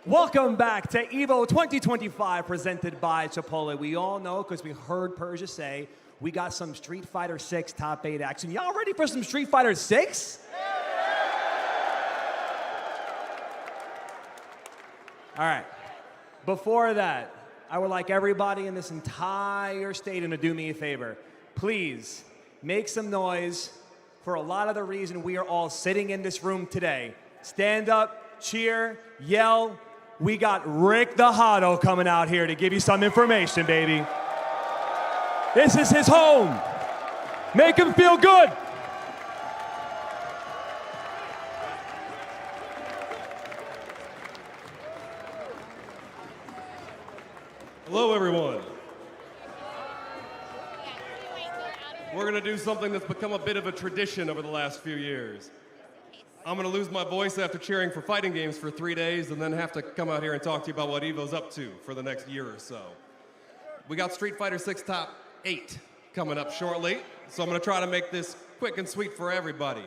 Welcome back to EVO 2025 presented by Chipotle. We all know, because we heard Persia say, we got some Street Fighter 6 top 8 action. Y'all ready for some Street Fighter 6? All right. Before that, I would like everybody in this entire stadium to do me a favor. Please make some noise for a lot of the reason we are all sitting in this room today. Stand up, cheer, yell. We got Rick the Hotto coming out here to give you some information, baby. This is his home. Make him feel good. Hello, everyone. We're going to do something that's become a bit of a tradition over the last few years. I'm going to lose my voice after cheering for fighting games for 3 days and then have to come out here and talk to you about what EVO's up to for the next year or so. We got Street Fighter 6 Top 8 coming up shortly, so I'm going to try to make this quick and sweet for everybody.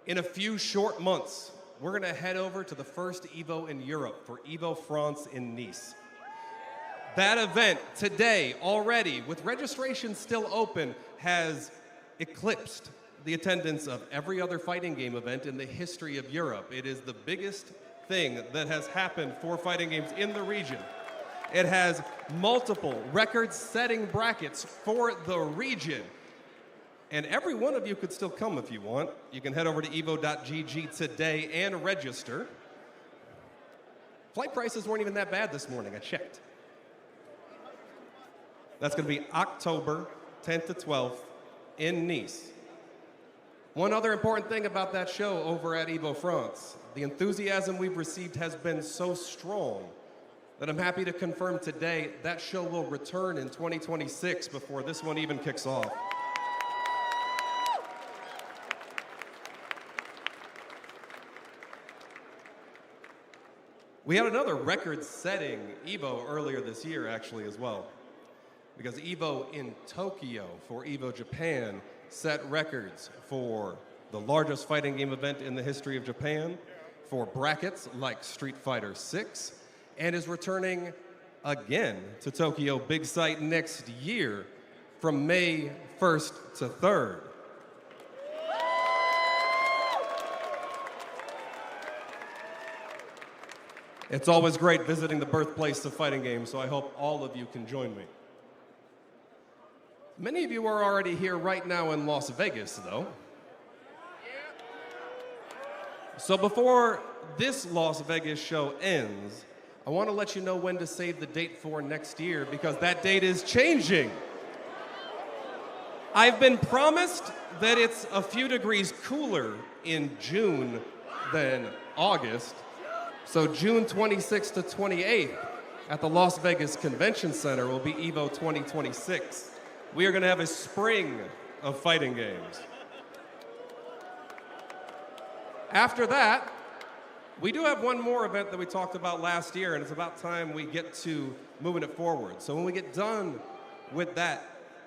In a few short months, we're going to head over to the first EVO in Europe for EVO France in Nice. That event today already, with registration still open, has eclipsed the attendance of every other fighting game event in the history of Europe. It is the biggest thing that has happened for fighting games in the region. It has multiple record-setting brackets for the region. And every one of you could still come if you want. You can head over to evo.gg today and register. Flight prices weren't even that bad this morning, I checked. That's going to be October 10th to 12th in Nice. One other important thing about that show over at EVO France, the enthusiasm we've received has been so strong that I'm happy to confirm today that show will return in 2026 before this one even kicks off. We had another record-setting EVO earlier this year, actually, as well. Because EVO in Tokyo for EVO Japan set records for the largest fighting game event in the history of Japan, for brackets like Street Fighter 6, and is returning again to Tokyo Big Sight next year from May 1st to 3rd. It's always great visiting the birthplace of fighting games, so I hope all of you can join me. Many of you are already here right now in Las Vegas, though. So before this Las Vegas show ends, I want to let you know when to save the date for next year, because that date is changing. I've been promised that it's a few degrees cooler in June than August. So June 26th to 28th at the Las Vegas Convention Center will be EVO 2026. We are going to have a spring of fighting games. After that, we do have one more event that we talked about last year, and it's about time we get to moving it forward. So when we get done with that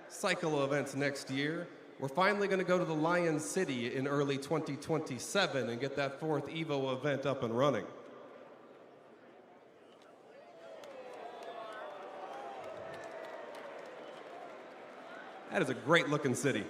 cycle of events next year, we're finally going to go to the Lion City in early 2027 and get that fourth EVO event up and running. That is a great looking city.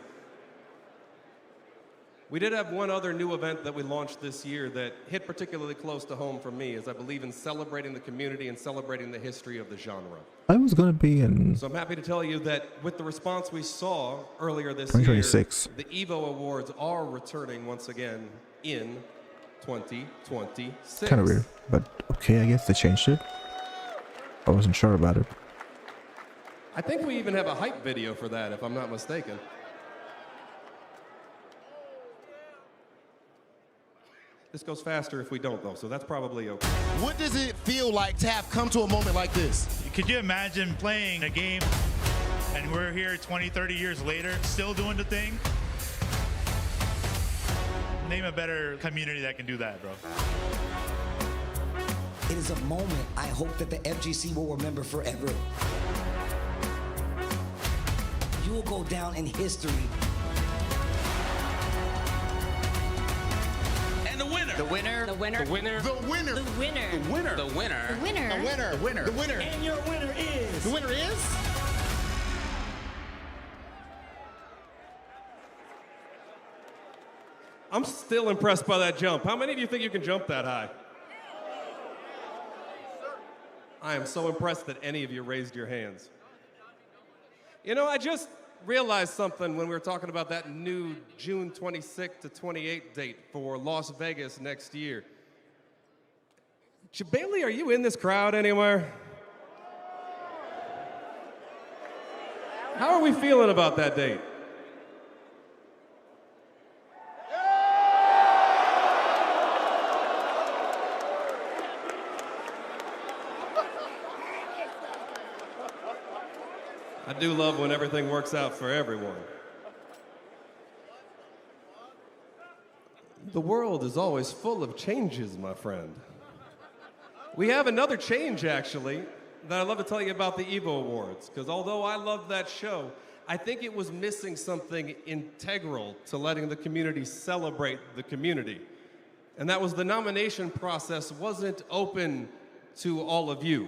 We did have one other new event that we launched this year that hit particularly close to home for me, as I believe in celebrating the community and celebrating the history of the genre. I was going to be in... So I'm happy to tell you that with the response we saw earlier this 2026. year, the EVO Awards are returning once again in 2026. Kind of weird, but okay, I guess they changed it. I wasn't sure about it. I think we even have a hype video for that, if I'm not mistaken. This goes faster if we don't, though, so that's probably okay. What does it feel like to have come to a moment like this? Could you imagine playing a game and we're here 20, 30 years later, still doing the thing? Name a better community that can do that, bro. It is a moment I hope that the FGC will remember forever. You will go down in history. And the winner. The winner winner. The winner. The winner. The winner. The winner. The winner. The winner. The winner. The winner. And your winner is. The winner is. I'm still impressed by that jump. How many of you think you can jump that high? I am so impressed that any of you raised your hands. You know, I just realized something when we were talking about that new June 26th to 28th date for Las Vegas next year. Bailey, are you in this crowd anywhere? How are we feeling about that date? I do love when everything works out for everyone. The world is always full of changes, my friend. We have another change, actually, that I'd love to tell you about the EVO Awards, because although I loved that show, I think it was missing something integral to letting the community celebrate the community. And that was the nomination process wasn't open to all of you.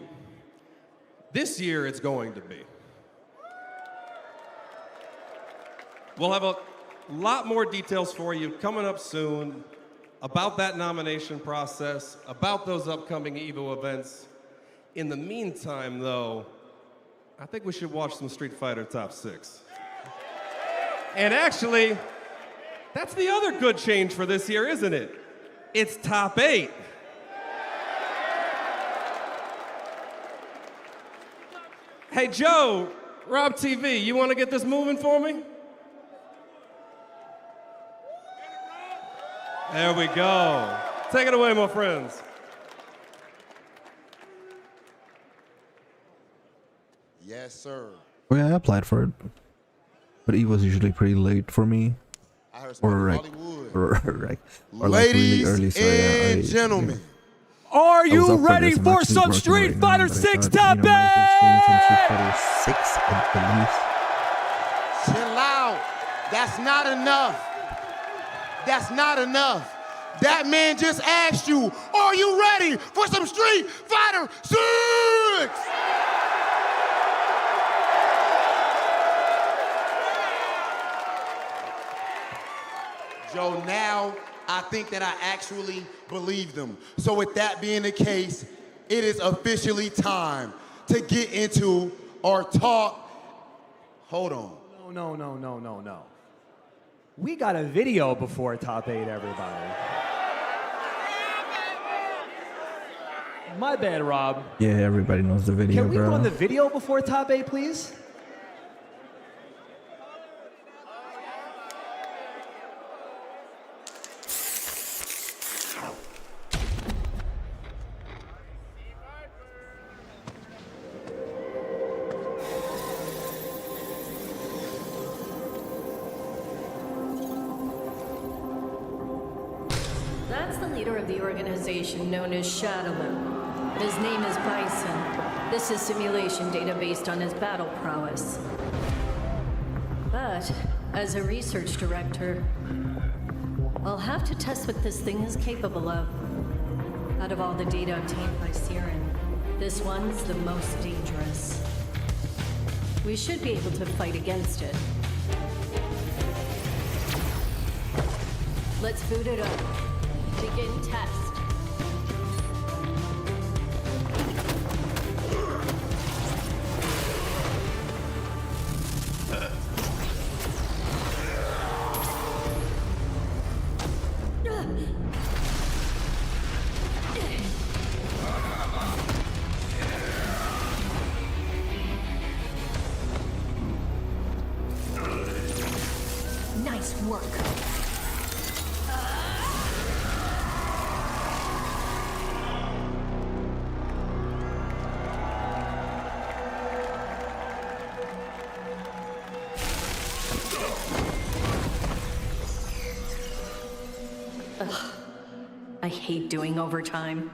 This year, it's going to be. We'll have a lot more details for you coming up soon about that nomination process, about those upcoming EVO events. In the meantime, though, I think we should watch some Street Fighter Top 6. And actually, that's the other good change for this year, isn't it? It's Top 8. Hey, Joe, Rob TV, you want to get this moving for me? There we go. Take it away, my friends. Yes, sir. Oh yeah, I applied for it, but it was usually pretty late for me, I heard or somebody like, Hollywood. or like really early. So yeah, and gentlemen, Are I was you up for ready this. I'm for actually some working Street right now, Fighter but I 6 thought, Top you know, might as well stream some Street 8? Fighter 6 at least. chill out. That's not enough. That's not enough. That man just asked you, are you ready for some Street Fighter 6? Joe, now I think that I actually believe them. So with that being the case, it is officially time to get into our talk. Hold on. No. We got a video before Top 8, everybody. My bad, Rob. Yeah, everybody knows the video, Can we bro. run the video before Top 8, please? That's the leader of the organization known as Shadowloo. His name is Bison. This is simulation data based on his battle prowess. But, as a research director, I'll have to test what this thing is capable of. Out of all the data obtained by Siren, this one's the most dangerous. We should be able to fight against it. Let's boot it up. Begin test. Nice work. I hate doing overtime.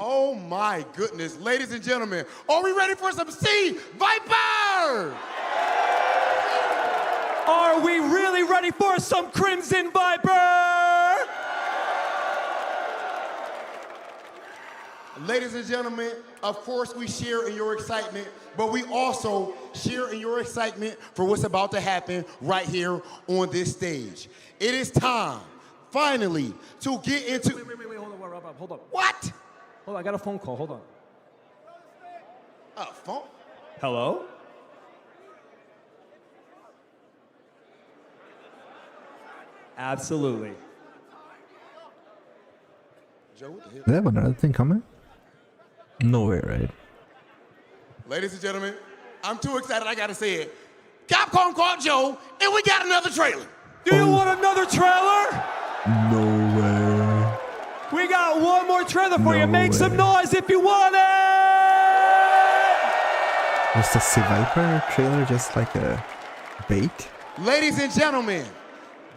Oh my goodness, ladies and gentlemen, are we ready for some Sea Viper? Are we really ready for some Crimson Viper? Ladies and gentlemen, of course we share in your excitement, but we also share in your excitement for what's about to happen right here on this stage. It is time, finally, to get into... Wait, hold on. What? Hold on, I got a phone call, hold on. A phone? Hello? Absolutely. Joe, what the hell? They have another thing coming? No way, right? Ladies and gentlemen, I'm too excited, I gotta say it. Capcom called Joe, and we got another trailer. Do you want another trailer? No way. We got one more trailer for you. No Make some way. noise if you want it! Was the Sea Viper trailer just like a bait? Ladies and gentlemen,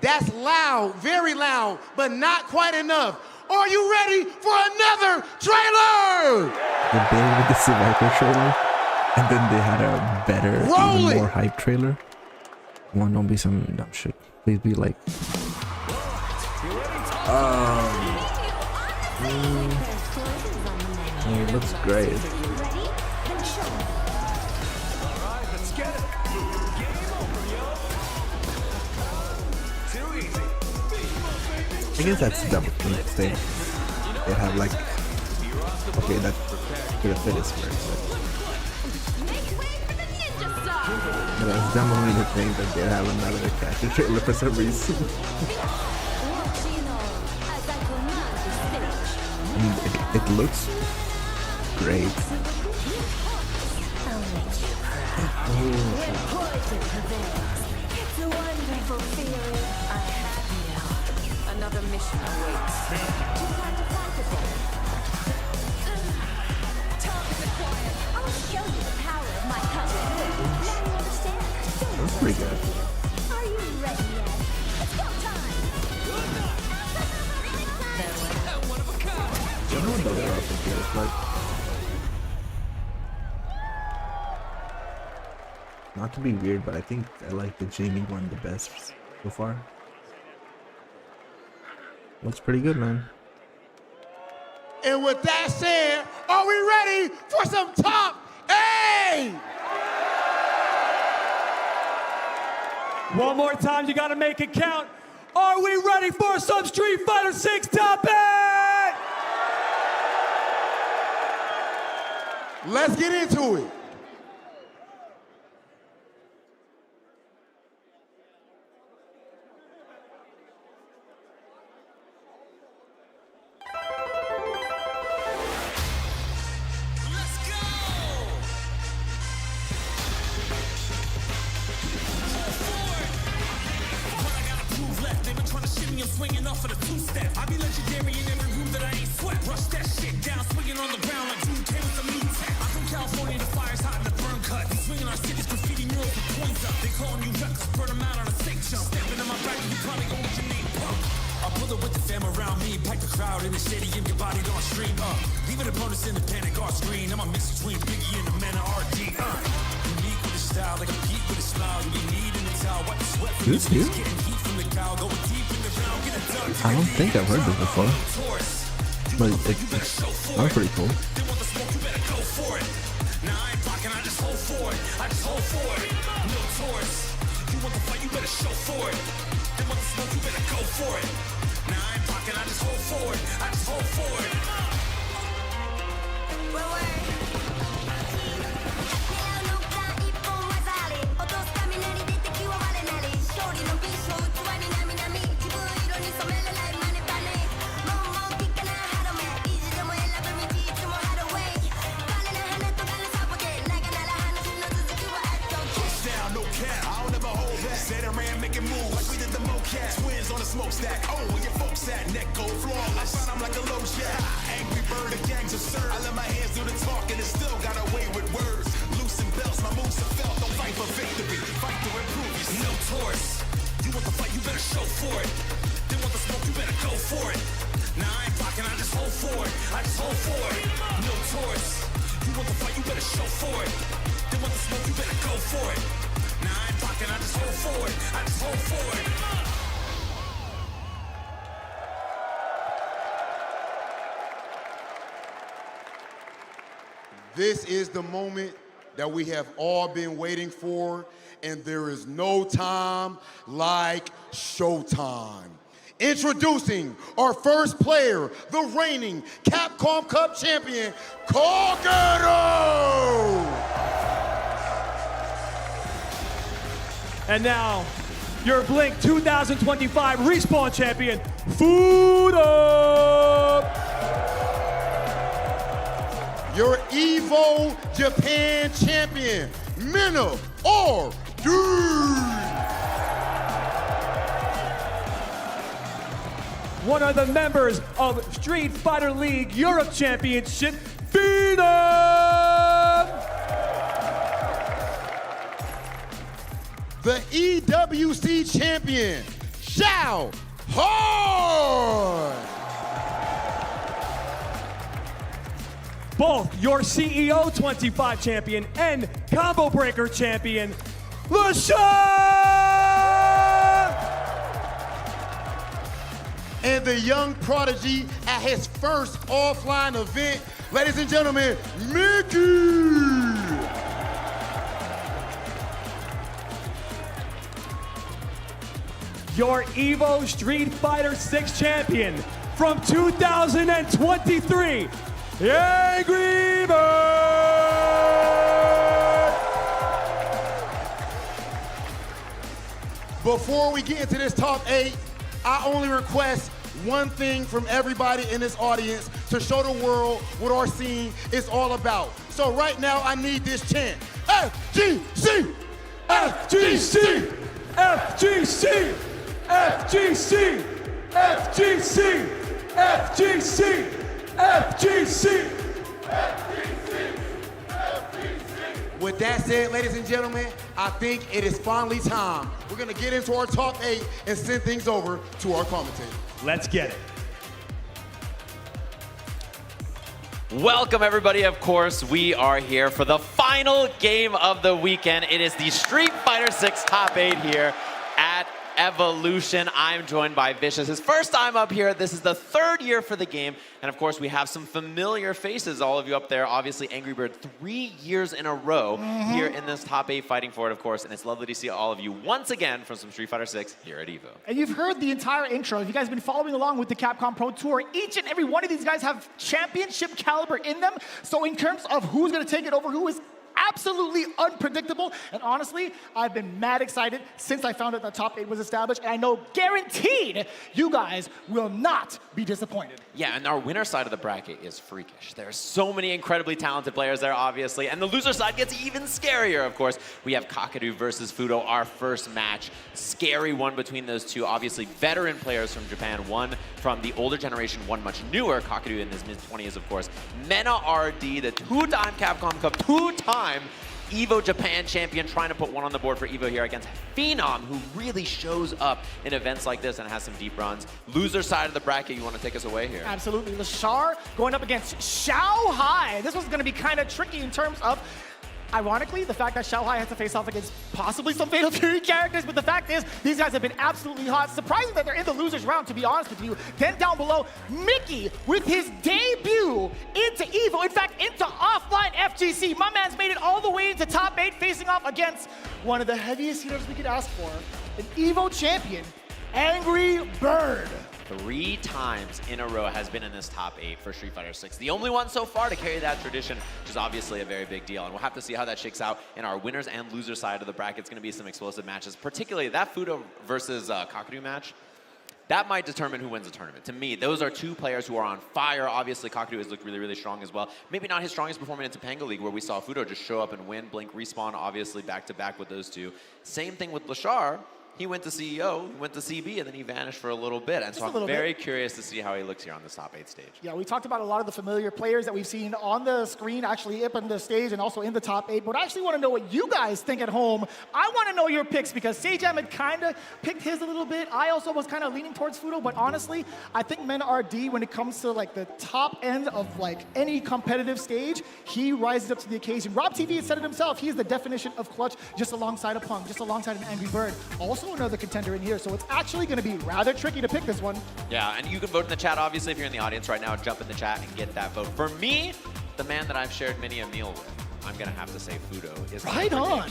that's loud, very loud, but not quite enough. Are you ready for another trailer? They baited with the Sea Viper trailer, and then they had a better, Roll even it. more hype trailer. One, don't be some dumb shit. Please be like... it looks great. I guess that's dumb thing. They have like... Okay, that could have fit his first. But that's dumb only to think that they have another catcher trailer for some reason. It looks great. Another mission awaits. I'll show you the power of my color. Now you understand? That's pretty good. Are you ready yet? It's go time! I don't know what those outfits is, like... Not to be weird, but I think I like the Jamie one the best so far. Looks pretty good, man. And with that said, are we ready for some top 8? One more time, you gotta make it count. Are we ready for some Street Fighter 6 top 8? Let's get into it. Swinging off of the two-step. I be legendary in every room that I ain't swept. Rush that shit down, swinging on the ground like June K with the meat tech. I'm from California, the fire's hot in the burn cut. We swinging our cities, graffiti murals with points up. They calling you reckless, burn them out on a steak jump. Stepping in my back, you probably gon' get your name pumped. I pull it with the fam around me, pack the crowd in the stadium, get bodied on stream. Leaving opponents in the panic off screen. I'm a mix between Biggie and the man of RD. Unique with the style, like a geek with a smile. You be needing the towel, wipe the sweat from your face, getting heat from the cow, going deep in the round, get it done. I don't think I've heard this before, but it sounds pretty cool. They want the smoke, you better go for it. Now I ain't blocking, I just hold for it. I just hold for it. No Taurus. You want the fight, you better show for it. They want the smoke, you better go for it. Now I ain't blocking, I just hold for it. I just hold for it. Smokestack, oh, where your folks at? Neck go flawless. I'm like a low jack. Angry bird, the gang's absurd. I let my hands do the talking and still got away with words. Loosen belts, my moves are felt. Don't fight for victory, fight to improve yourself. No Taurus. You want the fight, you better show for it. They want the smoke, you better go for it. Now I ain't blocking, I just hold for it. I just hold for it. No Taurus. You want the fight, you better show for it. They want the smoke, you better go for it. Now I ain't blocking. and I just hold forward. I just hold forward. This is the moment that we have all been waiting for, and there is no time like showtime. Introducing our first player, the reigning Capcom Cup champion, Kagero! And now, your Blink 2025 Respawn champion, Fudo! Your EVO Japan champion, Mina RD! One of the members of Street Fighter League Europe Championship, Phenom! The EWC champion, Xiao Han! Both your CEO 25 champion and Combo Breaker champion, LaShawn! And the young prodigy at his first offline event, ladies and gentlemen, Mickey! Your EVO Street Fighter 6 champion from 2023, Angry Bird! Before we get into this top 8, I only request one thing from everybody in this audience to show the world what our scene is all about. So right now, I need this chant. FGC! FGC! FGC! FGC! FGC! FGC! FGC! With that said, ladies and gentlemen, I think it is finally time. We're gonna get into our top 8 and send things over to our commentator. Let's get it. Welcome, everybody. Of course, we are here for the final game of the weekend. It is the Street Fighter 6 top 8 here at Evolution. I'm joined by Vicious. His first time up here. This is the 3rd year for the game. And of course, we have some familiar faces, all of you up there. Obviously, Angry Bird, 3 years in a row here in this top 8 fighting for it, of course. And it's lovely to see all of you once again from some Street Fighter 6 here at EVO. And you've heard the entire intro. If you guys have been following along with the Capcom Pro Tour, each and every one of these guys have championship caliber in them. So in terms of who's going to take it over, who is absolutely unpredictable. And honestly, I've been mad excited since I found out the top 8 was established. And I know guaranteed you guys will not be disappointed. Yeah, and our winner side of the bracket is freakish. There are so many incredibly talented players there, obviously. And the loser side gets even scarier, of course. We have Kakadu versus Fudo, our first match. Scary one between those two. Obviously, veteran players from Japan. One from the older generation, one much newer. Kakadu in his mid-20s, of course. Mena RD, the 2-time Capcom Cup, 2-time EVO Japan champion, trying to put one on the board for EVO here against Phenom, who really shows up in events like this and has some deep runs. Loser side of the bracket, you want to take us away here? Absolutely. LaShawn going up against Xiao Hai. This was going to be kind of tricky in terms of, ironically, the fact that Xiao Hai has to face off against possibly some Fatal Fury characters, but the fact is, these guys have been absolutely hot. Surprising that they're in the losers round, to be honest with you. Then down below, Mickey with his debut into EVO, in fact, into offline FGC. My man's made it all the way into top 8, facing off against one of the heaviest hitters we could ask for, an EVO champion, Angry Bird. 3 times in a row has been in this top 8 for Street Fighter 6. The only one so far to carry that tradition, which is obviously a very big deal. And we'll have to see how that shakes out in our winners and loser side of the bracket. It's going to be some explosive matches, particularly that Fudo versus Kakadu match. That might determine who wins the tournament. To me, those are 2 players who are on fire. Obviously, Kakadu has looked really, really strong as well. Maybe not his strongest performance in Topanga League, where we saw Fudo just show up and win. Blink, Respawn, obviously back-to-back with those 2. Same thing with LaShawn. he went to CEO, he went to CB, and then he vanished for a little bit. And so I'm very curious to see how he looks here on this top 8 stage. Yeah, we talked about a lot of the familiar players that we've seen on the screen, actually up on the stage and also in the top 8. But I actually want to know what you guys think at home. I want to know your picks because Sajam had kind of picked his a little bit. I also was kind of leaning towards Fudo, but honestly, I think Men RD, when it comes to like the top end of like any competitive stage, he rises up to the occasion. Rob TV has said it himself. He is the definition of clutch, just alongside a Punk, just alongside an Angry Bird. Also another contender in here, so it's actually going to be rather tricky to pick this one. Yeah, and you can vote in the chat, obviously, if you're in the audience right now. Jump in the chat and get that vote. For me, the man that I've shared many a meal with, I'm going to have to say Fudo is right on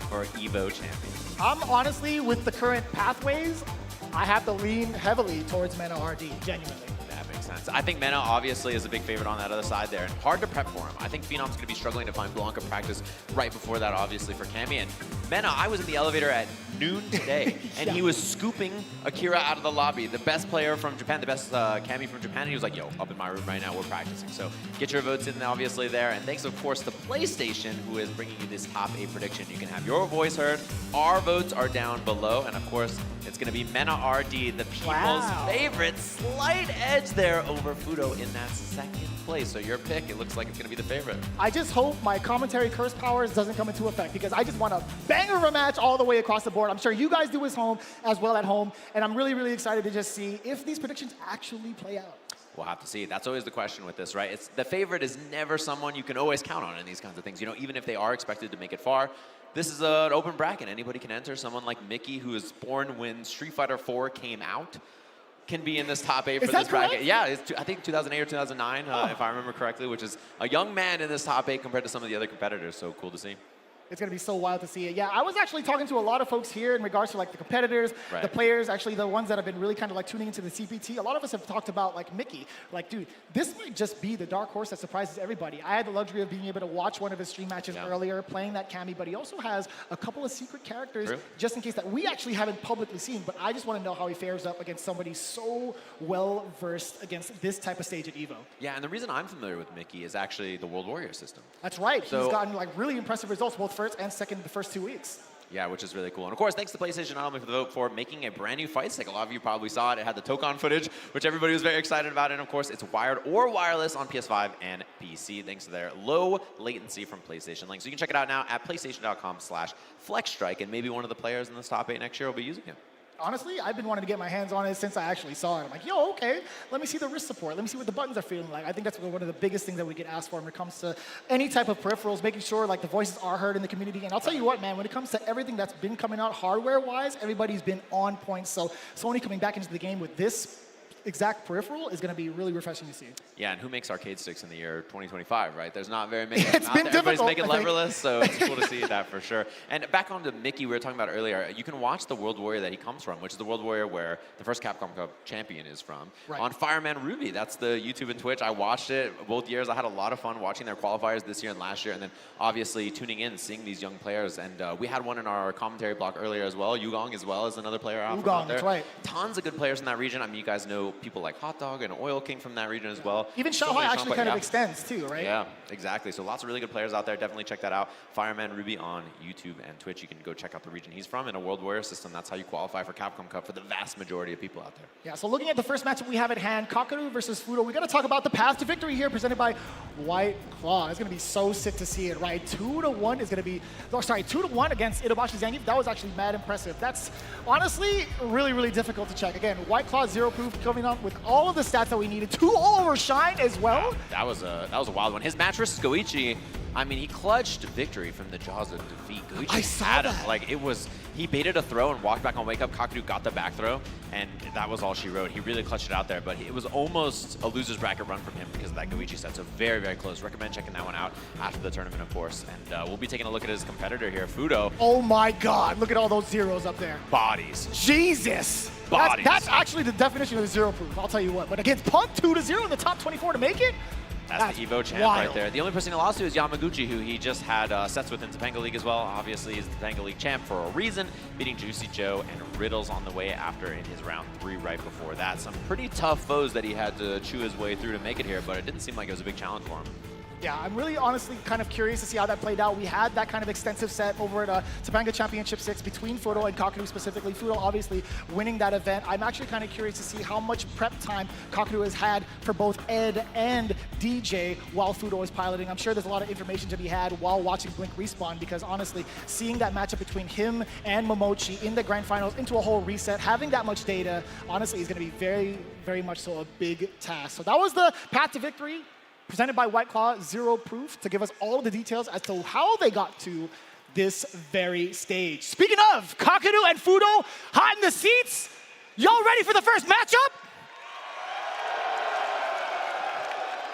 for EVO champion. I'm honestly, with the current pathways, I have to lean heavily towards Mena RD, genuinely. That makes sense. I think Mena obviously is a big favorite on that other side there, and hard to prep for him. I think Phenom's going to be struggling to find Blanca practice right before that, obviously, for Cammy. And Mena, I was in the elevator at noon today, and he was scooping Akira out of the lobby. The best player from Japan, the best Cammy from Japan, and he was like, yo, up in my room right now, we're practicing. So get your votes in, obviously, there. And thanks, of course, to PlayStation, who is bringing you this top 8 prediction. You can have your voice heard. Our votes are down below, and of course, it's going to be Mena RD, the people's favorite. Slight edge there over Fudo in that second place. So your pick, it looks like it's going to be the favorite. I just hope my commentary curse powers doesn't come into effect because I just want a banger of a match all the way across the board. I'm sure you guys do as well at home, and I'm really, really excited to just see if these predictions actually play out. We'll have to see. That's always the question with this, right? It's the favorite is never someone you can always count on in these kinds of things. You know, even if they are expected to make it far, this is an open bracket. Anybody can enter. Someone like Mickey, who was born when Street Fighter 4 came out, can be in this top 8 for this bracket. Yeah, it's I think 2008 or 2009, if I remember correctly, which is a young man in this top 8 compared to some of the other competitors. So cool to see. It's going to be so wild to see it. Yeah, I was actually talking to a lot of folks here in regards to like the competitors, the players, actually the ones that have been really kind of like tuning into the CPT. A lot of us have talked about like Mickey. Like, dude, this might just be the dark horse that surprises everybody. I had the luxury of being able to watch one of his stream matches earlier, playing that Cammy, but he also has a couple of secret characters just in case that we actually haven't publicly seen. But I just want to know how he fares up against somebody so well-versed against this type of stage at EVO. Yeah, and the reason I'm familiar with Mickey is actually the World Warrior system. That's right. So, he's gotten like really impressive results, both first and second the first 2 weeks. Yeah, which is really cool. And of course, thanks to PlayStation not only for the vote for making a brand new fight stick. A lot of you probably saw it. It had the Tokon footage, which everybody was very excited about. And of course, it's wired or wireless on PS5 and PC, thanks to their low latency from PlayStation Link. So you can check it out now at PlayStation.com/FlexStrike, and maybe one of the players in this top 8 next year will be using it. Honestly, I've been wanting to get my hands on it since I actually saw it. I'm like, yo, okay, let me see the wrist support. Let me see what the buttons are feeling like. I think that's one of the biggest things that we get asked for when it comes to any type of peripherals, making sure like the voices are heard in the community. And I'll tell you what, man, when it comes to everything that's been coming out hardware-wise, everybody's been on point. So Sony coming back into the game with this exact peripheral is going to be really refreshing to see. Yeah, and who makes arcade sticks in the year 2025, right? There's not very many. It's been Everybody's difficult, making leverless, so it's cool to see that for sure. And back on to Mickey, we were talking about earlier, you can watch the World Warrior that he comes from, which is the World Warrior where the first Capcom Cup champion is from, on Fireman Ruby. That's the YouTube and Twitch. I watched it both years. I had a lot of fun watching their qualifiers this year and last year, and then obviously tuning in, seeing these young players. And we had one in our commentary block earlier as well. Yugong as well as another player out there. That's right. Tons of good players in that region. I mean, you guys know people like Hot Dog and Oil King from that region as well. Even Shanghai actually kind of extends too, right? Yeah, exactly. So lots of really good players out there. Definitely check that out. Fireman Ruby on YouTube and Twitch. You can go check out the region he's from in a World Warrior system. That's how you qualify for Capcom Cup for the vast majority of people out there. Yeah, so looking at the first matchup we have at hand, Kakaru versus Fudo, we got to talk about the path to victory here presented by White Claw. It's going to be so sick to see it, right? 2-1 is going to be, 2-1 against Itobashi Zangief. That was actually mad impressive. That's honestly really, really difficult to check. Again, White Claw 0 proof coming up with all of the stats that we needed. 2 over Shine as well. That was a wild one. His match versus Goichi, I mean, he clutched victory from the jaws of defeat. Goichi had him. Like, it was, he baited a throw and walked back on wake up. Kakaru got the back throw, and that was all she wrote. He really clutched it out there, but it was almost a loser's bracket run from him because of that Goichi set. So very, very close. Recommend checking that one out after the tournament, of course. And we'll be taking a look at his competitor here, Fudo. Oh my God, look at all those zeros up there. Bodies. Jesus. That's actually the definition of the 0 proof, I'll tell you what. But against Punk 2-0 in the top 24 to make it? That's the EVO champ right there. The only person he lost to is Yamaguchi, who he just had sets with in Topanga League as well. Obviously, he's the Topanga League champ for a reason, beating Juicy Joe and Riddles on the way after in his round 3 right before that. Some pretty tough foes that he had to chew his way through to make it here, but it didn't seem like it was a big challenge for him. Yeah, I'm really honestly kind of curious to see how that played out. We had that kind of extensive set over at Topanga Championship 6 between Fudo and Kakadu specifically. Fudo obviously winning that event. I'm actually kind of curious to see how much prep time Kakadu has had for both Ed and DJ while Fudo is piloting. I'm sure there's a lot of information to be had while watching Blink respawn, because honestly, seeing that matchup between him and Momochi in the grand finals into a whole reset, having that much data, honestly is going to be very, very much so a big task. So that was the path to victory, presented by White Claw, Zero Proof, to give us all of the details as to how they got to this very stage. Speaking of, Kakadu and Fudo, hot in the seats. Y'all ready for the first matchup?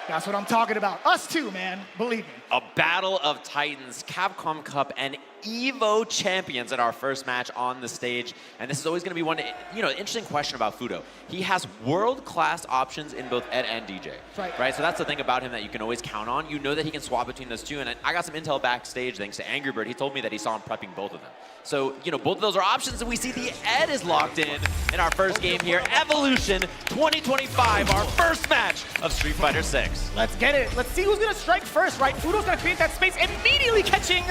That's what I'm talking about. Us too, man, believe me. A battle of titans, Capcom Cup and EVO champions in our first match on the stage. And this is always going to be one, interesting question about Fudo. He has world-class options in both Ed and DJ. Right? So that's the thing about him that you can always count on. You know that he can swap between those two. And I got some intel backstage thanks to Angry Bird. He told me that he saw him prepping both of them. So, both of those are options, and we see the Ed is locked in our first game here. Evolution 2025, our first match of Street Fighter 6. Let's get it. Let's see who's going to strike first, right? Fudo's going to create that space, immediately catching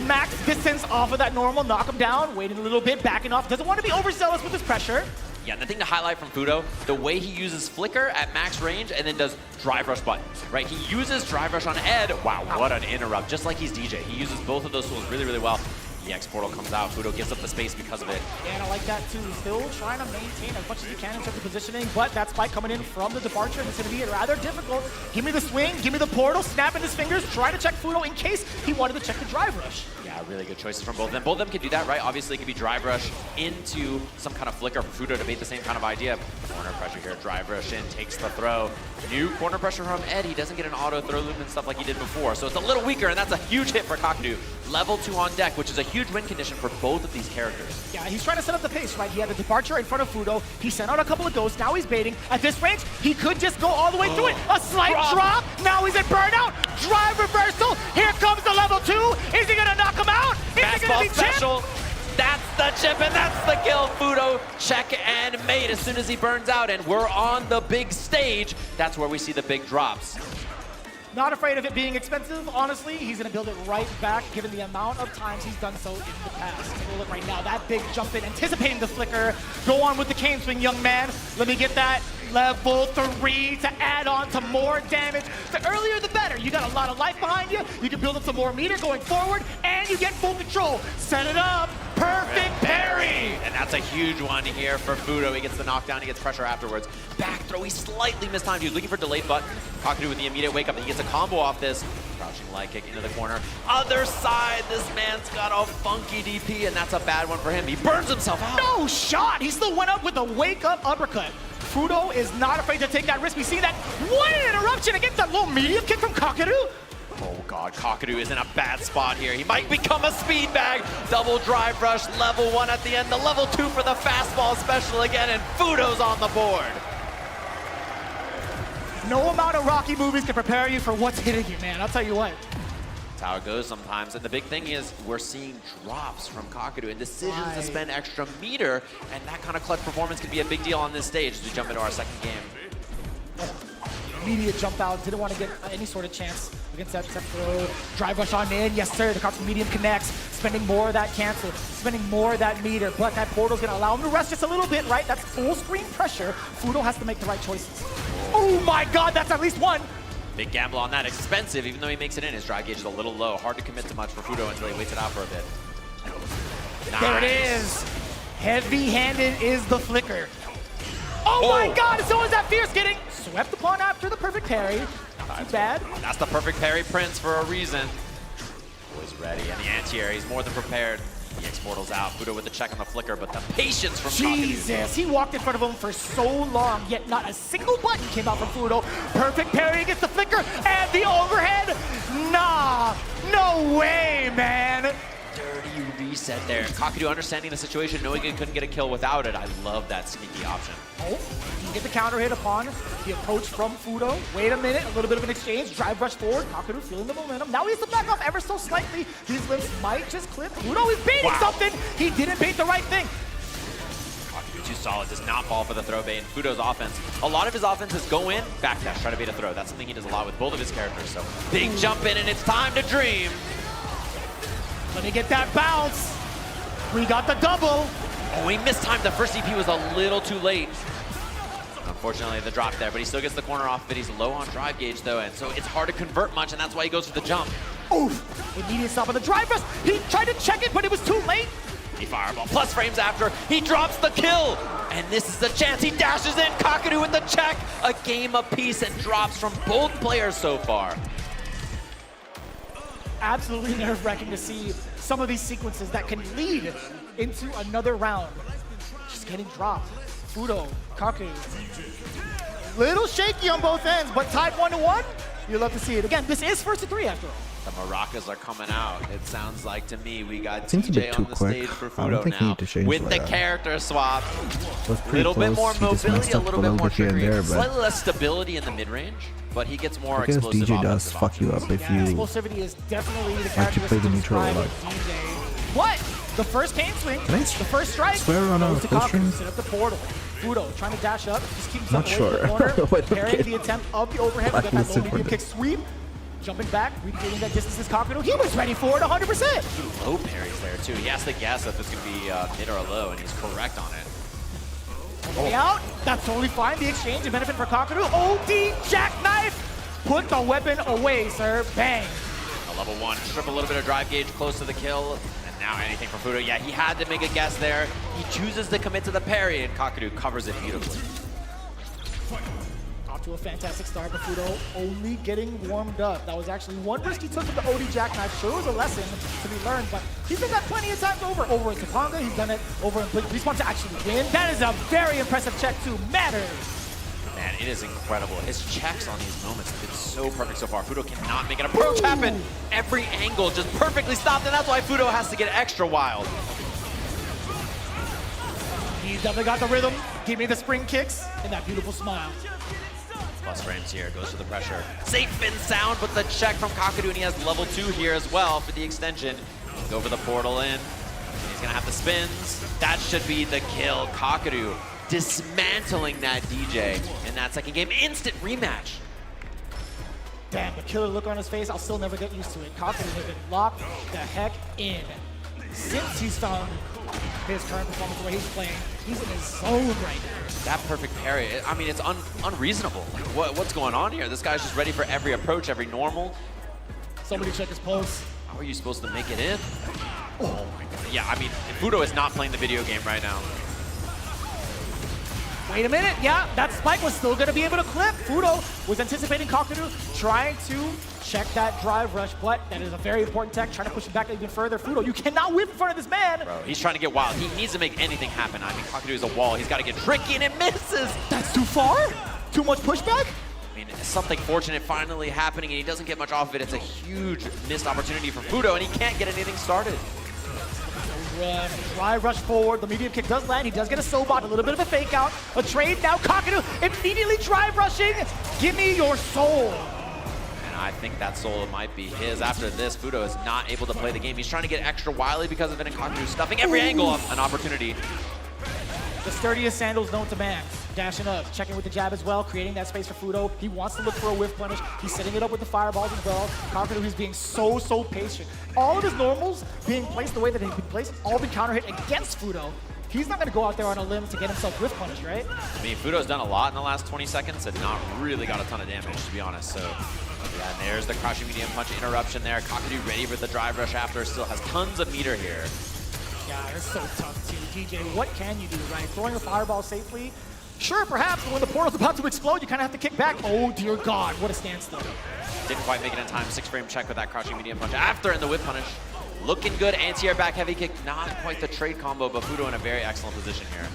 max distance off of that normal, knock him down, waiting a little bit, backing off. Doesn't want to be overzealous with his pressure. Yeah, and the thing to highlight from Fudo, the way he uses Flicker at max range and then does Drive Rush button, right? He uses Drive Rush on Ed. Wow, what an interrupt, just like he's DJ. He uses both of those tools really, really well. EX portal comes out, Fudo gives up the space because of it. Yeah, and I like that too. Still trying to maintain as much as he can in terms of positioning, but that spike coming in from the departure, and it's going to be rather difficult. Give me the swing, give me the portal, snapping his fingers, try to check Fudo in case he wanted to check the drive rush. Yeah, really good choices from both of them. Both of them can do that, right? Obviously, it could be drive rush into some kind of flicker for Fudo to make the same kind of idea. Corner pressure here, drive rush in, takes the throw. New corner pressure from Ed. He doesn't get an auto throw loop and stuff like he did before, so it's a little weaker, and that's a huge hit for Kakadu. Level 2 on deck, which is a huge win condition for both of these characters. Yeah, he's trying to set up the pace, right? He had the departure in front of Fudo. He sent out a couple of ghosts. Now he's baiting. At this range, he could just go all the way through it. A slight drop. Now he's at burnout. Drive reversal. Here comes the level 2. Is he going to knock him out? Is it going to be special. That's the chip, and that's the kill. Fudo check and made as soon as he burns out, and we're on the big stage. That's where we see the big drops. Not afraid of it being expensive, honestly. He's going to build it right back, given the amount of times he's done so in the past. Take a look right now. That big jump in, anticipating the flicker. Go on with the cane swing, young man. Let me get that level 3 to add on to more damage. The earlier, the better. You got a lot of life behind you. You can build up some more meter going forward, and you get full control. Set it up. Perfect parry! And that's a huge one here for Fudo. He gets the knockdown, he gets pressure afterwards. Back throw, he slightly mistimed. He was looking for delayed button. Kakadu with the immediate wake up, and he gets a combo off this. Crouching leg kick into the corner. Other side, this man's got a funky DP, and that's a bad one for him. He burns himself out. No shot! He still went up with a wake-up uppercut. Fudo is not afraid to take that risk. We see that one interruption against that little medium kick from Kakadu. Oh god, Kakadu is in a bad spot here. He might become a speed bag. Double drive rush, level 1 at the end. The level 2 for the fastball special again, and Fudo's on the board. No amount of Rocky movies can prepare you for what's hitting you, man. I'll tell you what. That's how it goes sometimes. And the big thing is we're seeing drops from Kakadu and decisions to spend extra meter, and that kind of clutch performance can be a big deal on this stage as we jump into our second game. Immediate jump out, didn't want to get any sort of chance against that step throw. Drive rush on in, yes sir, the crouch medium connects, spending more of that cancel, spending more of that meter, but that portal's gonna allow him to rest just a little bit, right? That's full screen pressure. Fudo has to make the right choices. Oh my god, that's at least one! Big gamble on that, expensive, even though he makes it in. His drive gauge is a little low. Hard to commit to much for Fudo until he waits it out for a bit. Nice. There it is! Heavy-handed is the flicker. Oh my god, so is that fierce getting swept upon after the perfect parry. Not too bad. That's the perfect parry Prince for a reason. Boy's ready, and the anti-air, he's more than prepared. The X portal's out, Fudo with the check on the flicker, but the patience from Jesus, he walked in front of him for so long, yet not a single button came out from Fudo. Perfect parry against the flicker, and the overhead. Nah, no way, man. Dirty reset there. Kakadu understanding the situation, knowing he couldn't get a kill without it. I love that sneaky option. Oh, you get the counter hit upon the approach from Fudo. Wait a minute, a little bit of an exchange. Drive rush forward. Kakadu feeling the momentum. Now he has to back off ever so slightly. These limbs might just clip. Fudo is baiting something. He didn't bait the right thing. too solid. Does not fall for the throw bait. And Fudo's offense, a lot of his offenses go in, backdash, try to bait a throw. That's something he does a lot with both of his characters. So big jump in, and it's time to dream. Let me get that bounce. We got the double. Oh, he mistimed. The first EP was a little too late. Unfortunately, the drop there, but he still gets the corner off of it. He's low on drive gauge, though, and so it's hard to convert much, and that's why he goes for the jump. Oof! Immediate stop on the drive rush. He tried to check it, but it was too late. He fireball plus frames after. He drops the kill, and this is the chance. He dashes in. Kakadu with the check. A game apiece, and drops from both players so far. Absolutely nerve-wracking to see some of these sequences that can lead into another round. Just getting dropped. Fudo, Kaku. Little shaky on both ends, but tied 1-1. You love to see it. Again, this is first to 3 after all. The maracas are coming out. It sounds like to me we got Seems a bit DJ too on the quick. stage for I don't Fudo think he now need to change with the that. character swap. Was A pretty little bit close. more He just mobility, messed a up little bit more here and trickery, there, but slightly less stability in the mid-range, but he gets more I guess explosive DJ does offensive fuck you up if Yeah, you explosivity is definitely the like to characteristic play the to neutral a describe lot. DJ. What? The first cane swing, Can I the first strike, swear on a goes to full Kaku, string? set up the portal. Fudo trying to dash up, just keep Not himself away from the sure. corner, Wait, parrying okay. the attempt of the overhead. We got that Listen low for medium this. kick sweep. Jumping back, recreating that distance is Kaku. He was ready for it 100%. Low parries there too. He has to guess if it's going to be mid or low, and he's correct on it. Way out, that's totally fine. The exchange and benefit for Kakadu. OD jackknife! Put the weapon away, sir. Bang. A level 1, strip a little bit of drive gauge close to the kill, and now anything for Fudo. Yeah, he had to make a guess there. He chooses to commit to the parry, and Kakadu covers it beautifully. Off to a fantastic start, but Fudo only getting warmed up. That was actually one risk he took with the OD jackknife. Sure, it was a lesson to be learned, but he's done that plenty of times over. Over in Topanga, he's done it over in Blink. He wants to actually win. That is a very impressive check to Matters. Man, it is incredible. His checks on these moments have been so perfect so far. Fudo cannot make an approach happen. Every angle just perfectly stopped, and that's why Fudo has to get extra wild. He's definitely got the rhythm. Give me the spring kicks and that beautiful smile. Plus frames here, goes to the pressure. Safe and sound, but the check from Kakadu, and he has level 2 here as well for the extension. Go for the portal in. He's gonna have the spins. That should be the kill. Kakadu dismantling that DJ in that second game. Instant rematch. Damn, the killer look on his face, I'll still never get used to it. Kakadu has been locked the heck in. Since he's found his current performance, the way he's playing, he's in his zone right now. That perfect parry, I mean, it's unreasonable. What's going on here? This guy's just ready for every approach, every normal. Somebody check his pulse. How are you supposed to make it in? Oh my god. Yeah, I mean, Fudo is not playing the video game right now. Wait a minute, yeah, that spike was still gonna be able to clip. Fudo was anticipating Kakadu, trying to check that drive rush, but that is a very important tech, trying to push it back even further. Fudo, you cannot whip in front of this man. Bro, he's trying to get wild. He needs to make anything happen. I mean, Kakadu is a wall. He's got to get tricky, and it misses. That's too far? Too much pushback? I mean, something fortunate finally happening, and he doesn't get much off of it. It's a huge missed opportunity for Fudo, and he can't get anything started. Drive rush forward, the medium kick does land, he does get a sobot, a little bit of a fake out, a trade, now Kakadu immediately drive rushing, give me your soul. And I think that soul might be his. After this, Fudo is not able to play the game. He's trying to get extra wily because of it, and Kakadu stuffing every angle of an opportunity. The sturdiest sandals known to man. Dashing up, checking with the jab as well, creating that space for Fudo. He wants to look for a whiff punish. He's setting it up with the fireballs as well. Kakadu, he's being so patient. All of his normals being placed the way that they've been placed, all been counter hit against Fudo. He's not going to go out there on a limb to get himself whiff punish, right? I mean, Fudo's done a lot in the last 20 seconds and not really got a ton of damage, to be honest. So, yeah, and there's the crushing medium punch interruption there. Kakadu ready with the drive rush after, still has tons of meter here. Yeah, it's so tough too. DJ, what can you do, right? Throwing a fireball safely? Sure, perhaps, but when the portal's about to explode, you kind of have to kick back. Oh, dear God, what a standstill. Didn't quite make it in time. 6-frame check with that crushing medium punch after in the whip punish. Looking good. Anti-air back heavy kick. Not quite the trade combo, but Fudo in a very excellent position here.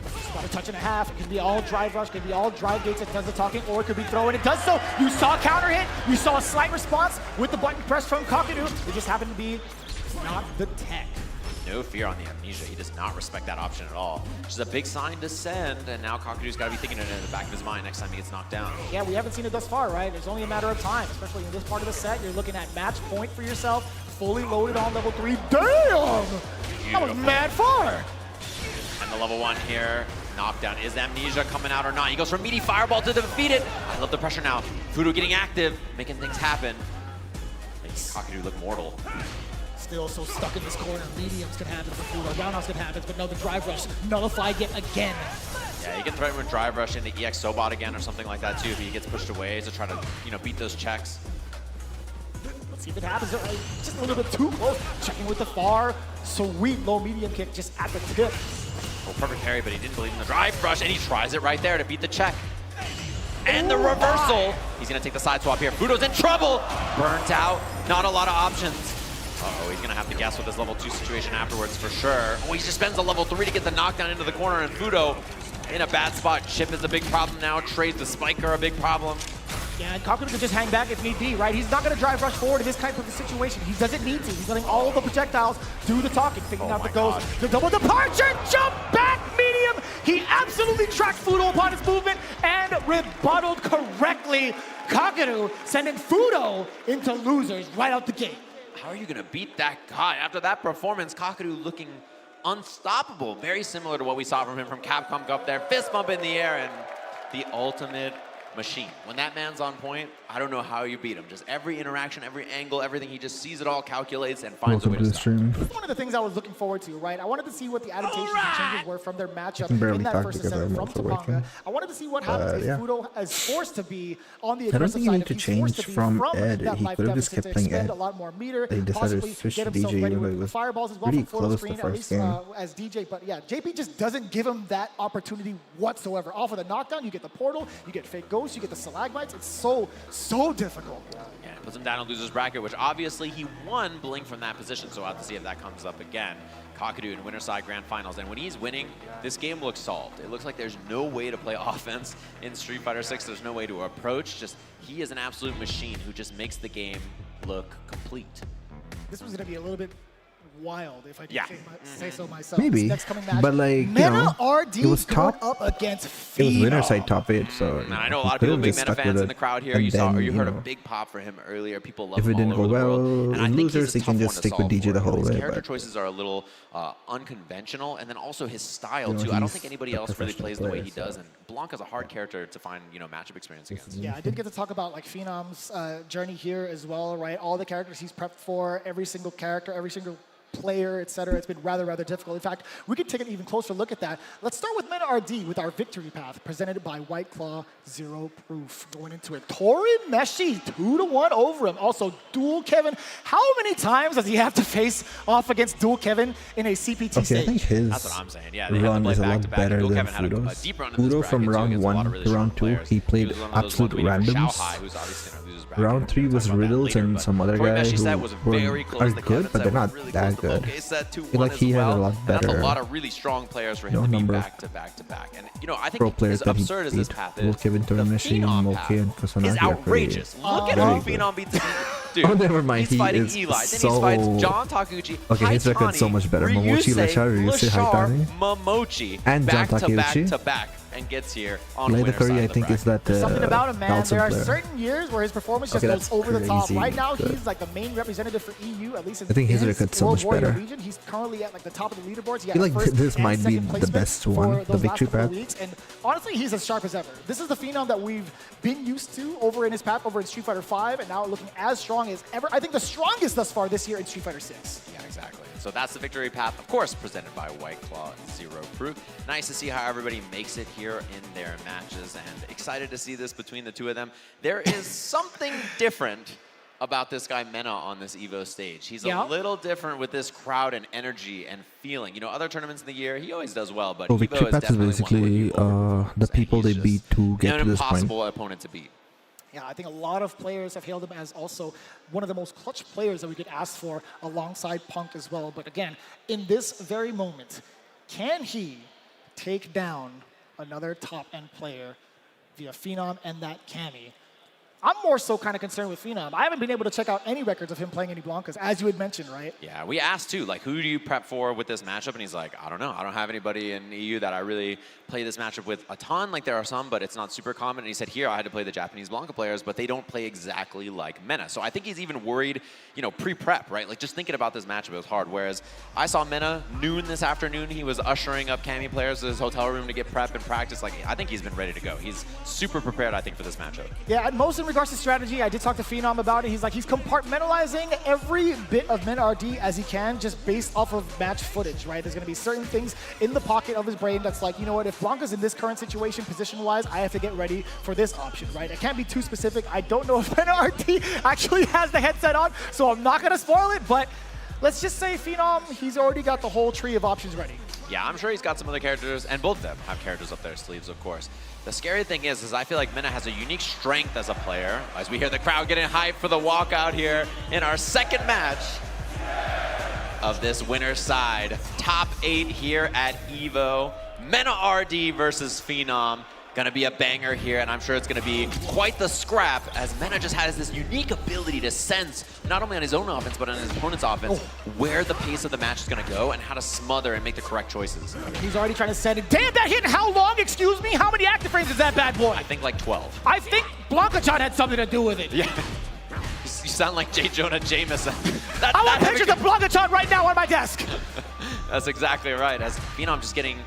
It's about a touch and a half. It could be all drive rush, it could be all drive gates that does the talking, or it could be throw, and it does so. You saw counter hit. You saw a slight response with the button press from Kakadu. It just happened to be not the tech. No fear on the amnesia. He does not respect that option at all. Which is a big sign to send, and now Kakadu's got to be thinking it in the back of his mind next time he gets knocked down. Yeah, we haven't seen it thus far, right? It's only a matter of time, especially in this part of the set. You're looking at match point for yourself, fully loaded on level 3. Damn! That was mad far! And the level 1 here. Knockdown. Is Amnesia coming out or not? He goes for Meaty Fireball to defeat it. I love the pressure now. Fudo getting active, making things happen. Makes Kakadu look mortal. Still so stuck in this corner. Mediums can happen for Fudo. Roundhouse can happen, but no, the drive rush nullified yet again. Yeah, he can threaten with drive rush into EX Sobot again or something like that too if he gets pushed away to try to, beat those checks. Let's see if it happens. Just a little bit too close. Checking with the far. Sweet low medium kick just at the tip. Oh, perfect parry, but he didn't believe in the drive rush, and he tries it right there to beat the check. And the reversal. He's going to take the side swap here. Fudo's in trouble. Burnt out. Not a lot of options. Uh-oh, he's going to have to guess with his level 2 situation afterwards for sure. Oh, he just spends a level 3 to get the knockdown into the corner, and Fudo in a bad spot. Chip is a big problem now. Trades the spike are a big problem. Yeah, and Kakadu can just hang back if need be, right? He's not going to drive rush forward in this type of a situation. He doesn't need to. He's letting all of the projectiles do the talking, figuring out the goes. The double departure, jump back, medium. He absolutely tracked Fudo upon his movement and rebutted correctly. Kakadu sending Fudo into losers right out the gate. How are you going to beat that guy? After that performance, Kakadu looking unstoppable. Very similar to what we saw from him from Capcom Cup there. Fist bump in the air and the ultimate machine. When that man's on point, I don't know how you beat him. Just every interaction, every angle, everything, he just sees it all, calculates, and finds a way to stop. That's one of the things I was looking forward to, right? I wanted to see what the adaptations and changes were from their matchup in that first set from Topanga. I wanted to see what happens if Fudo is forced to be on the aggressive side. I don't think you need to change from Ed. He could have just kept playing Ed. A lot more meter, they decided to switch to DJ even though it was fireballs as well pretty from close screen, the first at game. least as DJ. But yeah, JP just doesn't give him that opportunity whatsoever. Off of the knockdown, you get the portal, you get fake ghosts, you get the stalagmites. It's so difficult. Yeah, it puts him down in loser's bracket, which obviously he won Blink from that position, so we'll have to see if that comes up again. Kakadu in winner side grand finals, and when he's winning, this game looks solved. It looks like there's no way to play offense in Street Fighter 6. There's no way to approach. Just he is an absolute machine who just makes the game look complete. This was going to be a little bit wild, if I do say so myself. Maybe, next coming match, but like, RD it was top. up against It was winner side top 8, so. And I know a lot of people, big Meta fans in the crowd here. You saw, or you heard a big pop for him earlier. People love him all over the world. And I think losers, he can just stick with DJ the whole way. His character choices are a little unconventional, and then also his style too. I don't think anybody else really plays the way he does. And Blanca's a hard character to find, matchup experience against. Yeah, I did get to talk about like Phenom's journey here as well, right? All the characters he's prepped for, every single character, every single player, etc. It's been rather difficult. In fact, we could take an even closer look at that. Let's start with Meta RD with our victory path presented by White Claw Zero Proof. Going into it, Tori Meshi 2-1 over him. Also, Dual Kevin. How many times does he have to face off against Dual Kevin in a CPT stage? I think his That's what I'm saying. Yeah, run is a lot better than Fudo's. Fudo from round 1 to round 2, he played absolute randoms. Round 3 was Riddles and some other guy who are good, but they're not that good. I feel like he has a lot better. That's a lot of really strong players for him to be back to back to back. And I think as absurd as this path is, the Phenom path is outrageous. Look at how Phenom beats dude. Oh, never mind. He's fighting Eli. Then he fights John Takuchi. Okay, his record's so much better. Momochi, Ryusei, Haitani, Momochi, and John Takuchi. Back to back. And gets here on the winner Curry, side I think, is that something about him, man. There are certain years where his performance just goes over the top. Right now, he's like the main representative for EU, at least in his World Warrior region. He's currently at like the top of the leaderboards. I feel like this might be the best one, the victory path. And honestly, he's as sharp as ever. This is the Phenom that we've been used to over in his path over in Street Fighter 5, and now looking as strong as ever. I think the strongest thus far this year in Street Fighter 6. Yeah, exactly. So that's the victory path, of course, presented by White Claw Zero Proof. Nice to see how everybody makes it here in their matches, and excited to see this between the two of them. There is something different about this guy Mena on this EVO stage. He's a little different with this crowd and energy and feeling. Other tournaments in the year, he always does well, but victory path is basically the people they beat to get to this point. An impossible opponent to beat. Yeah, I think a lot of players have hailed him as also one of the most clutch players that we could ask for alongside Punk as well. But again, in this very moment, can he take down another top-end player via Phenom and that Cammy? I'm more so kind of concerned with Phenom. I haven't been able to check out any records of him playing any Blancas, as you had mentioned, right? Yeah, we asked too, like, who do you prep for with this matchup? And he's like, I don't know. I don't have anybody in EU that I really play this matchup with a ton. Like, there are some, but it's not super common. And he said, here, I had to play the Japanese Blanca players, but they don't play exactly like Mena. So I think he's even worried, you know, pre-prep, right? Like, just thinking about this matchup, it was hard. Whereas I saw Mena noon this afternoon. He was ushering up Cami players to his hotel room to get prep and practice. Like, I think he's been ready to go. He's super prepared, I think, for this matchup. Yeah, and most in regards to strategy, I did talk to Phenom about it. He's like, he's compartmentalizing every bit of Mena RD as he can, just based off of match footage, right? There's going to be certain things in the pocket of his brain that's like, you know what, if Blanca's in this current situation, position-wise, I have to get ready for this option, right? It can't be too specific. I don't know if Mena RD actually has the headset on, so I'm not going to spoil it, but let's just say Phenom, he's already got the whole tree of options ready. Yeah, I'm sure he's got some other characters, and both of them have characters up their sleeves, of course. The scary thing is I feel like Mena has a unique strength as a player, as we hear the crowd getting hyped for the walkout here in our second match of this winner's side. Top 8 here at EVO. Mena RD versus Phenom. Gonna be a banger here, and I'm sure it's gonna be quite the scrap, as Mena just has this unique ability to sense, not only on his own offense, but on his opponent's offense, where the pace of the match is gonna go and how to smother and make the correct choices. He's already trying to set it. Damn, that hit how long, excuse me? How many active frames is that bad boy? I think like 12. I think Blanca-chan had something to do with it. Yeah. You sound like J. Jonah Jameson. I want pictures of Blanca-chan right now on my desk. That's exactly right, as Phenom just getting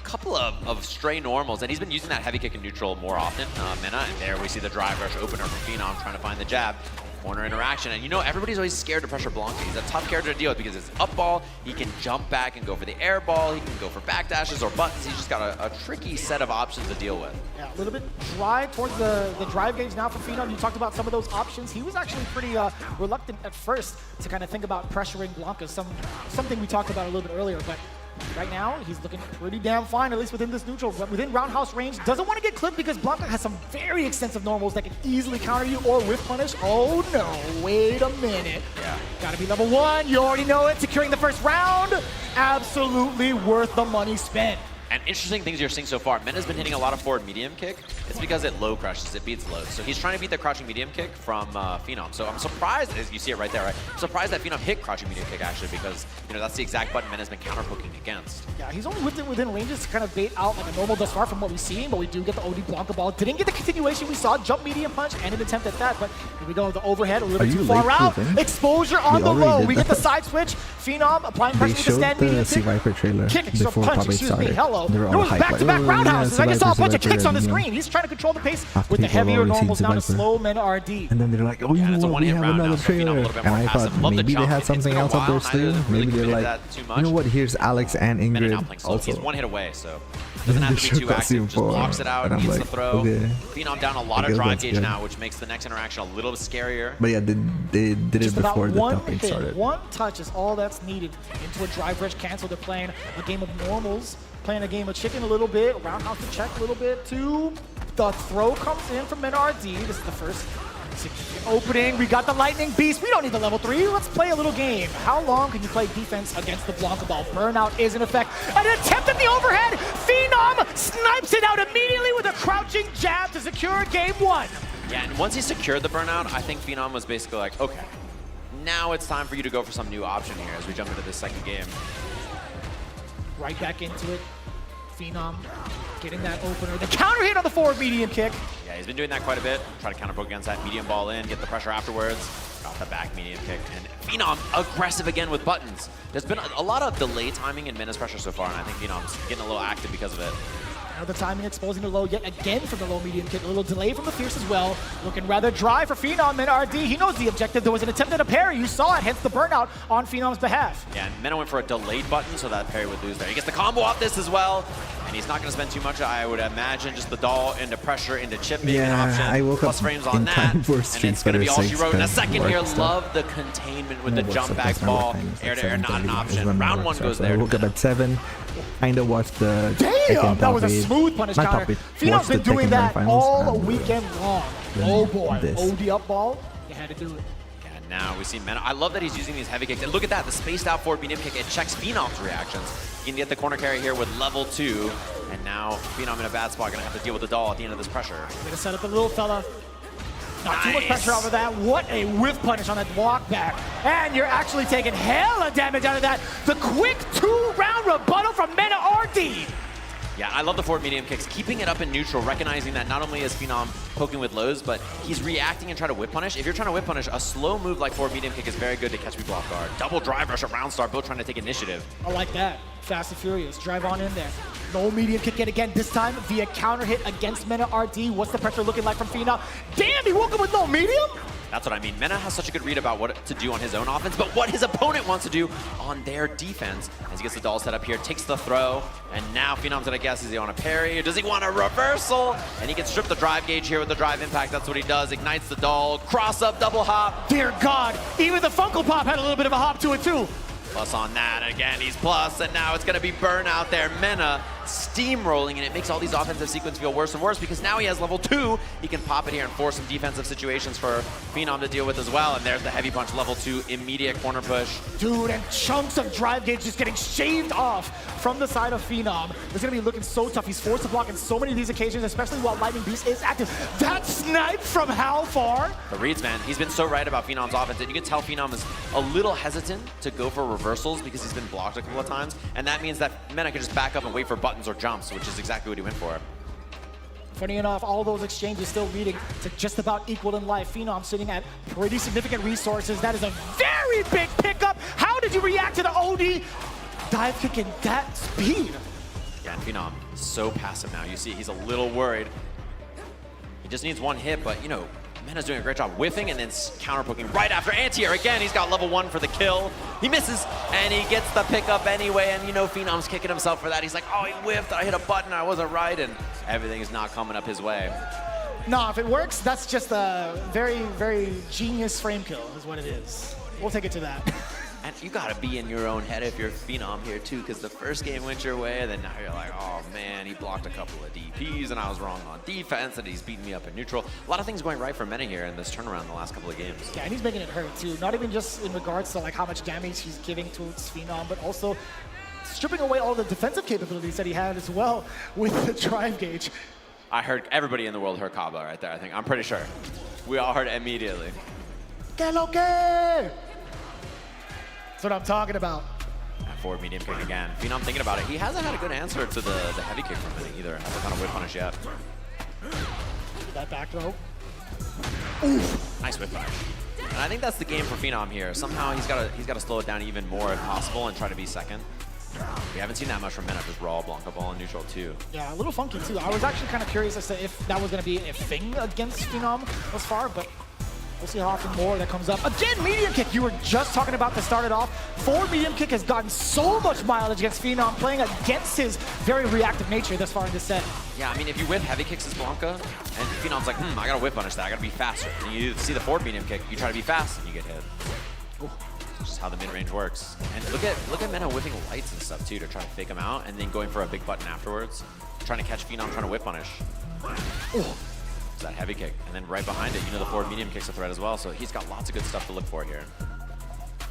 couple of stray normals, and he's been using that heavy kick in neutral more often. Mena, and there we see the drive rush opener from Phenom trying to find the jab. Corner interaction, and you know, everybody's always scared to pressure Blanca. He's a tough character to deal with because it's up ball, he can jump back and go for the air ball, he can go for back dashes or buttons. He's just got a tricky set of options to deal with. Yeah, a little bit dry towards the drive gauge now for Phenom. You talked about some of those options. He was actually pretty reluctant at first to kind of think about pressuring Blanca, something we talked about a little bit earlier, but right now, he's looking pretty damn fine, at least within this neutral, within roundhouse range. Doesn't want to get clipped because Blanca has some very extensive normals that can easily counter you or whiff punish. Oh no, wait a minute. Yeah. Gotta be level 1, you already know it. Securing the first round, absolutely worth the money spent. And interesting things you're seeing so far. Mena's been hitting a lot of forward medium kick. It's because it low crushes, it beats lows. So he's trying to beat the crouching medium kick from Phenom. So I'm surprised, as you see it right there, right? I'm surprised that Phenom hit crouching medium kick actually, because you know that's the exact button Mena's been counter poking against. Yeah, he's only whipped it within ranges to kind of bait out like a normal thus far from what we've seen, but we do get the OD Blanca ball. Didn't get the continuation we saw, jump medium punch and an attempt at that, but here we go, the overhead a little bit too far out. Exposure on the low. We get the side switch. Phenom applying pressure with the stand medium kick. They showed the Viper trailer before punch, excuse me, hello. They were No, all hyped, back-to-back roundhouses. I just saw a bunch of Viper, kicks on the and, screen. He's trying to control the pace half with the people have heavier already seen normals down to Viper. slow Mena RD. And then they're like, oh, you know what, we have another trailer. And I thought maybe they had something else up their sleeve. Maybe they're like, you know what, here's Alex and Ingrid also. He's one hit away, so doesn't have to be too active. Just blocks it out, gets the throw. Phenom down a lot of drive gauge now, which makes the next interaction a little scarier. But yeah, they did it before the topping started. One touch is all that's needed into a drive rush cancel. They're playing a game of normals, playing a game of chicken a little bit, roundhouse to check a little bit, too. The throw comes in from Mena RD. This is the first opening. We got the Lightning Beast. We don't need the level 3. Let's play a little game. How long can you play defense against the Blanca ball? Burnout is in effect. An attempt at the overhead. Phenom snipes it out immediately with a crouching jab to secure game 1. Yeah, and once he secured the burnout, I think Phenom was basically like, okay, now it's time for you to go for some new option here as we jump into this second game. Right back into it. Phenom getting that opener. The counter hit on the forward medium kick. Yeah, he's been doing that quite a bit. Try to counter poke against that medium ball in, get the pressure afterwards. Got the back medium kick. And Phenom aggressive again with buttons. There's been a lot of delay timing in Mena's pressure so far, and I think Phenom's getting a little active because of it. Now the timing exposing the low yet again from the low medium kick. A little delay from the Fierce as well. Looking rather dry for Phenom. Mena RD, he knows the objective. There was an attempt at a parry. You saw it, hence the burnout on Phenom's behalf. Yeah, and Mena went for a delayed button, so that parry would lose there. He gets the combo off this as well. And he's not going to spend too much, I would imagine, just the doll into pressure, into chip being an option. I woke plus up frames on in that. time for And it's going to be all she wrote in a second here. Love the containment with the jump back ball. Air to air, not an option. Round 1 goes there. I woke up at 7. Kind of watched the Damn, that was a smooth punish counter. Phenom's been doing that all weekend long. Oh boy, OD up ball, you had to do it. And now we see Mena. I love that he's using these heavy kicks. And look at that, the spaced out forward medium kick. It checks Phenom's reactions. He can get the corner carry here with level 2. And now Phenom in a bad spot, gonna have to deal with the doll at the end of this pressure. Gonna set up the little fella. Not too much pressure off of that. What a whiff punish on that walk back. And you're actually taking hella damage out of that. The quick 2-round rebuttal from Mena RD. Yeah, I love the forward medium kicks. Keeping it up in neutral, recognizing that not only is Phenom poking with lows, but he's reacting and trying to whip punish. If you're trying to whip punish, a slow move like forward medium kick is very good to catch me block guard. Double drive rush, a round start, both trying to take initiative. I like that. Fast and furious. Drive on in there. No medium kick yet again, this time via counter hit against Mena RD. What's the pressure looking like from Phenom? Damn, he woke up with no medium? That's what I mean. Mena has such a good read about what to do on his own offense, but what his opponent wants to do on their defense. As he gets the doll set up here, takes the throw, and now Phenom's gonna guess, does he want a parry, or does he want a reversal? And he can strip the drive gauge here with the drive impact. That's what he does. Ignites the doll, cross up, double hop. Dear God, even the Funko Pop had a little bit of a hop to it too. Plus on that, again, he's plus, and now it's gonna be burn out there. Mena steamrolling, and it makes all these offensive sequences feel worse and worse because now he has level 2. He can pop it here and force some defensive situations for Phenom to deal with as well. And there's the heavy punch, level 2, immediate corner push. Dude, and chunks of drive gauge just getting shaved off from the side of Phenom. It's gonna be looking so tough. He's forced to block in so many of these occasions, especially while Lightning Beast is active. That snipe from how far? The reads, man, he's been so right about Phenom's offense, and you can tell Phenom is a little hesitant to go for reversals because he's been blocked a couple of times, and that means that Mena can just back up and wait for buttons or jumps, which is exactly what he went for. Funny enough, all those exchanges still leading to just about equal in life. Phenom sitting at pretty significant resources. That is a very big pickup. How did you react to the OD dive kick in that speed? Yeah, and Phenom is so passive now. You see, he's a little worried. He just needs one hit, but you know, Mena's doing a great job whiffing and then counter poking right after anti-air. Again, he's got level 1 for the kill. He misses, and he gets the pickup anyway, and you know Phenom's kicking himself for that. He's like, oh, he whiffed, I hit a button, I wasn't right, and everything is not coming up his way. No, if it works, that's just a very, very genius frame kill is what it is. We'll take it to that. And you gotta be in your own head if you're Phenom here too, because the first game went your way, and then now you're like, oh man, he blocked a couple of DPs, and I was wrong on defense, and he's beating me up in neutral. A lot of things going right for Mena here in this turnaround the last couple of games. Yeah, and he's making it hurt too. Not even just in regards to like how much damage he's giving towards Phenom, but also stripping away all the defensive capabilities that he had as well with the drive gauge. I heard, everybody in the world heard Kabla right there, I think. I'm pretty sure. We all heard it immediately. Que lo que? That's what I'm talking about. And forward medium kick again. Phenom thinking about it. He hasn't had a good answer to the heavy kick from Mena either. Hasn't found a whip punish yet. That back throw. Oof. Nice whip punish. And I think that's the game for Phenom here. Somehow he's got to slow it down even more if possible and try to be second. We haven't seen that much from Mena, just raw Blanca ball in neutral too. Yeah, a little funky too. I was actually kind of curious as to if that was going to be a thing against Phenom thus far, but we'll see how often more that comes up. Again, medium kick. You were just talking about to start it off. Forward medium kick has gotten so much mileage against Phenom, playing against his very reactive nature thus far in this set. Yeah, I mean, if you whip heavy kicks as Blanca, and Phenom's like, I gotta whip punish that, I gotta be faster. And you see the forward medium kick, you try to be fast, and you get hit. Ooh. That's just how the mid-range works. And look at Mena whipping lights and stuff too to try to fake him out, and then going for a big button afterwards, trying to catch Phenom, trying to whip punish. Ooh. It's that heavy kick, and then right behind it, you know, the forward medium kick's a threat as well, so he's got lots of good stuff to look for here.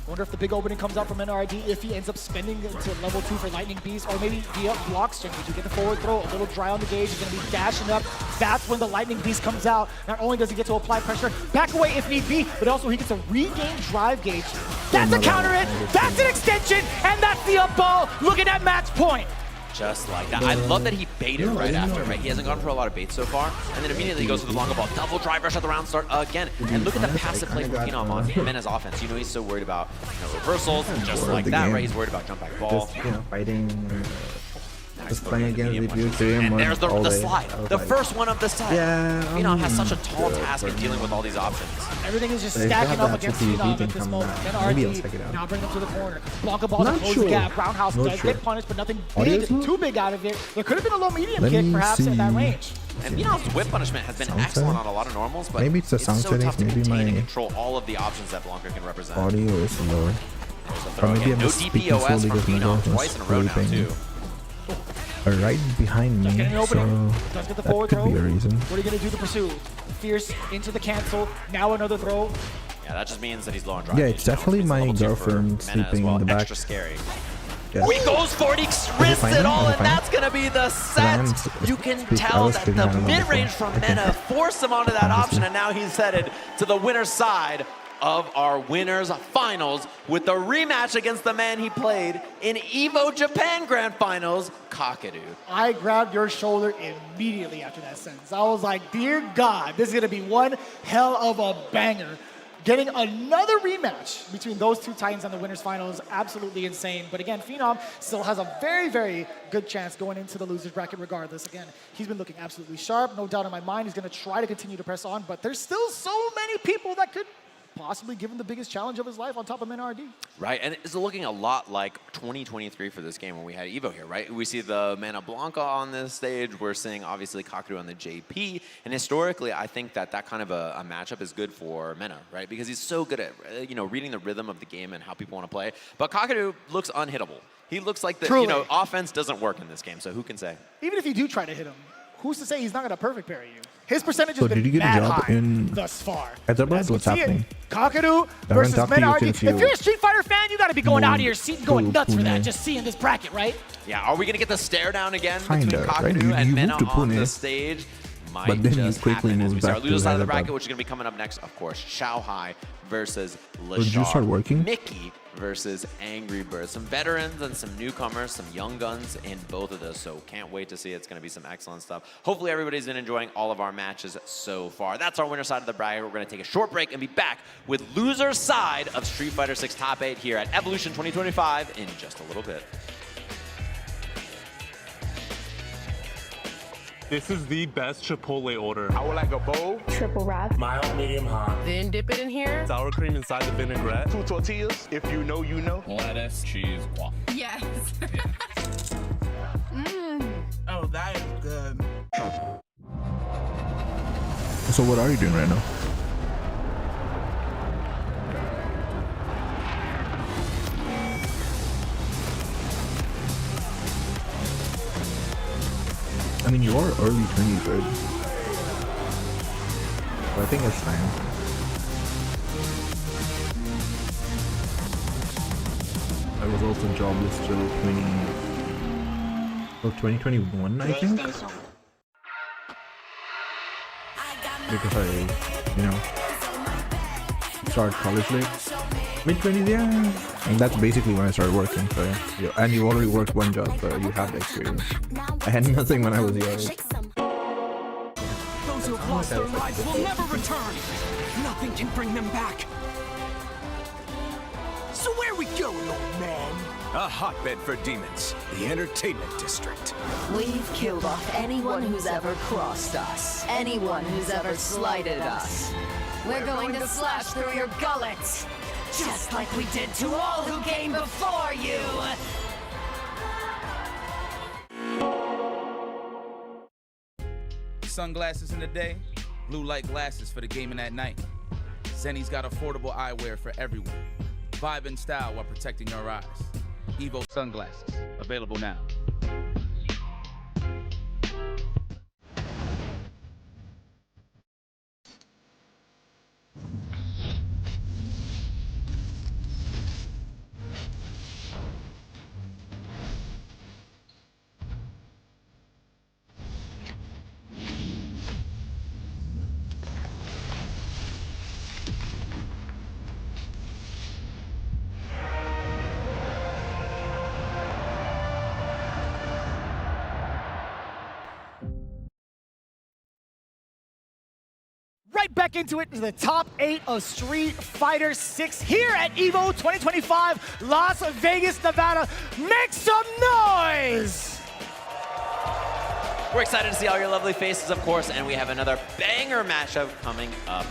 Wonder if the big opening comes out from NRD, if he ends up spending into level 2 for Lightning Beast, or maybe via block exchange. You get the forward throw, a little dry on the gauge, he's going to be dashing up. That's when the Lightning Beast comes out. Not only does he get to apply pressure, back away if need be, but also he gets a regain drive gauge. That's a counter hit, that's an extension, and that's the up ball, looking at match point. Just like that. I love that he baited right after, right? He hasn't gone for a lot of baits so far, and then immediately he goes for the Blanca ball. Double drive rush at the round start again. And look at the passive play from Phenom on Mena's offense. You know, he's so worried about reversals, just like that, right? He's worried about jump back ball. Just, fighting, just playing against the Ethereum. And there's the slide. The first one of the set. Yeah, Phenom has such a tall task in dealing with all these options. Everything is just stacking up against Phenom at this moment. NRD now bring him to the corner. Blanca ball to close the gap. Roundhouse does get punished, but nothing big, too big out of it. There could have been a low medium kick perhaps in that range. And Phenom's whip punishment has been excellent on a lot of normals, but maybe it's the sound so tough to maybe contain and my control all of the options that Blanca can represent. Audio is lower. Or maybe I'm no DPOS from Phenom twice in a row now too. Right behind me, so that could be a reason. What are you going to do to pursue? Fierce into the cancel, now another throw. Yeah, that just means that he's low on drive. Yeah, it's definitely my girlfriend sleeping in the back. Extra scary. Yes. He goes for it, he risks it all, and that's going to be the set. You can tell that the mid-range from Mena forced him onto that option, and now he's headed to the winner's side of our winners finals with the rematch against the man he played in EVO Japan Grand Finals, Kakadu. I grabbed your shoulder immediately after that sentence. I was like, dear God, this is gonna be one hell of a banger. Getting another rematch between those two Titans on the winners finals, absolutely insane. But again, Phenom still has a very, very good chance going into the losers bracket regardless. Again, he's been looking absolutely sharp. No doubt in my mind, he's gonna try to continue to press on, but there's still so many people that could possibly give him the biggest challenge of his life on top of MNRD. Right, and it's looking a lot like 2023 for this game when we had EVO here, right? We see the Mana Blanca on this stage. We're seeing, obviously, Kakadu on the JP. And historically, I think that that kind of a matchup is good for Mena, right? Because he's so good at, reading the rhythm of the game and how people want to play. But Kakadu looks unhittable. He looks like the, offense doesn't work in this game, so who can say? Even if you do try to hit him, who's to say he's not going to perfect parry you? His percentage has did you been get a mad job high in thus far. What's happening? Kakadu versus MNRD. If you're a Street Fighter fan, you got to be going out of your seat and going nuts for that, just seeing this bracket, right? Yeah, are we going to get the stare down again Kinda, between Kakadu right? and Mena on the stage? But then you quickly move back to the loser side of the bracket, which is going to be coming up next, of course. Xiaohai versus Lashar. Did you start working? Mickey versus Angry Birds. Some veterans and some newcomers, some young guns in both of those. So can't wait to see it. It's going to be some excellent stuff. Hopefully everybody's been enjoying all of our matches so far. That's our winner side of the bracket. We're going to take a short break and be back with loser side of Street Fighter 6 Top 8 here at Evolution 2025 in just a little bit. This is the best Chipotle order. I would like a bowl. Triple wrap. Mild, medium, hot. Then dip it in here. Sour cream inside the vinaigrette. 2 tortillas. If you know, you know. Lettuce, cheese, waffle. Yes. Oh, that is good. So what are you doing right now? I mean, you are early 20s, right? But I think it's fine. I was also jobless till 2021, I think? Because I, started college late. Mid-20s, yeah. And that's basically when I started working, so yeah. And you already worked one job, so you have the experience. I had nothing when I was your age. Those who have lost their lives will never return. Nothing can bring them back. So where we going, old man? A hotbed for demons, the entertainment district. We've killed off anyone who's ever crossed us. Anyone who's ever slighted us. We're going to slash through your gullets. Just like we did to all who came before you! Sunglasses in the day, blue light glasses for the gaming at night. Zenny's got affordable eyewear for everyone. Vibe and style while protecting your eyes. EVO sunglasses, available now. Right back into it, to the top 8 of Street Fighter 6 here at EVO 2025, Las Vegas, Nevada. Make some noise! We're excited to see all your lovely faces, of course, and we have another banger matchup coming up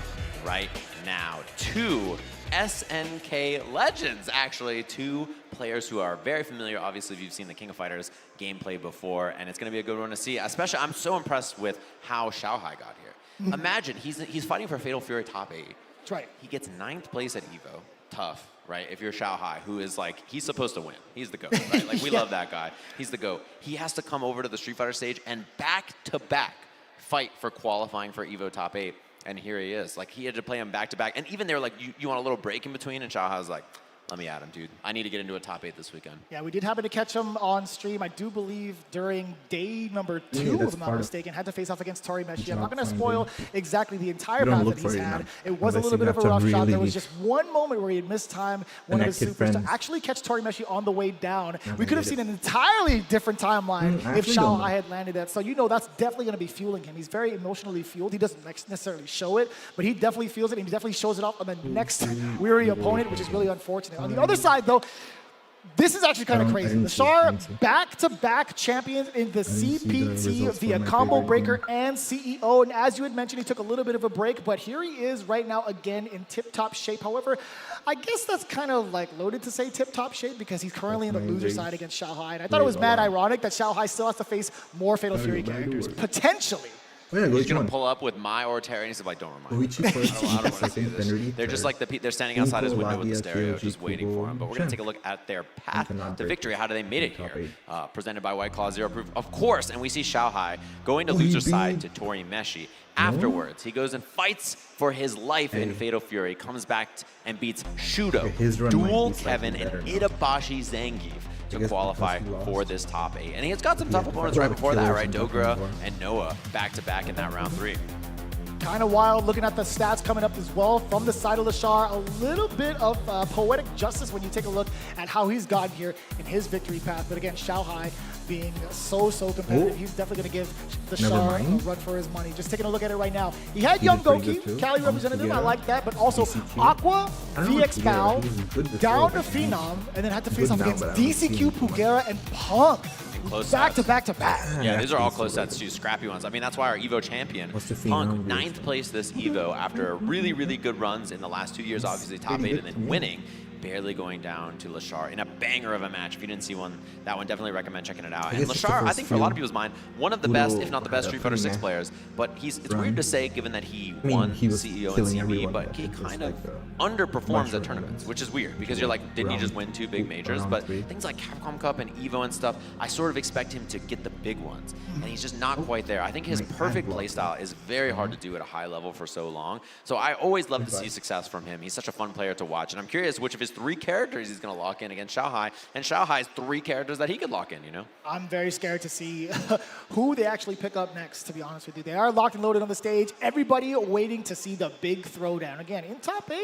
right now. 2 SNK legends, actually. 2 players who are very familiar, obviously, if you've seen the King of Fighters gameplay before, and it's going to be a good one to see. Especially, I'm so impressed with how Xiaohai got here. Imagine, he's fighting for Fatal Fury top 8. That's right. He gets 9th place at EVO. Tough, right? If you're Xiaohai, who is like, he's supposed to win. He's the GOAT, right? Like, we love that guy. He's the GOAT. He has to come over to the Street Fighter stage and back-to-back fight for qualifying for EVO top 8. And here he is. Like, he had to play him back-to-back. And even they were like, you want a little break in between? And Xiaohai was like, Let me add him, dude. I need to get into a top 8 this weekend. Yeah, we did happen to catch him on stream, I do believe, during day number 2, if I'm not mistaken. Had to face off against Tori Meshi. I'm not going to spoil exactly the entire path that he's had. It was a little bit of a rough shot. There was just one moment where he had missed time, one of his supers, to actually catch Tori Meshi on the way down. We could have seen an entirely different timeline if Xiao Hai had landed that. So you know that's definitely going to be fueling him. He's very emotionally fueled. He doesn't necessarily show it, but he definitely feels it, and he definitely shows it off on the next weary opponent, which is really unfortunate. On the other side, though, this is actually kind of crazy. Lashar, back-to-back champions in the CPT via Combo Breaker and CEO. And as you had mentioned, he took a little bit of a break, but here he is right now again in tip-top shape. However, I guess that's kind of like loaded to say tip-top shape because he's currently in the loser side against Xiao Hai. And I thought it was mad ironic that Xiao Hai still has to face more Fatal Fury characters, potentially. He's going to pull up with my or Terry, and he's like, don't remind me. I don't want to see this. They're just like they're standing outside his window with the stereo, just waiting for him. But we're going to take a look at their path to victory. How do they made it here? Presented by White Claw Zero Proof, of course. And we see Xiao Hai going to loser side to Tori Meshi. Afterwards, he goes and fights for his life in Fatal Fury, comes back and beats Shudo, Dual Kevin, and Itabashi Zangief to qualify for this top 8. And he's got some tough opponents right before that, right? Dogra and Noah back-to-back in that round 3. Kind of wild looking at the stats coming up as well from the side of Lashar. A little bit of poetic justice when you take a look at how he's gotten here in his victory path. But again, Xiao Hai being so competitive, he's definitely going to give Lashar a run for his money. Just taking a look at it right now. He had Young Goki, Cali representative, I like that, but also Aqua, VX Pal, down to Phenom, and then had to face off against DCQ, Pugera, and Punk. Back to back. Yeah, these are all close sets too, scrappy ones. I mean, that's why our EVO champion, Punk, 9th place this EVO after really good runs in the last 2 years, obviously top 8 and then winning. Barely going down to Lashar in a banger of a match. If you didn't see that one definitely recommend checking it out. And Lashar, I think for a lot of people's mind, one of the best, if not the best, Street Fighter 6 players. But it's weird to say, given that he won CEO and CB, but he kind of underperforms at tournaments, which is weird because you're like, didn't he just win 2 big majors? But things like Capcom Cup and EVO and stuff, I sort of expect him to get the big ones, and he's just not quite there. I think his perfect playstyle is very hard to do at a high level for so long. So I always love to see success from him. He's such a fun player to watch, and I'm curious which of his 3 characters he's going to lock in against Xiao Hai, and Xiao Hai's 3 characters that he could lock in, you know? I'm very scared to see who they actually pick up next, to be honest with you. They are locked and loaded on the stage. Everybody waiting to see the big throwdown. Again, in top 8,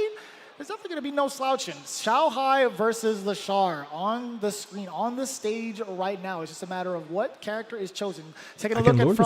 there's definitely going to be no slouching. Xiao Hai versus Lashar on the screen, on the stage right now. It's just a matter of what character is chosen. Taking a look at from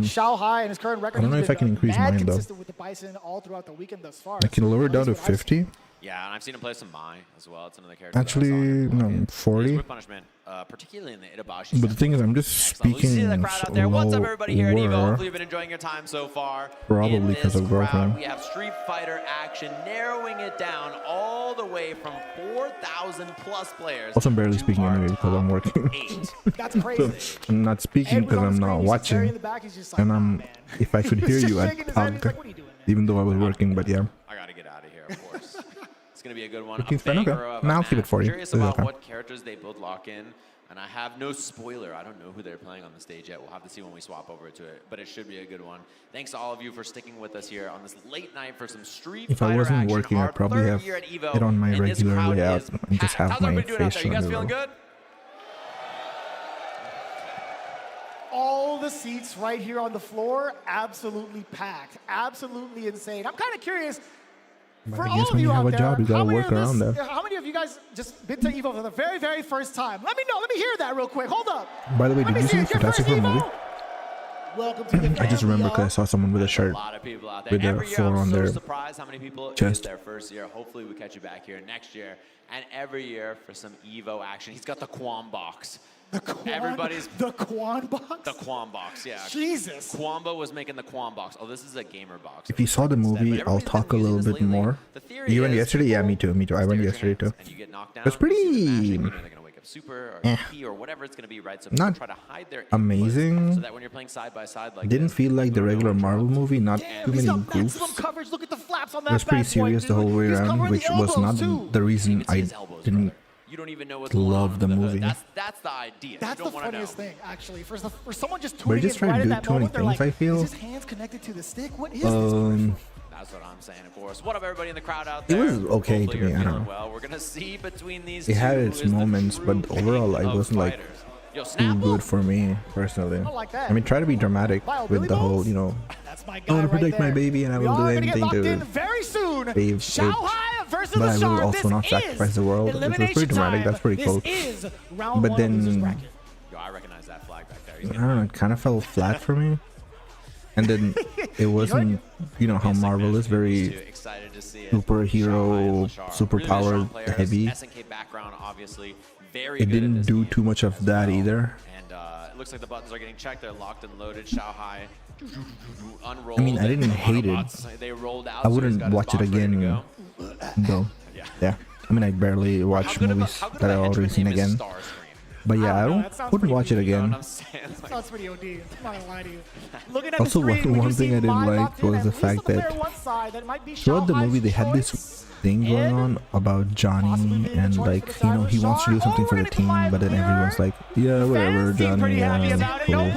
Xiao Hai and his current record. I don't know if I can increase mine though. Consistent with the Bison all throughout the weekend thus far. I can lower it down to 50. Yeah, and I've seen him play some Mai as well. It's another character. Actually, no, 40. Punishment, particularly in the Itabashi. But the thing is, I'm just speaking see the crowd out there. What's up, everybody here at EVO? Hopefully you've been enjoying your time so far. Probably because of girlfriend. We have Street Fighter action, narrowing it down all the way from 4,000 plus players. Also, I'm barely speaking anyway because I'm working. That's crazy. So I'm not speaking because I'm not watching. And if I could hear you, I'd talk, even though I was working. But yeah. I gotta get out of here, of course. It's going to be a good one. I'll keep it for you. I'm curious about what characters they both lock in, and I have no spoiler. I don't know who they're playing on the stage yet. We'll have to see when we swap over to it, but it should be a good one. Thanks to all of you for sticking with us here on this late night for some Street Fighter action. If I wasn't working, I'd probably have it on my regular layout and just have my face shown. You guys feeling good? All the seats right here on the floor, absolutely packed, absolutely insane. I'm kind of curious. For all of you out there, how many of you guys just been to EVO for the very first time? Let me know. Let me hear that real quick. Hold up. By the way, did you see Fantastic Four movie? Welcome to the I just remember because I saw someone with a shirt with a 4 on their surprised how many people chest. Their first year. Hopefully we catch you back here next year. And every year for some EVO action. He's got the Quam box. The Quan box? The Quan box, yeah. Jesus. Quamba was making the Quam box. Oh, this is a gamer box. If you saw the movie, I'll talk a little bit more. You went yesterday? Yeah, me too. I went yesterday too. It's pretty super or or whatever it's going to be, right? So not try to hide their amazing. So that when you're playing side by side, like didn't feel like the regular Marvel movie. Not too many goofs. Coverage. Look at the flaps on that. It was pretty serious the whole way around, which was not the reason I didn't you don't even know what's love the movie. That's the idea. That's the funniest thing, actually. For someone just tuning in right at that moment, they're like, I feel. Is his hands connected to the stick? What is this? That's what I'm saying, of course. What up, everybody in the crowd out It there? was okay Hopefully to me. you're I don't feeling know. well. We're gonna see between these It had two its is the moments, true but overall, it king of wasn't like fighters. Yo, too Snapple? good for me personally. I like that. I mean, try to be dramatic Wow, with Billy the whole, Bones? you know, That's my I guy want to right protect my there. baby and I We will do are gonna get anything locked in to very soon. save Xiaohai versus but I the will Shark. also This not sacrifice is the world. It was elimination pretty dramatic. time. That's pretty cool. This is round But one of the losers then, bracket. Yo, I recognize that flag back there. I don't know, it kind of fell flat for me. And then it wasn't, you know, how Marvel is very superhero, superpowered heavy. SNK background, obviously, very It good at didn't this do game. too much of that either. And it looks like the buttons are getting checked. They're locked and loaded. Xiaohai unrolled. I mean, I didn't hate it. Autobots, they rolled out, I so he's wouldn't got his watch it box ready to again, go. though. Yeah. I mean, I barely watch movies that I've already seen again. But yeah, wouldn't watch it again. Sounds pretty OD. I'm not gonna lie to you. Looking at Also, the screen, one thing I didn't like was the fact that throughout the movie they had this thing going on about Johnny and like, you know, he wants to do something for the team, but then everyone's like, yeah, whatever, Johnny, cool.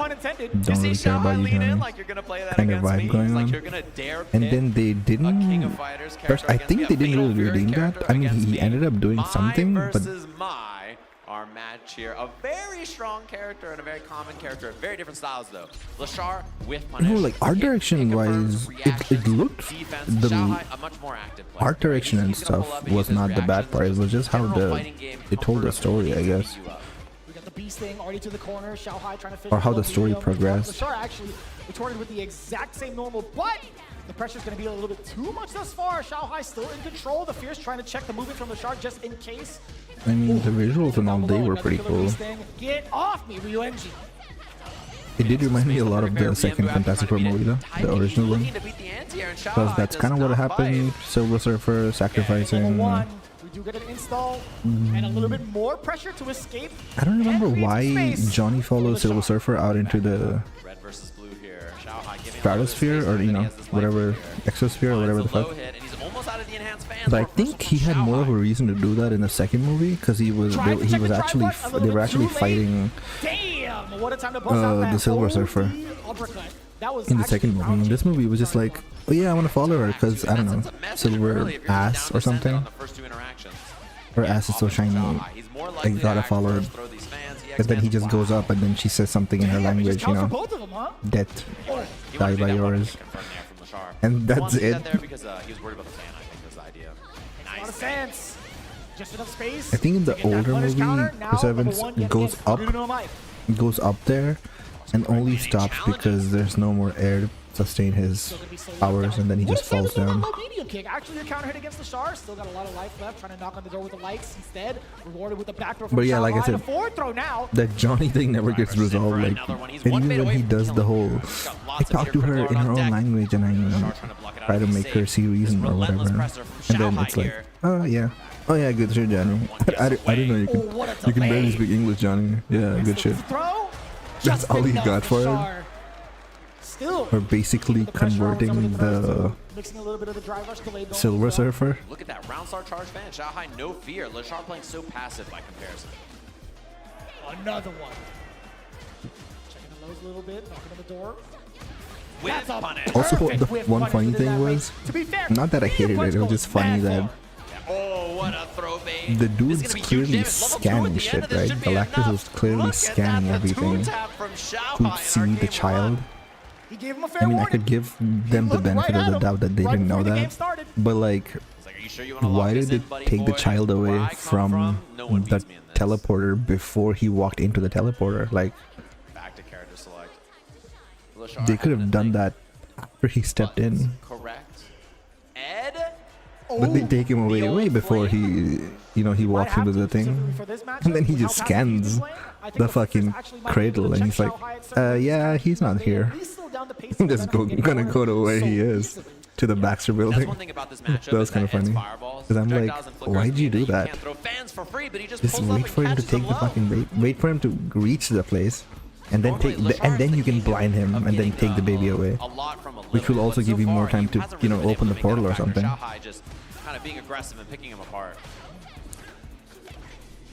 Don't really care about you, Johnny. Kind of vibe going on. And then they didn't. First, I think they didn't really redeem that. I mean, he ended up doing something, but our match here. A very strong character and a very common character. Very different styles, though. Lashar with punish. no, like art direction wise, it looked the art direction and stuff was not the bad part. It was just how it told the story, I guess. We got the beast thing already to the corner. Xiaohai trying to finish Or how the off story medium. progressed. Lashar actually retorted with the exact same normal, but the pressure's going to be a little bit too much thus far. Xiaohai still in control. The Fierce trying to check the movement from Lashar just in case. I mean, the visuals and all, they were pretty cool. Get off me, Ryuenji. It did remind me a lot of the second Fantastic Four movie, though, the original one. Because that's kind of what happened. Silver Surfer sacrificing. We do get an install and a little bit more pressure to escape. I don't remember why Johnny followed Silver Surfer out into the stratosphere, or you know, whatever, exosphere or whatever the fuck. But I think he had more of a reason to do that in the second movie, because they were actually fighting the Silver Surfer in the second movie. In this movie, it was just like, oh yeah, I want to follow her because I don't know, silver ass or something, her ass is so shiny. I gotta follow her. Because then he just goes up and then she says something in her language, you know, death, die by yours, and that's it. I think in the older movie, Chris Evans goes up there and only stops because there's no more air to sustain his powers, and then he just falls down. Actually, a counter hit against the Shar. Still got a lot of life left. Trying to knock on the door with the lights instead. Rewarded with the backdoor from But yeah, like I said, that Johnny thing never gets resolved. Like, and even when he does the whole, I talk to her in her own language and I try to make her see reason or whatever, and then it's like, oh yeah, good shit, Johnny. I didn't know you can barely speak English, Johnny. Yeah, good shit. That's all he got for him. Or basically converting the Silver Surfer. Look at that round star charge fan. Xiaohai, no fear. Lashar playing so passive by comparison. Another one. Checking the lows a little bit, knocking on the door. With punish. Also, the one funny thing was, not that I hated it, it was just funny that the dude's clearly scanning shit, right? Galactus was clearly scanning everything to see the child. I mean, I could give them the benefit of the doubt that they didn't know that, but like, why did they take the child away from the teleporter before he walked into the teleporter? Like, they could have done that after he stepped in. But they take him away way before he, you know, he walks into the thing, and then he just scans the fucking cradle, and he's like, yeah, he's not here. I'm just gonna go to where he is, to the Baxter building. That was kind of funny, because I'm like, why'd you do that? Just wait for him to take the fucking wait for him to reach the place, and then then you can blind him and then take the baby away, which will also give you more time to, you know, open the portal or something. Kind of being aggressive and picking him apart.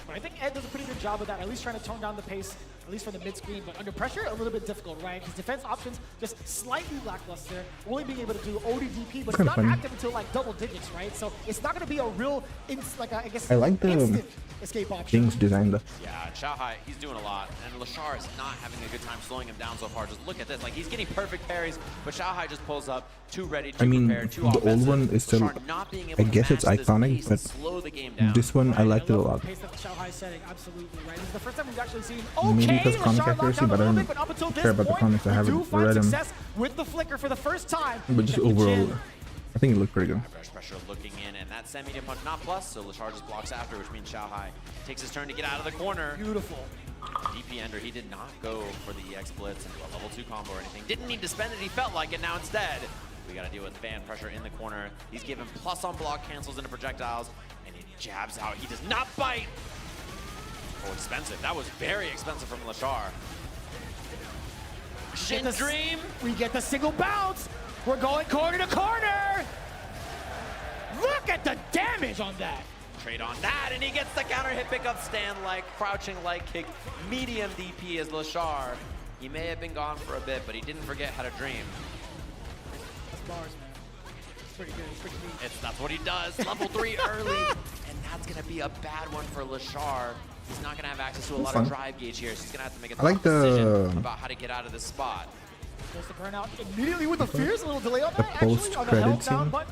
I think Ed does a pretty good job of that, at least trying to tone down the pace at least from the mid screen, but under pressure, a little bit difficult, right? His defense options just slightly lackluster, only being able to do ODDP, but it's not active until like double digits, right? So it's not going to be a real, I guess, I like the instant escape option. King's design though. Yeah, Xiaohai, he's doing a lot, and Lashar is not having a good time slowing him down so far. Just look at this, like he's getting perfect parries, but Xiaohai just pulls up, too ready, too prepared, too offensive. The old one is still, I guess it's iconic, but this one I liked it a lot. Absolutely right. This is the first time we've actually seen. Maybe because comic accuracy, but I don't care about the comics. I haven't read them. With the flicker for the first time. But just overall, I think it looked pretty good. Fresh pressure looking in, and that semi-medium punch not plus, so Lashar just blocks after, which means Xiaohai takes his turn to get out of the corner. Beautiful. DP Ender, he did not go for the EX Blitz into a level 2 combo or anything. Didn't need to spend it, he felt like it. Now instead, we got to deal with fan pressure in the corner. He's given plus on block, cancels into projectiles, and he jabs out. He does not bite. Oh, expensive. That was very expensive from Lashar. Shin Dream. We get the single bounce. We're going corner to corner. Look at the damage on that. Trade on that, and he gets the counter hit pickup stand like crouching leg kick. Medium DP is Lashar. He may have been gone for a bit, but he didn't forget how to dream. That's bars, man. It's pretty good. It's pretty neat. That's what he does. Level 3 early, and that's gonna be a bad one for Lashar. He's not going to have access to a lot of drive gauge here, so he's going to have to make a tough decision about how to get out of this spot. Goes to burn out immediately with the fierce, a little delay on that, post-credit scene. But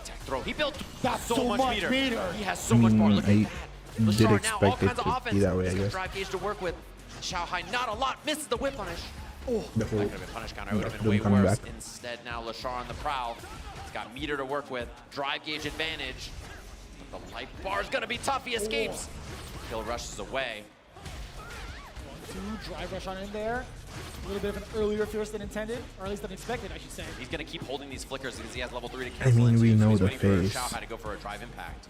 tech throw. He built so much meter. He has so much more. Look at that. Did expect it to be that way, I guess. Drive gauge to work with. Xiaohai, not a lot. Misses the whip punish. Oh, the whole punish counter would have been way worse. Instead, now Lashar on the prowl. He's got meter to work with. Drive gauge advantage. But the life bar is going to be tough. He escapes. Kill rushes away. 1-2, drive rush on in there. A little bit of an earlier fierce than intended, or at least than expected, I should say. He's going to keep holding these flickers because he has level 3 to I cancel. mean, we know the face. To go for a drive impact.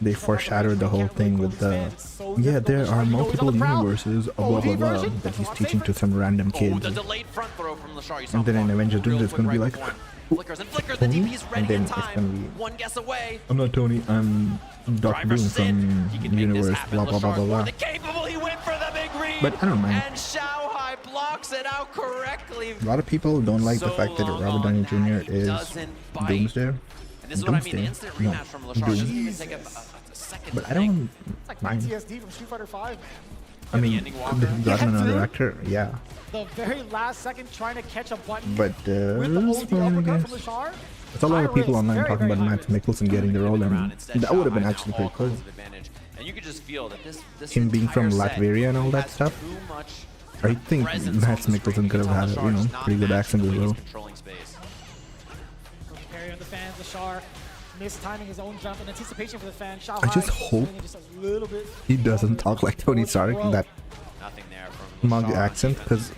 They foreshadowed the whole thing with the, yeah, there are multiple universes, blah blah blah, that he's teaching to some random kids. The delayed front throw from Lashar. And then in Avengers Doom, it's gonna be like, flickers and flickers. The DP's ready in time. One guess away. I'm not Tony, I'm Dr. Doom from universe, blah blah blah blah blah. Capable, he went for the big read. But I don't mind. And Xiaohai blocks it out correctly. A lot of people don't like the fact that Robert Downey Jr. is Doomsday. And this is what I mean, the instant rematch from Lashar doesn't even take a second. But I don't mind. PTSD from Street Fighter 5, man. I mean, could they have gotten another actor? Yeah. The very last second trying to catch a button. But with the OD uppercut from Lashar. There's a lot of people online talking about Matt Mikkelsen getting the role, and that would have been actually pretty cool. And you could just feel that this him being from Latveria and all that stuff. I think Matt Mikkelsen could have had, you know, pretty good accent as well. Carry on the fans, Lashar mistiming his own jump in anticipation for the fan. I just hope he doesn't talk like Tony Stark in that manga accent, because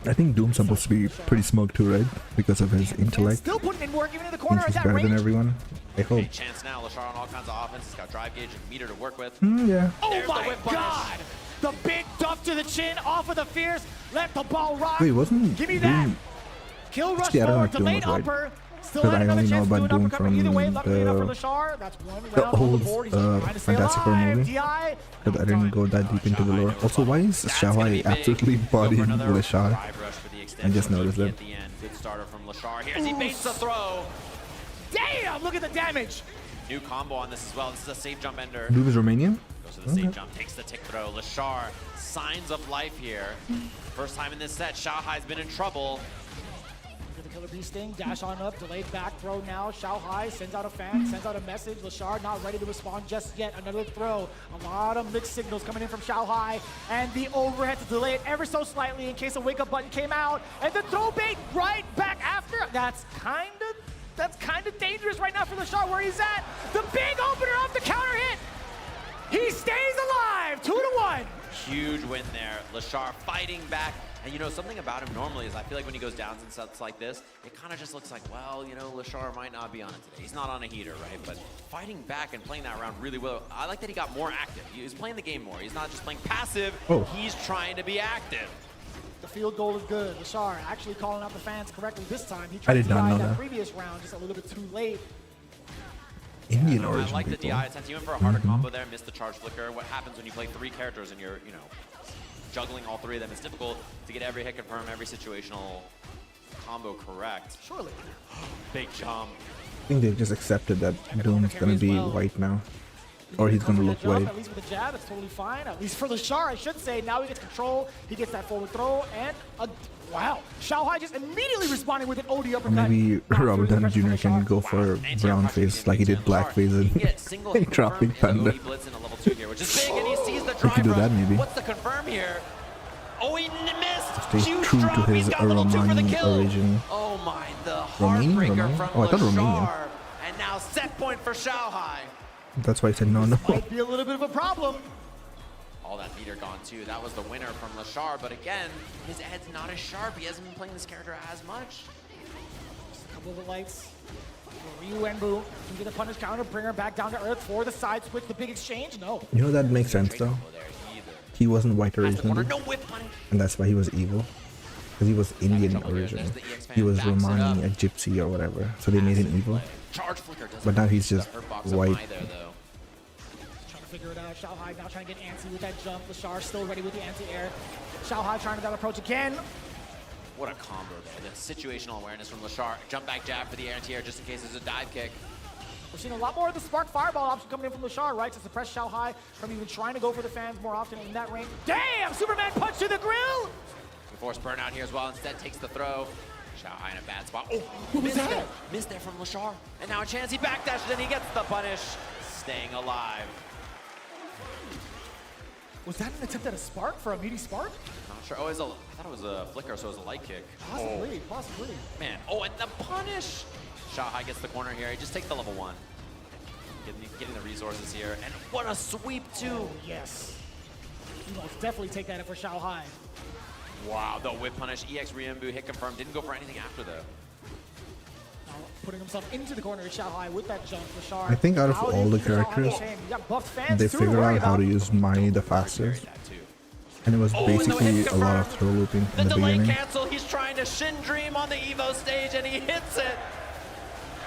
I think Doom's supposed to be pretty smug too, right? Because of his intellect. Still putting in work even in the corner he's better than everyone. I hope. Chance now, Lashar on all kinds of offense. He's got drive gauge and meter to work with. Yeah. Oh my God! The big duck to the chin, off of the fierce. Let the ball rock. Wait, wasn't Give me that. Kill rush forward, delayed upper. Because I only know about Doom from the old Fantastic Four movie. Because I didn't go that deep into the lore. Also, why is Xiaohai absolutely bodying Lashar? I just noticed that. Good starter from Lashar. Here's he baits the throw. Damn! Look at the damage. New combo on this as well. This is a safe jump ender. Doom is Romanian? Goes to the safe jump, takes the tick throw. Lashar, signs of life here. First time in this set, Xiaohai's been in trouble. The Killer Bee Sting, dash on up, delayed back throw now. Xiaohai sends out a fan, sends out a message. Lashar not ready to respond just yet. Another throw. A lot of mixed signals coming in from Xiaohai. And the overhead to delay it ever so slightly in case a wake-up button came out. And the throw bait right back after. That's kind of dangerous right now for Lashar where he's at. The big opener off the counter hit. He stays alive, 2-1. Huge win there. Lashar fighting back. And you know, something about him normally is I feel like when he goes down in sets like this, it kind of just looks like, well, you know, Lashar might not be on it today. He's not on a heater, right? But fighting back and playing that round really well. I like that he got more active. He was playing the game more. He's not just playing passive. Oh. He's trying to be active. The field goal is good. Lashar actually calling out the fans correctly this time. He I tried did to not ride know that that. previous round just a little bit too late. Indian I origin like the people. DI attempt. He went for a harder combo there, missed the charge flicker. What happens when you play 3 characters and you're, you know, juggling all 3 of them? It's difficult to get every hit confirm, every situational combo correct. Surely. Big jump. I think they've just accepted that Doom's gonna be white now. Or he's gonna look white. At least with the jab, it's totally fine. At least for Lashar, I should say. Now he gets control. He gets that forward throw. And wow. Xiaohai just immediately responding with an OD uppercut. Maybe Robert Downey Jr. can go for brown face like he did black face in Tropic Thunder. He could do that maybe. What's the confirm here? Oh, he missed. Stay true to his Romani origin. Oh my, the Romanian? heartbreaker from Oh, I thought Romanian. Lashar. And now set point for Xiaohai. That's why I said no. Might be a little bit of a problem. All that meter gone too. That was the winner from Lashar, but again, his head's not as sharp. He hasn't been playing this character as much. Just a couple of the lights. Ryu Wenbu can get a punish counter, bring her back down to earth for the side switch, the big exchange. No. You know that makes sense though. He wasn't white originally, and that's why he was evil. Because he was Indian originally. He was Romani, a gypsy or whatever. So they made him evil. But now he's just white. Trying to figure it out. Xiaohai now trying to get antsy with that jump. Lashar still ready with the anti-air. Xiaohai trying to that approach again. What a combo there. The situational awareness from Lashar. Jump back jab for the anti-air just in case there's a dive kick. We're seeing a lot more of the spark fireball option coming in from Lashar, right? To suppress Xiaohai from even trying to go for the fans more often in that range. Damn! Superman punch to the grill! We force burnout here as well. Instead takes the throw. Xiaohai in a bad spot. Oh, what was that? There. Missed there from Lashar. And now a chance he backdashes and he gets the punish. Staying alive. Was that an attempt at a spark for a meaty spark? Not sure. Oh, I thought it was a flicker, so it was a light kick. Possibly. Man. Oh, and the punish. Xiaohai gets the corner here. He just takes the level 1. Getting the resources here. And what a sweep, too. Oh, yes. You must definitely take that in for Xiaohai. Wow, the whip punish. EX Ryumbu hit confirmed. Didn't go for anything after, though. Now putting himself into the corner of Xiaohai with that jump. Lashar. I think out of all the characters, they figured out how to use Mai the fastest. And it was basically a lot of throw looping in the beginning. Cancel. He's trying to Shin Dream on the EVO stage, and he hits it.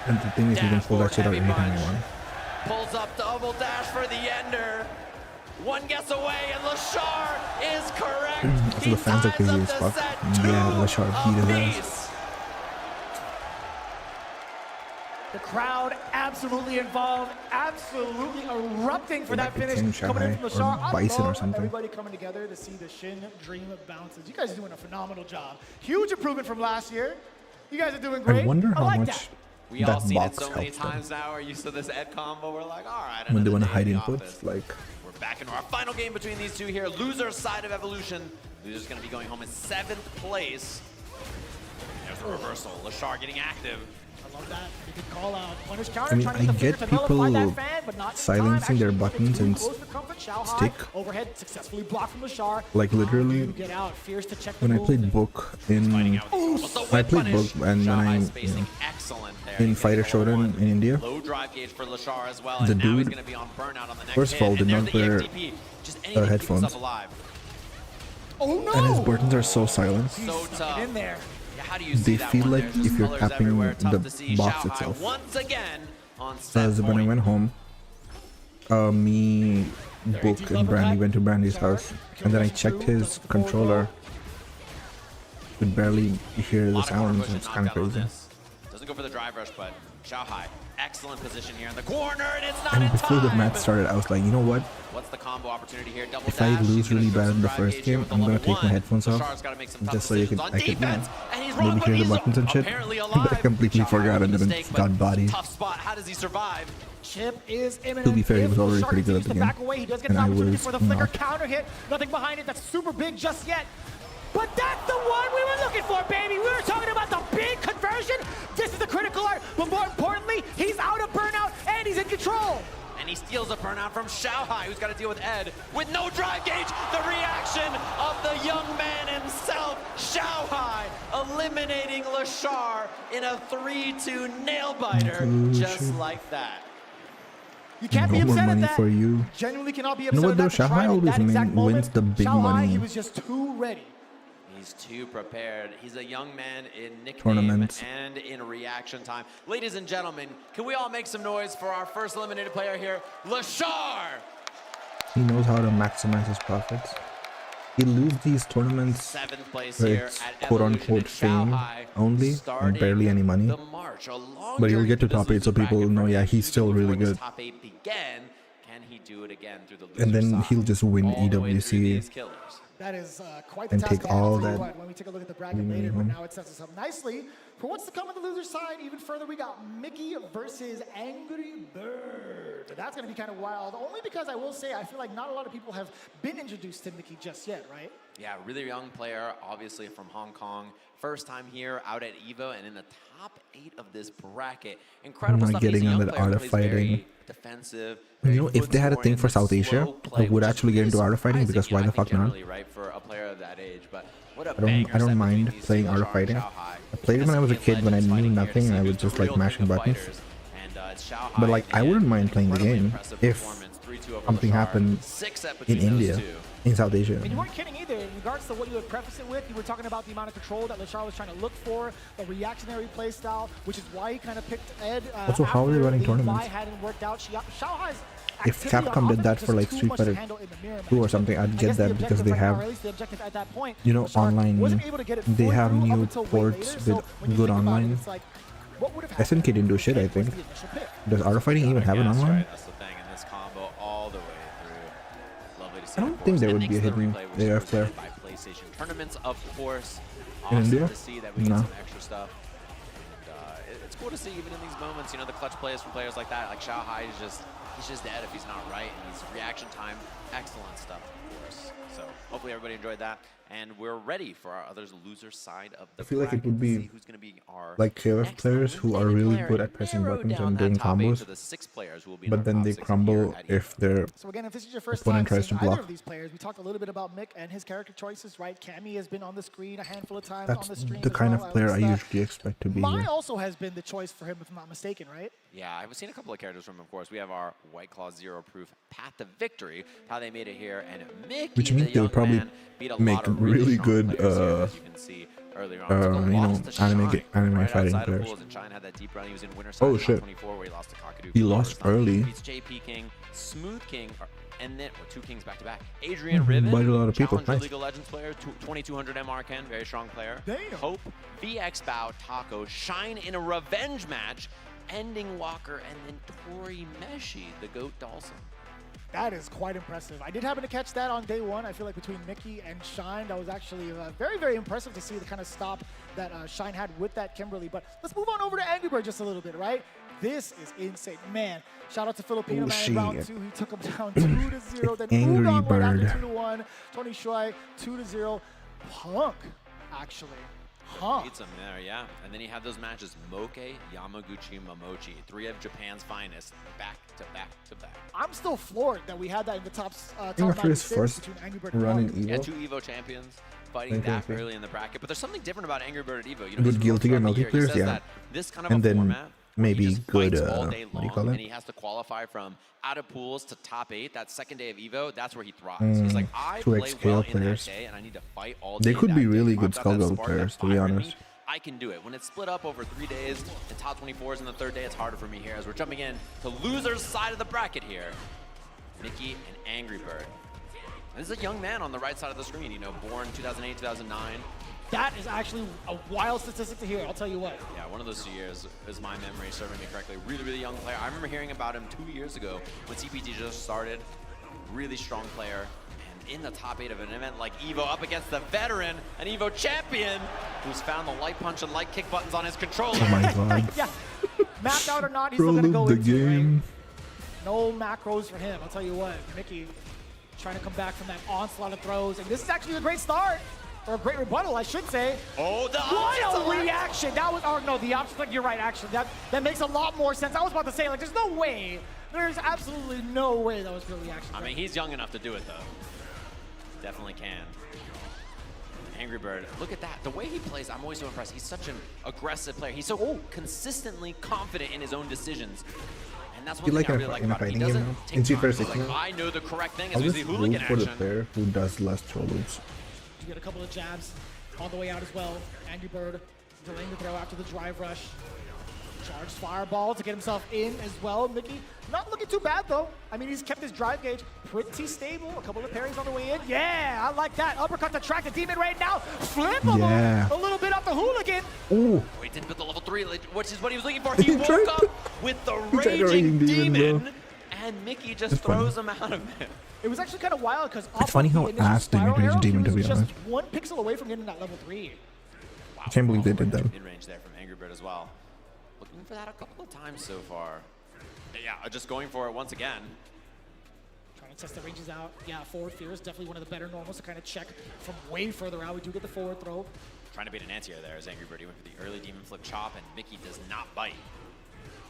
And the thing is, you can pull that shit out anytime you want. Pulls up double dash for the ender. One guess away, and Lashar is correct. So the fans are crazy as fuck. Yeah, Lashar beat his ass. The crowd absolutely involved, absolutely erupting for that finish. Coming in from Lashar. Bison or something. Everybody coming together to see the Shin Dream bounces. You guys are doing a phenomenal job. Huge improvement from last year. You guys are doing great. I wonder how much We all that seen it box so many helps them. times now. We're used to this Ed combo. We're like, all right. When they want to hide inputs, inputs, like... We're back into our final game between these two here. Loser side of Evolution. Loser's going to be going home in 7th place. There's a reversal. Lashar getting active. I love that. You could call out punish counter. I mean, I get people silencing their buttons and stick. Overhead successfully blocked from Lashar. Like literally, Get out. Fears to check when I played Book in, I played Book and when I, in Fighter Showdown in India, Low drive gauge for Lashar as well. the And now he's dude, going to be on burnout on the next first of all, hit. did And not there's wear the EXTP. Just anything to keep headphones. himself alive. Oh no! And his buttons are so silent. So tough. In there. How do you They see that feel one like there? if you're Colors tapping everywhere. Tough the to see. box Xiaohai itself. once again on Because when I went home, me, Book, and Brandy went to Brandy's house, and then I checked his controller. Could barely hear the sounds. It's kind of crazy. Doesn't go for the drive rush, but Xiaohai, excellent position here in the corner, and it's not And in before the time. match started, I was like, you know what? What's the combo opportunity here? Double If I dash. lose He's gonna really throw bad some in the drive first gauge here game, with I'm the gonna level take my 1. headphones Lashar's off, gotta make some tough just so you decisions can, on I could, defense, and he's wrong, maybe but hear the he's buttons and shit. apparently But I alive. completely Xiaohai forgot and then mistake, got but bodied. Tough spot. How does he survive? Chip is imminent. To be fair, he was already If pretty good at Lashar the continues to game. back away, he does get And an I opportunity was for the flicker not. counter hit. Nothing behind it that's super big just yet. But that's the one we were looking for, baby. We were talking about the big conversion. This is the critical art, but more importantly, he's out of burnout and he's in control. And he steals a burnout from Xiaohai, who's got to deal with Ed with no drive gauge. The reaction of the young man himself, Xiaohai, eliminating Lashar in a 3-2 nail biter, just like that. You can't No be more upset money at that. for you. Genuinely cannot be You upset know what at though? that. But Xiaohai tried at always that exact wins moment, the big Xiaohai, money. he was just too ready. He's too prepared. He's a young man in nickname Tournaments. and in reaction time. Ladies and gentlemen, can we all make some noise for our first eliminated player here, Lashar? He knows how to maximize his profits. He loses these tournaments 7th place where here it's at quote-unquote fame only and barely any money. But he'll get to top 8 so people know, yeah, he's still really good. Top 8 began. Can he do it again through the loser And then side? he'll just win EWC That is quite the and task. take all that. When we take a look at the bracket later, but now it sets us up nicely for what's to come on the loser side. Even further, we got Mickey versus Angry Bird. That's going to be kind of wild, only because I will say I feel like not a lot of people have been introduced to Mickey just yet, right? Yeah, really young player, obviously from Hong Kong. First time here out at EVO and in the top 8 of this bracket. Incredible I'm not stuff. He's getting a on young that player, art but of he's very fighting. defensive. You know, if they had a thing for South Asia, I would actually get into art of fighting because why the fuck not? Right, for a player of that age, but what a I don't mind playing art of fighting. I played it when I was a kid when I knew nothing and I was just like mashing buttons. But like I wouldn't mind playing the game if something happened in India, in South Asia. And you weren't kidding either. In regards to what you would preface it with, you were talking about the amount of control that Lashar was trying to look for, the reactionary playstyle, which is why he kind of picked Ed. Also, how are they running tournaments? Hadn't worked out. Shanghai's If Capcom did that for like Street Fighter 2 or something, I'd get that because they have, you know, online, they have new ports with good online. SNK didn't do shit, I think. Does Art of Fighting even have an online? That's the thing in this combo all the way through. Lovely to see. I don't think there would be a hidden AF player. By PlayStation tournaments, of course. In India? To see that we get No. some extra stuff. And, it's cool to see even in these moments, you know, the clutch plays from players like that. Like Shanghai is he's just dead if he's not right, and he's reaction time, excellent stuff, of course. So hopefully everybody enjoyed that, and we're ready for our other loser side of the I feel like it would be who's gonna be our like KOF players who are really good at pressing buttons and doing combos, but then they crumble if their So again, if this is your first opponent time tries seeing to either block. of these players, we talked a little bit about Mick and his character choices, right? Cammy has been on the screen a handful of times That's on the stream the as kind well, of at player I least, usually expect to be Mai here. also has been the choice for him, if I'm not mistaken, right? Yeah, I've seen a couple of characters from him, of course. We have our White Claw Zero Proof Path to Victory, how they made it here, and Mickey, Which the means they'll young probably man, beat a make lot of really strong good, players here, as you can see earlier on. Took a you know, loss to Shine, anime right fighting outside of players. pools, and Shine had that deep run. He was in winner Oh, side shit. 24, where he lost to Kakadu. He lost early. Beats JP King, Smooth King, and then two Kings back to back. Adrian Riven, But a lot of people, Challenger nice. League of Legends player, 2200 MR Ken, very strong player. Damn. Hope, VX Bow, Taco, Shine in a revenge match, ending Walker, and then Tori Meshi, the GOAT Dawson. That is quite impressive. I did happen to catch that on day one. I feel like between Mickey and Shine, that was actually very, very impressive to see the kind of stop that Shine had with that Kimberly. But let's move on over to Angry Bird just a little bit, right? This is insane. Man, shout out to Filipino Oh, man in round shit. 2. He took him down 2-0. Then Angry Udon went Bird. after 2-1. Tony Shuai 2-0. Punk, actually. Huh. Beats him there, yeah. And then he had those matches, Moke, Yamaguchi, Momochi, 3 of Japan's finest, back to back to back. I'm still floored that we had that in the top I think after his 96 first between Angry Bird and run in Punk. Yeah, EVO, 2 EVO champions fighting Thank you, that thank you. early in the bracket. But there's something different about Angry Bird at EVO. You know, good he's Guilty Gear throughout the year, he multiplayers, says yeah. that this kind of And a then format, maybe he just good, fights all day what do you long, call and it? he has to qualify from out of pools to top 8. That second day of EVO, that's where he thrives. He's like, I 2X play scale well in that players. day, and I need to fight all They day could that be day. really I've good got Skull that Gold spark, that players, to be fire in me. honest. I can do it. When it's split up over 3 days and top 24s in the third day, it's harder for me here. As we're jumping in to loser's side of the bracket here, Mickey and Angry Bird. This is a young man on the right side of the screen, you know, born 2008, 2009. That is actually a wild statistic to hear, I'll tell you what. Yeah, one of those 2 years is my memory serving me correctly. Really, really young player. I remember hearing about him 2 years ago when CPT just started. Really strong player. And in the top 8 of an event like EVO up against the veteran, an EVO champion, who's found the light punch and light kick buttons on his controller. Oh my god. Yeah, mapped out or not, he's Pro still going to go the into it, game. right? No macros for him, I'll tell you what. Mickey trying to come back from that onslaught of throws. And this is actually a great start. Or a great rebuttal, I should say. Oh, the what a reaction! That was, oh no, the option, like, you're right, actually. That makes a lot more sense. I was about to say, like, there's no way. There's absolutely no way that was real reaction. I mean, he's young enough to do it, though. Definitely can. Angry Bird, look at that. The way he plays, I'm always so impressed. He's such an aggressive player. He's so consistently confident in his own decisions. And that's one You thing like I a really like in a about him. He fighting game doesn't now? take In time. Super He's 6 like, now? I know the correct thing as I'll we just see root hooligan for the action. player who does less throw loops. You get a couple of jabs. on the way out as well. Angry Bird delaying the throw after the drive rush. Charged fireball to get himself in as well. Mickey not looking too bad though. I mean, he's kept his drive gauge pretty stable. A couple of parries on the way in. Yeah, I like that. Uppercut to track the Demon right now. Flippable. Yeah. A little bit off the hooligan. Ooh. Oh, he didn't put the level 3, which is what he was looking for. He woke up with the Raging Demon, and Mickey just throws him out of it. It was actually kind of wild because It's funny how ass they made Raging Demon, to be honest. Just 1 pixel away from getting that level 3. Wow. I can't believe they did that. Mid-range there from Angry Bird as well. Looking for that a couple of times so far. Yeah, just going for it once again. Trying to test the ranges out. Yeah, forward fear is definitely one of the better normals to kind of check from way further out. We do get the forward throw. Trying to beat an anti-air there as Angry Bird. He went for the early Demon Flip Chop, and Mickey does not bite.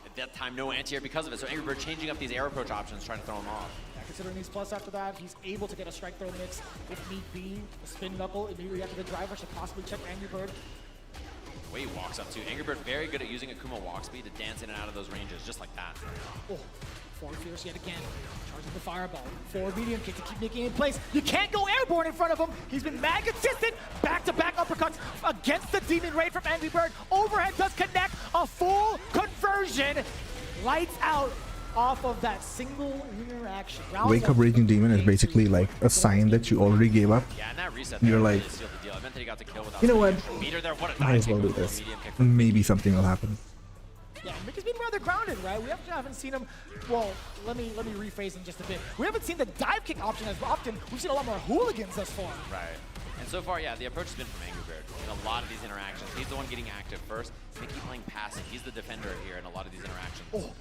At that time, no anti-air because of it, so Angry Bird changing up these air approach options, trying to throw him off. Yeah, considering he's plus after that, he's able to get a strike throw mix if need be. A spin knuckle immediately after the drive rush to possibly check Angry Bird. The way he walks up to Angry Bird, very good at using Akuma walk speed to dance in and out of those ranges, just like that. Oh, forward fierce yet again. Charging the fireball. Forward medium kick to keep Mickey in place. You can't go airborne in front of him. He's been mad consistent. Back-to-back uppercuts against the Demon Raid from Angry Bird. Overhead does connect. A full conversion. Lights out off of that single interaction. Wake Up Raging Demon is basically like a sign that you already gave up. Yeah, and that reset You're like, really sealed the deal. It meant that he got to kill without you know what? meter there. What a Might as well do this. Maybe something will happen. Yeah, Mickey's been rather grounded, right? We haven't seen him. Well, let me rephrase him just a bit. We haven't seen the dive kick option as often. We've seen a lot more hooligans thus far. Right. And so far, yeah, the approach has been from Angry Bird in a lot of these interactions. He's the one getting active first. Mickey playing passive. He's the defender here in a lot of these interactions. Oh,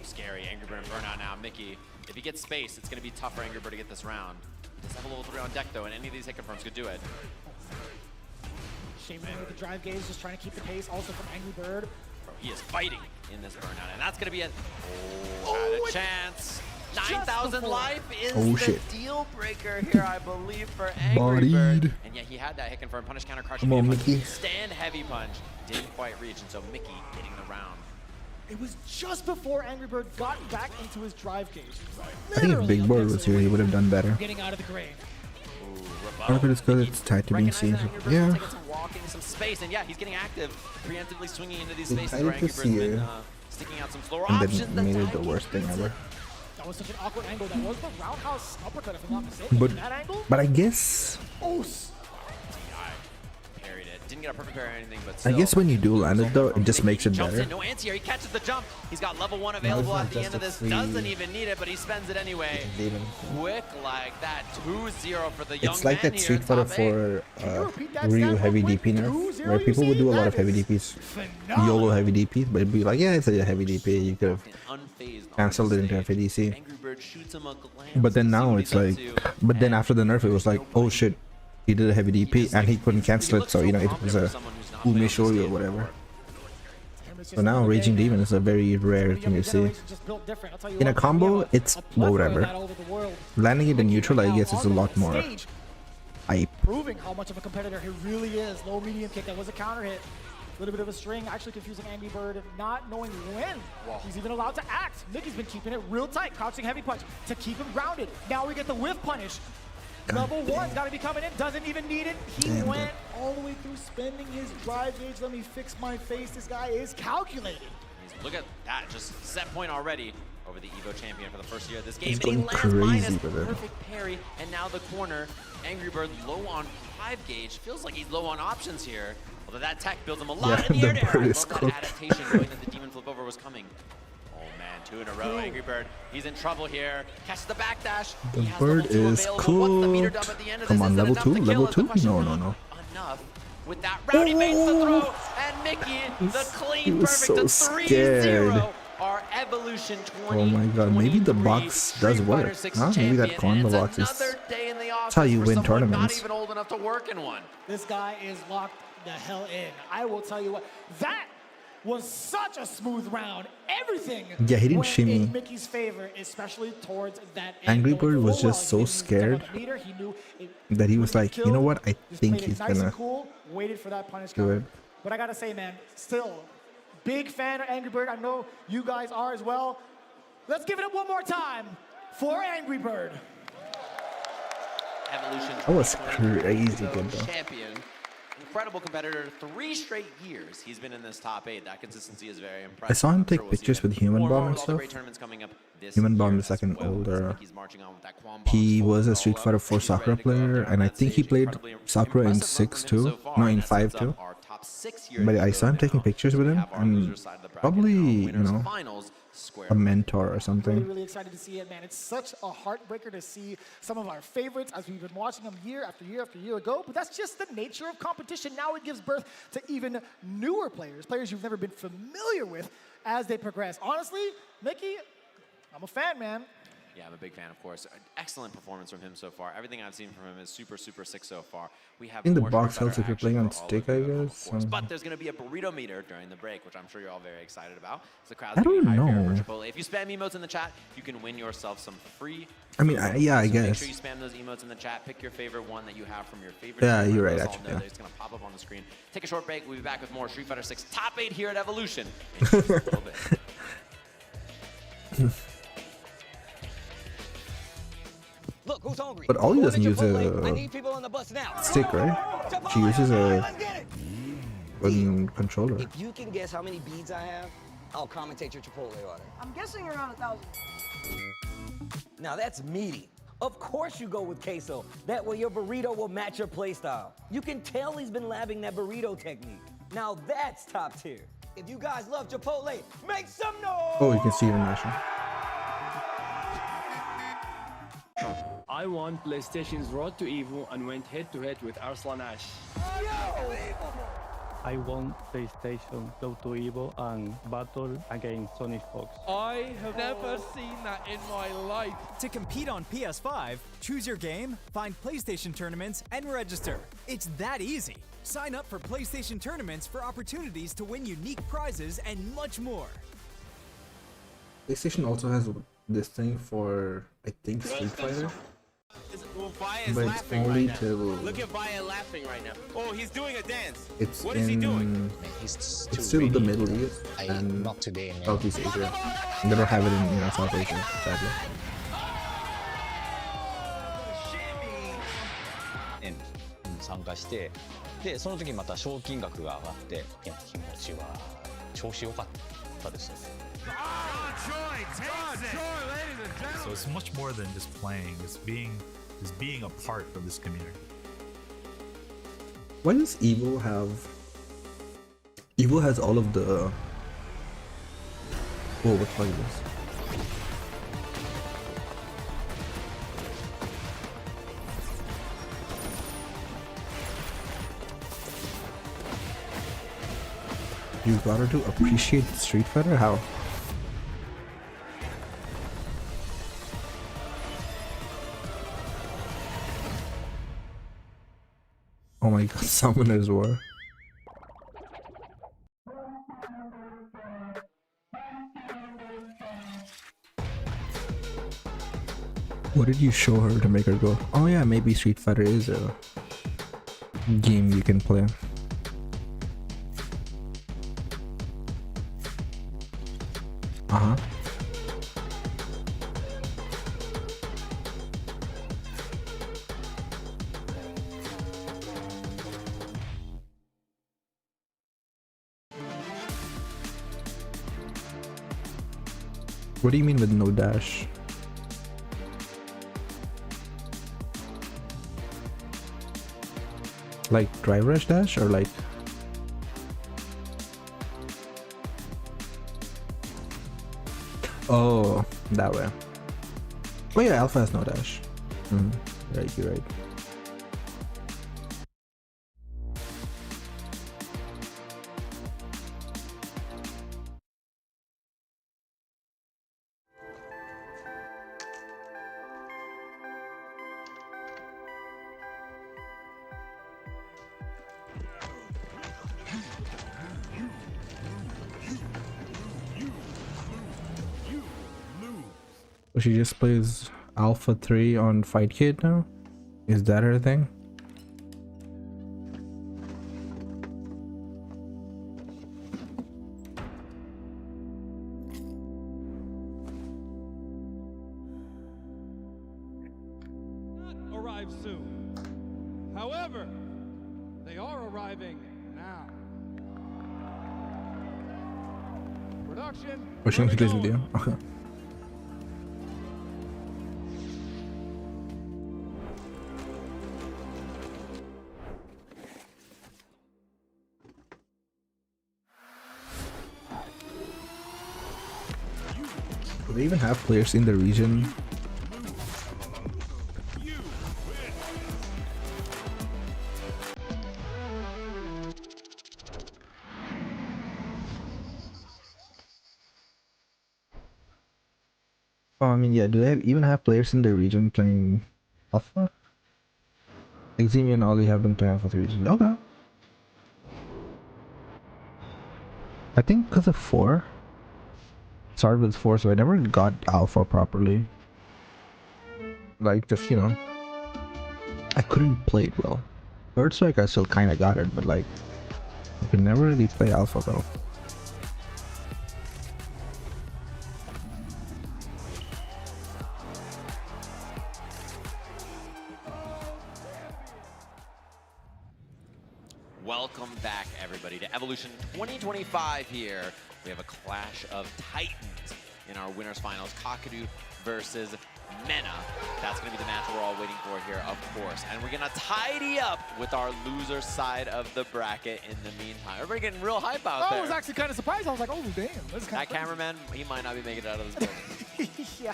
scary. Angry Bird and Burnout now. Mickey, if he gets space, it's going to be tough for Angry Bird to get this round. He does have a level 3 on deck, though, and any of these hit confirms could do it. Shaman with the drive gauge, just trying to keep the pace. Also from Angry Bird. Bro, he is fighting in this Burnout, and that's going to be it. Oh, had a chance. 9,000 life is the deal breaker here, I believe, for Angry Bird. And yeah, he had that hit confirm, punish, counter, crush, Mickey. stand heavy punch. Didn't quite reach, and so Mickey getting the round. It was just before Angry Bird got back into his drive gauge. I think if Big Bird was here, he would have done better. Getting out of the grave. Part of it is because it's tied to being seen. Yeah. Walking some space, and yeah, he's getting active, preemptively swinging into these spaces Excited where Angry to Bird's see been it. sticking out some slower And options. then made it the worst thing ever. That was such an awkward angle. That was the roundhouse uppercut, if I'm not mistaken. That angle? But I guess Parried it. Didn't get a perfect parry or anything, but I still. guess when you do land it though, it just makes it Jumps better. in, no anti-air. He catches the jump. He's got level 1 available at the end of this. Doesn't even need it, but he spends it anyway. Quick like that. 2-0 for the young It's like man that here Street in Fighter top 4 real heavy DP nerf, where people would do a lot of heavy DPs, YOLO heavy DPs, but it'd be like, yeah, it's a heavy DP, you could have cancelled it into FADC. But then now it's like, but then after the nerf, it was like, oh shit, he did a heavy DP and he couldn't cancel it, so you know, it was a Ume Shoryu or whatever. So now Raging Demon is a very rare thing to see. In a combo, it's whatever. Landing it in neutral, I guess, is a lot more hype. Proving how much of a competitor he really is. Low medium kick, that was a counter hit. A little bit of a string, actually confusing Angry Bird, not knowing when he's even allowed to act. Mickey's been keeping it real tight, crouching heavy punch to keep him grounded. Now we get the whiff punish. Level 1's got to be coming in, doesn't even need it. He went all the way through spending his drive gauge. Let me fix my face. This guy is calculating. Look at that, just set point already over the EVO champion for the first year of this game. He's And he going lands crazy minus with it. perfect parry, and now the corner. Angry Bird low on drive gauge. Feels like he's low on options here. Although that tech builds him a lot in the air. I love that adaptation, knowing that the demon flip over was coming. Oh man, 2 in a row, Angry Bird. He's in trouble here. Catches the backdash. The bird is cooked. Come on, level 2? Level 2? No. Enough. With that round, he makes the throw, and Mickey, the clean perfect to 3-0. Our Evolution 20. Oh my god, maybe the box does work. Huh? Maybe that combo box is. That's how you win tournaments. Not even old enough to work in one. This guy is locked the hell in. I will tell you what, that was such a smooth round. Everything Yeah, he didn't went shimmy. in Mickey's favor, especially towards that end. Angry Going Bird was full just well. so He didn't scared step on the meter. He knew it that he was like, killed. you know what? I Just think played it he's nice gonna and cool, waited for that punish do counter. it. But I gotta say, man, still big fan of Angry Bird. I know you guys are as well. Let's give it up one more time for Angry Bird. Evolution. That was crazy good though. Champion. Incredible competitor. 3 straight years he's been in this top 8. That consistency is very impressive. I saw him take pictures with Human Bomb and stuff. Human Bomb is like an older. He was a Street Fighter 4 Sakura player, and I think he played Sakura in 6 too. No, in 5 too. But I saw him taking pictures with him, and probably, you know, a mentor or something. Really excited to see it, man. It's such a heartbreaker to see some of our favorites as we've been watching them year after year after year ago, but that's just the nature of competition. Now it gives birth to even newer players, players you've never been familiar with as they progress. Honestly, Mickey, I'm a fan, man. Yeah, I'm a big fan, of course. Excellent performance from him so far. Everything I've seen from him is super, super sick so far. We have In the more box Street helps if Fighter you're playing action on for all stick, of I you, of guess. course. But there's going to be a burrito meter during the break, which I'm sure you're all very excited about. So the crowd's I going to be don't high favorite know. for Chipotle. If you spam emotes in the chat, you can win yourself some free. I mean, yeah, I so Make guess. sure you spam those emotes in the chat. Pick your favorite one that you have from your favorite. Yeah, streamer. you're right, Let us all actually, know yeah. that it's going to pop up on the screen. Take a short break. We'll be back with more Street Fighter 6 Top 8 here at Evolution in just a little bit. Look, who's hungry? But Ollie doesn't use I a need people on the bus now. stick, right? She uses a wooden controller. If you can guess how many beads I have, I'll commentate your Chipotle order. I'm guessing around 1,000. Now that's meaty. Of course you go with queso. That way your burrito will match your playstyle. You can tell he's been labbing that burrito technique. Now that's top tier. If you guys love Chipotle, make some noise! Oh, you can see international. I won PlayStation's Road to EVO and went head-to-head with Arslan Ash. I won PlayStation Road to EVO and battled against Sonic Fox. I have never seen that in my life. To compete on PS5, choose your game, find PlayStation tournaments, and register. It's that easy. Sign up for PlayStation tournaments for opportunities to win unique prizes and much more. PlayStation also has this thing for, I think, Street Fighter. But it's only till Look at Vaya laughing right now. Oh, he's doing a dance. it's What is he doing? It's still the Middle East and Southeast Asia. And they don't have it in, you know, South Asia, sadly. 参加して、でその時また賞金額が上がって、いや気持ちは調子良かったですよね。 So it's much more than just playing. It's being a part of this community. Why does EVO have... EVO has all of the... Oh, what flag is this? You got her to appreciate Street Fighter? How? Oh my god, Summoner's War. What did you show her to make her go, oh yeah, maybe Street Fighter is a game you can play? Uh-huh. What do you mean with no dash? Like drive rush dash or like... Oh, that way. Oh yeah, Alpha has no dash. Right, you're right. So she just plays Alpha 3 on Fight Kid now? Is that her thing? arrive soon. However, they are arriving now. Production. Başım titreşim diyor. Do they even have players in the region? Oh, I mean, yeah, do they even have players in the region playing Alpha? Like Zemi and Ollie have been playing Alpha 3 region. Okay. I think because of 4. Started with 4, so I never got Alpha properly. Like, just, you know, I couldn't play it well. Third Strike, I still kind of got it, but like, I could never really play Alpha though. Welcome back, everybody, to Evolution 2025 here. We have a clash of titans in our winners finals. Kakadu versus Mena. That's going to be the match we're all waiting for here, of course. And we're going to tidy up with our loser side of the bracket in the meantime. Everybody getting real hype out there. I was actually kind of surprised. I was like, oh, damn. That cameraman, he might not be making it out of this building. Yeah.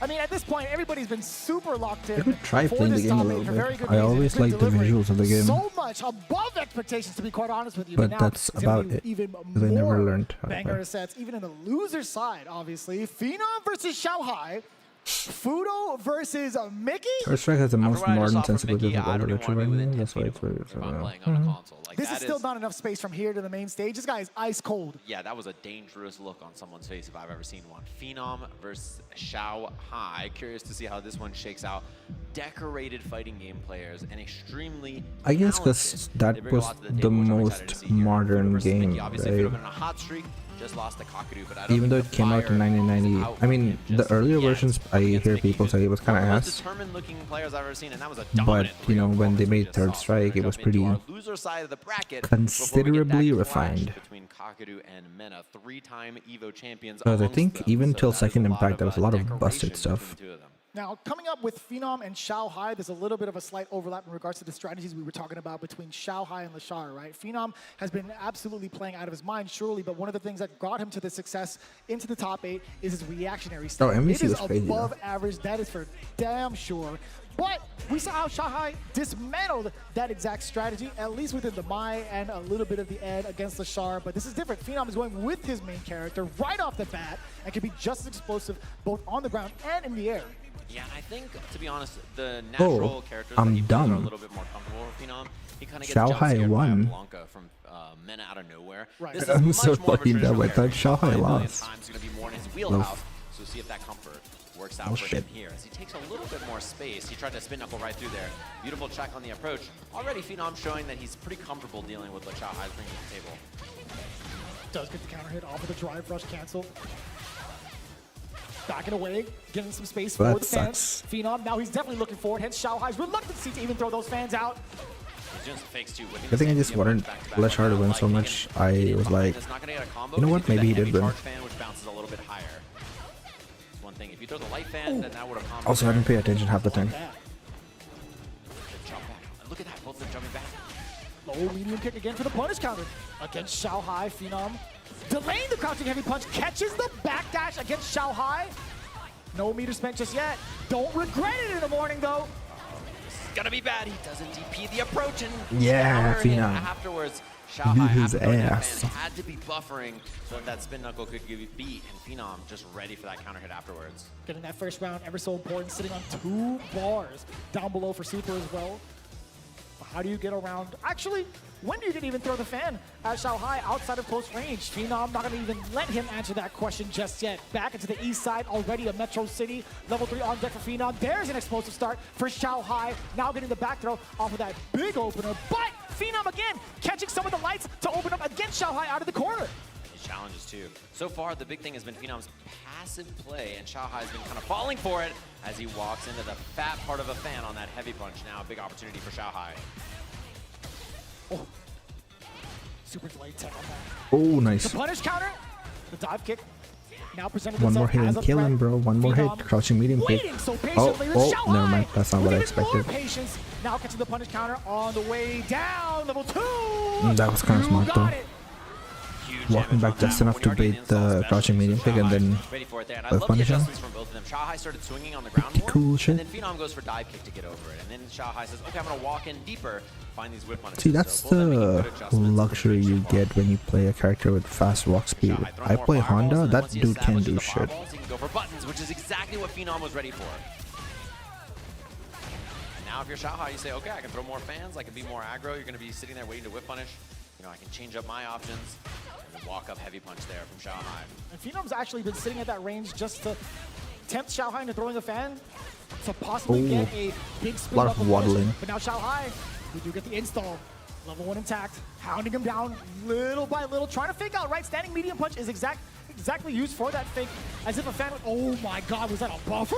I mean, at this point, everybody's been super locked in. I could try playing the game a little bit. I always like the visuals of the game. So much above expectations, to be quite honest with you. But that's about it. Even I never learned how to banger play. sets, even in the loser side, obviously. Phenom versus Xiaohai. Fudo versus Mickey? Third Strike has the most modern sensibilities of all the retro right now. That's why it's very This is still not enough space from here to the main stage. This guy is ice cold. Yeah, that was a dangerous look on someone's face if I've ever seen one. Phenom versus Xiaohai. Curious to see how this one shakes out. Decorated fighting game players and extremely I guess because that was the most modern game, right? Just lost to Kakadu, but Even though it came out in 1990, I mean, the earlier versions, I hear people say it was kind of ass. Determined-looking players I've ever seen, and that was a But, you know, when they made Third Strike, it was pretty considerably refined. Between Kakadu and Mena, 3-time EVO champions. Because I think even till Second Impact, there was a lot of busted stuff. Now, coming up with Phenom and Xiaohai, there's a little bit of a slight overlap in regards to the strategies we were talking about between Xiaohai and Lashar, right? Phenom has been absolutely playing out of his mind, surely, but one of the things that got him to the success into the top 8 is his reactionary style. MVC it is was crazy, above average, that is for damn sure. But we saw how Xiaohai dismantled that exact strategy, at least within the Mai and a little bit of the Ed against Lashar. But this is different. Phenom is going with his main character right off the bat and can be just as explosive both on the ground and in the air. Yeah, I think, to be honest, the natural characters that he plays are a little bit more comfortable with Phenom. He kind of gets jump scared by Blanca from Mena out of nowhere. Right. This I'm is so much more of a fucking dumb. I thought traditional Xiaohai character. lost. Times going to be more in his wheelhouse, so see if that comfort works out for him here. As he takes a little bit more space, he tried to spin knuckle right through there. Beautiful check on the approach. Already Phenom showing that he's pretty comfortable dealing with what Xiaohai's bringing to the table. Does get the counter hit off of the drive rush cancel. Backing away, getting some space for the fans. Phenom, now he's definitely looking forward, hence Xiaohai's reluctancy to even throw those fans out. He's doing some fakes too. I think I just wanted Lashar to win so much, I was like, you know what, maybe he did win. Which bounces a little bit higher. That's one thing. If you throw the light fan, then that would have comboed. Also, I didn't pay attention half the time. Look at that, both of them jumping back. Low medium kick again for the punish counter against Xiaohai. Phenom delaying the crouching heavy punch, catches the backdash against Xiaohai. No meter spent just yet. Don't regret it in the morning though. This is gonna be bad. He doesn't DP the approach and yeah, Phenom. Afterwards, Beat Xiaohai his ass. had to be buffering so that spin knuckle could give you beat, and Phenom just ready for that counter hit afterwards. Getting that first round ever so important, sitting on 2 bars down below for Super as well. How do you get around? Actually, when do you even throw the fan at Xiaohai outside of close range? Phenom not going to even let him answer that question just yet. Back into the east side, already a Metro City. Level 3 on deck for Phenom. There's an explosive start for Xiaohai. Now getting the back throw off of that big opener. But Phenom again catching some of the lights to open up against Xiaohai out of the corner. challenges too. So far, the big thing has been Phenom's passive play, and Xiaohai has been kind of falling for it as he walks into the fat part of a fan on that heavy punch. Now, a big opportunity for Xiaohai. Oh. Super delayed tech on that. Oh, nice. The punish counter, the dive kick. Now presented One more hit as and a kill him, threat. bro. One more hit. Crouching medium kick. Waiting so Oh, patiently with Xiaohai. never mind. That's not what I With expected. more patience. Now catching the punish counter on the way down. Level 2. That was kind of smart though. Walking back just enough to bait the crouching medium kick and then Ready for it there, and I love the adjustments from both of them. Xiaohai started swinging on the ground more, cool shit. and then Phenom goes for dive kick to get over it. And then Xiaohai says, okay, I'm going to walk in deeper, find these whip punishes. See, that's the luxury you get when you play a character with fast walk speed. I play Honda, that dude can do shit. He can go for buttons, which is exactly what Phenom was ready for. And now if you're Xiaohai, you say, okay, I can throw more fans, I can be more aggro, you're going to be sitting there waiting to whip punish. You know, I can change up my options. And walk up heavy punch there from Xiaohai. And Phenom's actually been sitting at that range just to tempt Xiaohai into throwing a fan to possibly get a big spin. A lot of waddling. But now Xiaohai, we do get the install. Level 1 intact, hounding him down little by little, trying to fake out, right? Standing medium punch is exactly used for that fake, as if a fan, oh my god, was that a buffer?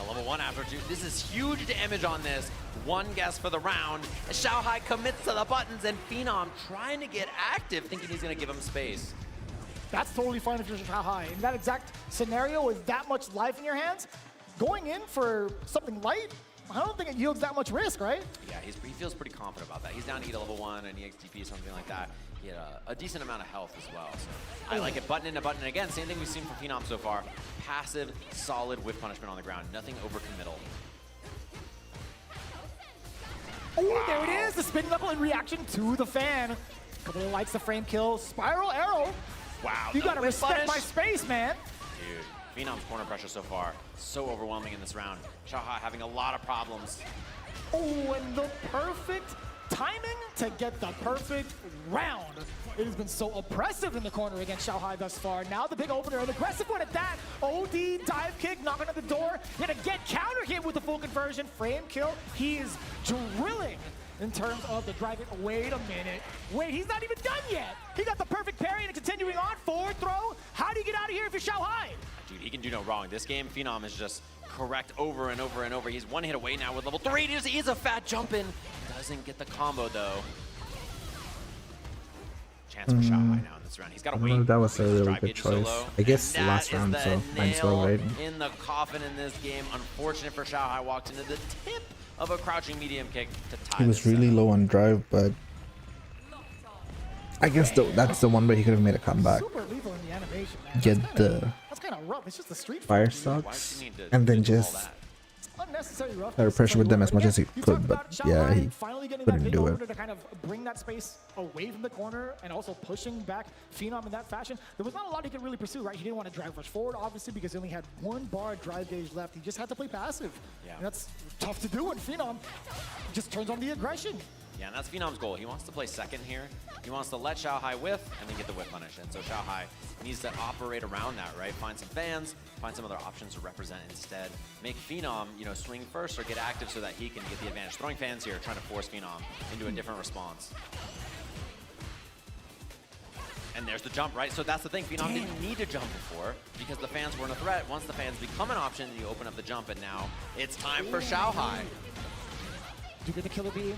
A level 1 after 2. This is huge damage on this. One guess for the round. Xiaohai commits to the buttons, and Phenom trying to get active, thinking he's going to give him space. That's totally fine if you're Xiaohai. In that exact scenario with that much life in your hands, going in for something light, I don't think it yields that much risk, right? Yeah, he feels pretty confident about that. He's down to get a level 1, an EXDP, something like that. He had a decent amount of health as well. So I like it. Button in a button. And again, same thing we've seen from Phenom so far. Passive, solid whip punishment on the ground. Nothing overcommittal. Oh, there it is, the spin level in reaction to the fan. Couple of likes the frame kill, spiral arrow. Wow, you gotta respect my space, man. Dude, Phenom's corner pressure so far, so overwhelming in this round. Xiaohai having a lot of problems. Oh, and the perfect timing to get the perfect round. It has been so oppressive in the corner against Xiaohai thus far. Now the big opener, an aggressive one at that. OD dive kick, knocking at the door. Gonna get counter hit with the full conversion. Frame kill. He is drilling in terms of the drive it. Wait a minute. Wait, he's not even done yet. He got the perfect parry and continuing on. Forward throw. How do you get out of here if you're Xiaohai? Dude, he can do no wrong. This game, Phenom is just correct over and over and over. He's one hit away now with level 3. He is a fat jump in. Doesn't get the combo though. Chance for Xiaohai now in this round. He's got to wait. That was a really good choice. I guess last round, so might as well, right? In the coffin in this game. Unfortunate for Xiaohai. Walked into the tip of a crouching medium kick to tie. He was really low on drive, but I guess that's the one where he could have made a comeback. Super lethal in the animation, man. Get the That's kind of rough. It's just the street fire stocks and then just unnecessary rough. try to pressure with them as much as he could, but yeah, he finally getting couldn't that big do opener it. to kind of bring that space away from the corner and also pushing back Phenom in that fashion. There was not a lot he could really pursue, right? He didn't want to drive rush forward, obviously, because he only had 1 bar drive gauge left. He just had to play passive. Yeah. And that's tough to do when Phenom just turns on the aggression. Yeah, and that's Phenom's goal. He wants to play second here. He wants to let Xiaohai whiff and then get the whip punish. And so Xiaohai needs to operate around that, right? Find some fans, find some other options to represent instead. Make Phenom, you know, swing first or get active so that he can get the advantage. Throwing fans here, trying to force Phenom into a different response. And there's the jump, right? So that's the thing. Phenom didn't need to jump before because the fans weren't a threat. Once the fans become an option, you open up the jump, and now it's time for Xiaohai. Do you get the killer bee?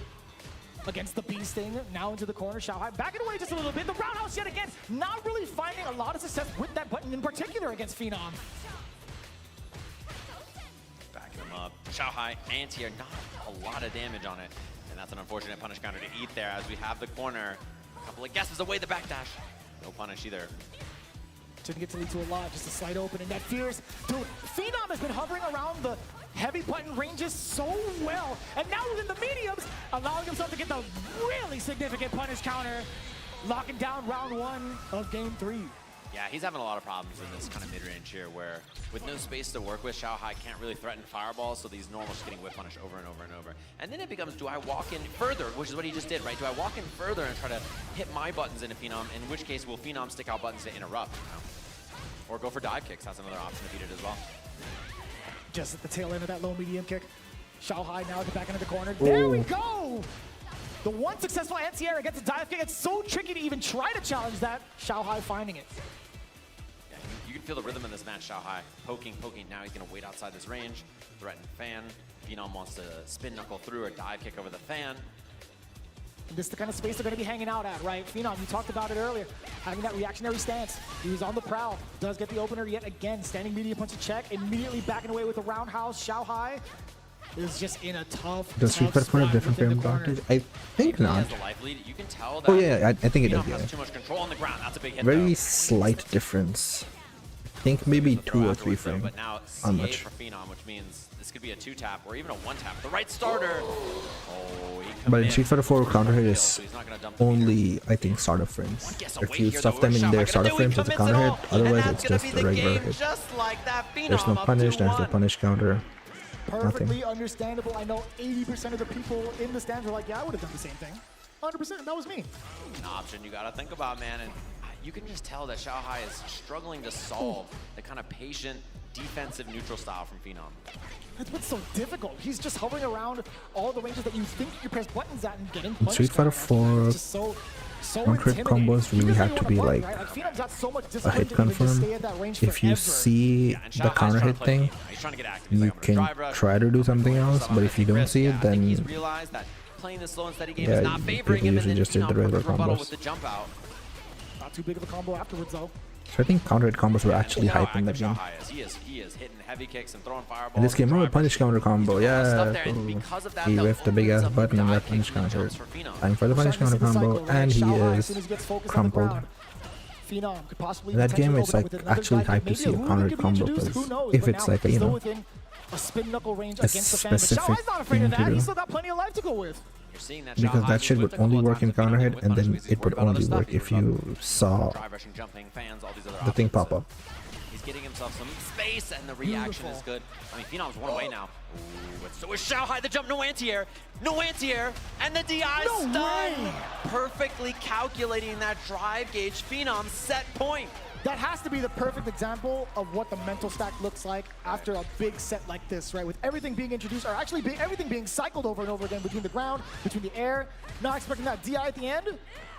Against the bee sting, now into the corner. Xiaohai backing away just a little bit. The roundhouse yet again, not really finding a lot of success with that button in particular against Phenom. Backing him up. Xiaohai, anti-air, not a lot of damage on it. And that's an unfortunate punish counter to eat there as we have the corner. A couple of guesses away the backdash. No punish either. Didn't get to lead to a lot, just a slight open, and that fierce. Dude, Phenom has been hovering around the heavy button ranges so well, and now within the mediums, allowing himself to get the really significant punish counter, locking down round 1 of game 3. Yeah, he's having a lot of problems in this kind of mid-range here where with no space to work with, Xiaohai can't really threaten fireballs, so these normals getting whip punish over and over and over. And then it becomes, do I walk in further, which is what he just did, right? Do I walk in further and try to hit my buttons into Phenom, in which case will Phenom stick out buttons to interrupt, you know? Or go for dive kicks, that's another option to beat it as well. Just at the tail end of that low medium kick. Xiaohai now at the back end of the corner. There we go! The one successful anti-air against a dive kick, it's so tricky to even try to challenge that. Xiaohai finding it. Yeah, you can feel the rhythm in this match, Xiaohai. Poking. Now he's going to wait outside this range. Threaten fan. Phenom wants to spin knuckle through or dive kick over the fan. This is the kind of space they're going to be hanging out at, right? Phenom, you talked about it earlier, having that reactionary stance. He was on the prowl, does get the opener yet again. Standing medium punch to check, immediately backing away with a roundhouse. Xiaohai is just in a tough Does Street Fighter put a different frame advantage? I think not. Oh yeah, I think it does. Yeah. Too much control on the ground. That's a big hit. Very slight difference. I think maybe 2 or 3 frames. But now How CA much? for Phenom, which means this could be a 2-tap or even a 1-tap. The right starter. Oh, But in Street Fighter 4, counter hit is only, I think, startup frames. If you stuff them in their startup frames, it's a counter hit. Otherwise, it's just a regular hit. There's no punish, there's no punish counter. Perfectly understandable. I know 80% of the people in the stands are like, yeah, I would have done the same thing. 100%, that was me. An option you got to think about, man. And you can just tell that Xiaohai is struggling to solve the kind of patient, defensive, neutral style from Phenom. That's what's so difficult. He's just hovering around all the ranges that you think you press buttons at and getting punished. Street Fighter 4 1-hit combos really have to be like a hit confirm. If you see the counter hit thing, you can try to do something else, but if you don't see it, then yeah, people usually just did the regular combos. Not too big of a combo afterwards, though. So I think counter hit combos were actually hype in that game. He is hitting heavy kicks and throwing fireballs. In this game, oh, punish counter combo, yeah. He whiffed the big ass button and got punish counter. Time for the punish counter combo, and he is crumpled. In that game, it's like actually hype to see a counter hit combo, because if it's like a, you know, a spin knuckle range a against the fan, but specific Xiaohai's not afraid thing of to that. do. He's still got plenty of life to go with. Because that shit would only work in counter hit, and then it would only work if you saw the thing pop up. He's getting himself some space, and the reaction is good. I mean, Phenom's one away now. Ooh, but so is Xiaohai. The jump, no anti-air, and the DI stun. Perfectly calculating that drive gauge. Phenom set point. That has to be the perfect example of what the mental stack looks like after a big set like this, right? With everything being introduced, or actually everything being cycled over and over again between the ground, between the air. Not expecting that DI at the end.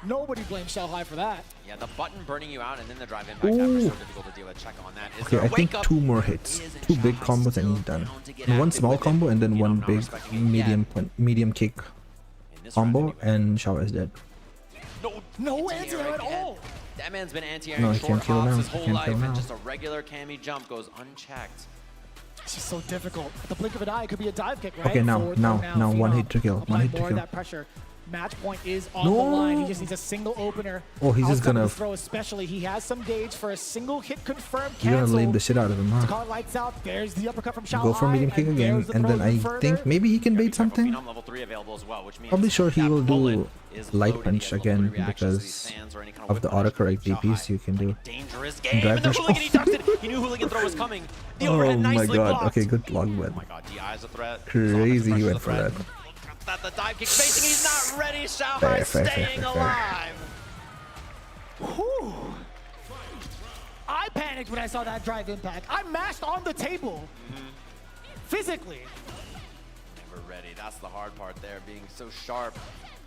Nobody blames Xiaohai for that. Yeah, the button burning you out and then the drive impact after so difficult to deal with. Check on that. Is Okay, I think 2 more hits. 2 big combos and he's done. And 1 small combo and then 1 big medium kick combo, and Xiaohai is dead. No anti-air at all. That man's been anti-airing No, he short can't kill hops now. his He whole can't life, kill now. and just a regular Kami jump goes unchecked. It's just so difficult. At the blink of an eye, it could be a dive kick, right? Okay, now, Forward now, throw one Phenom hit to kill. One hit to more of kill. that pressure. Match point is on the line. He just needs a single opener. Oh, he's just Outside of gonna the throw, especially. He has some gauge for a single hit confirmed. You're gonna cancel. lame the shit out of him, huh? Call lights out. There's the uppercut from Xiaohai. Go for medium kick again, and then I think maybe he can bait something. Phenom level 3 available as well, which means Probably sure he that will bullet do is light loaded. punch You get level again 3 reactions to these because stands or any kind of the autocorrect DPs you can do. Dangerous game, Drive and the rush. hooligan, he ducked it. He knew hooligan throw was coming. The Oh overhead my nicely god, blocked. okay, good block, but Oh my god, DI is a threat. crazy he went for that. That the dive kick spacing, he's not ready. Xiaohai Fair, staying fair. alive. Whew. I panicked when I saw that drive impact. I mashed on the table. Physically. Never ready. That's the hard part there, being so sharp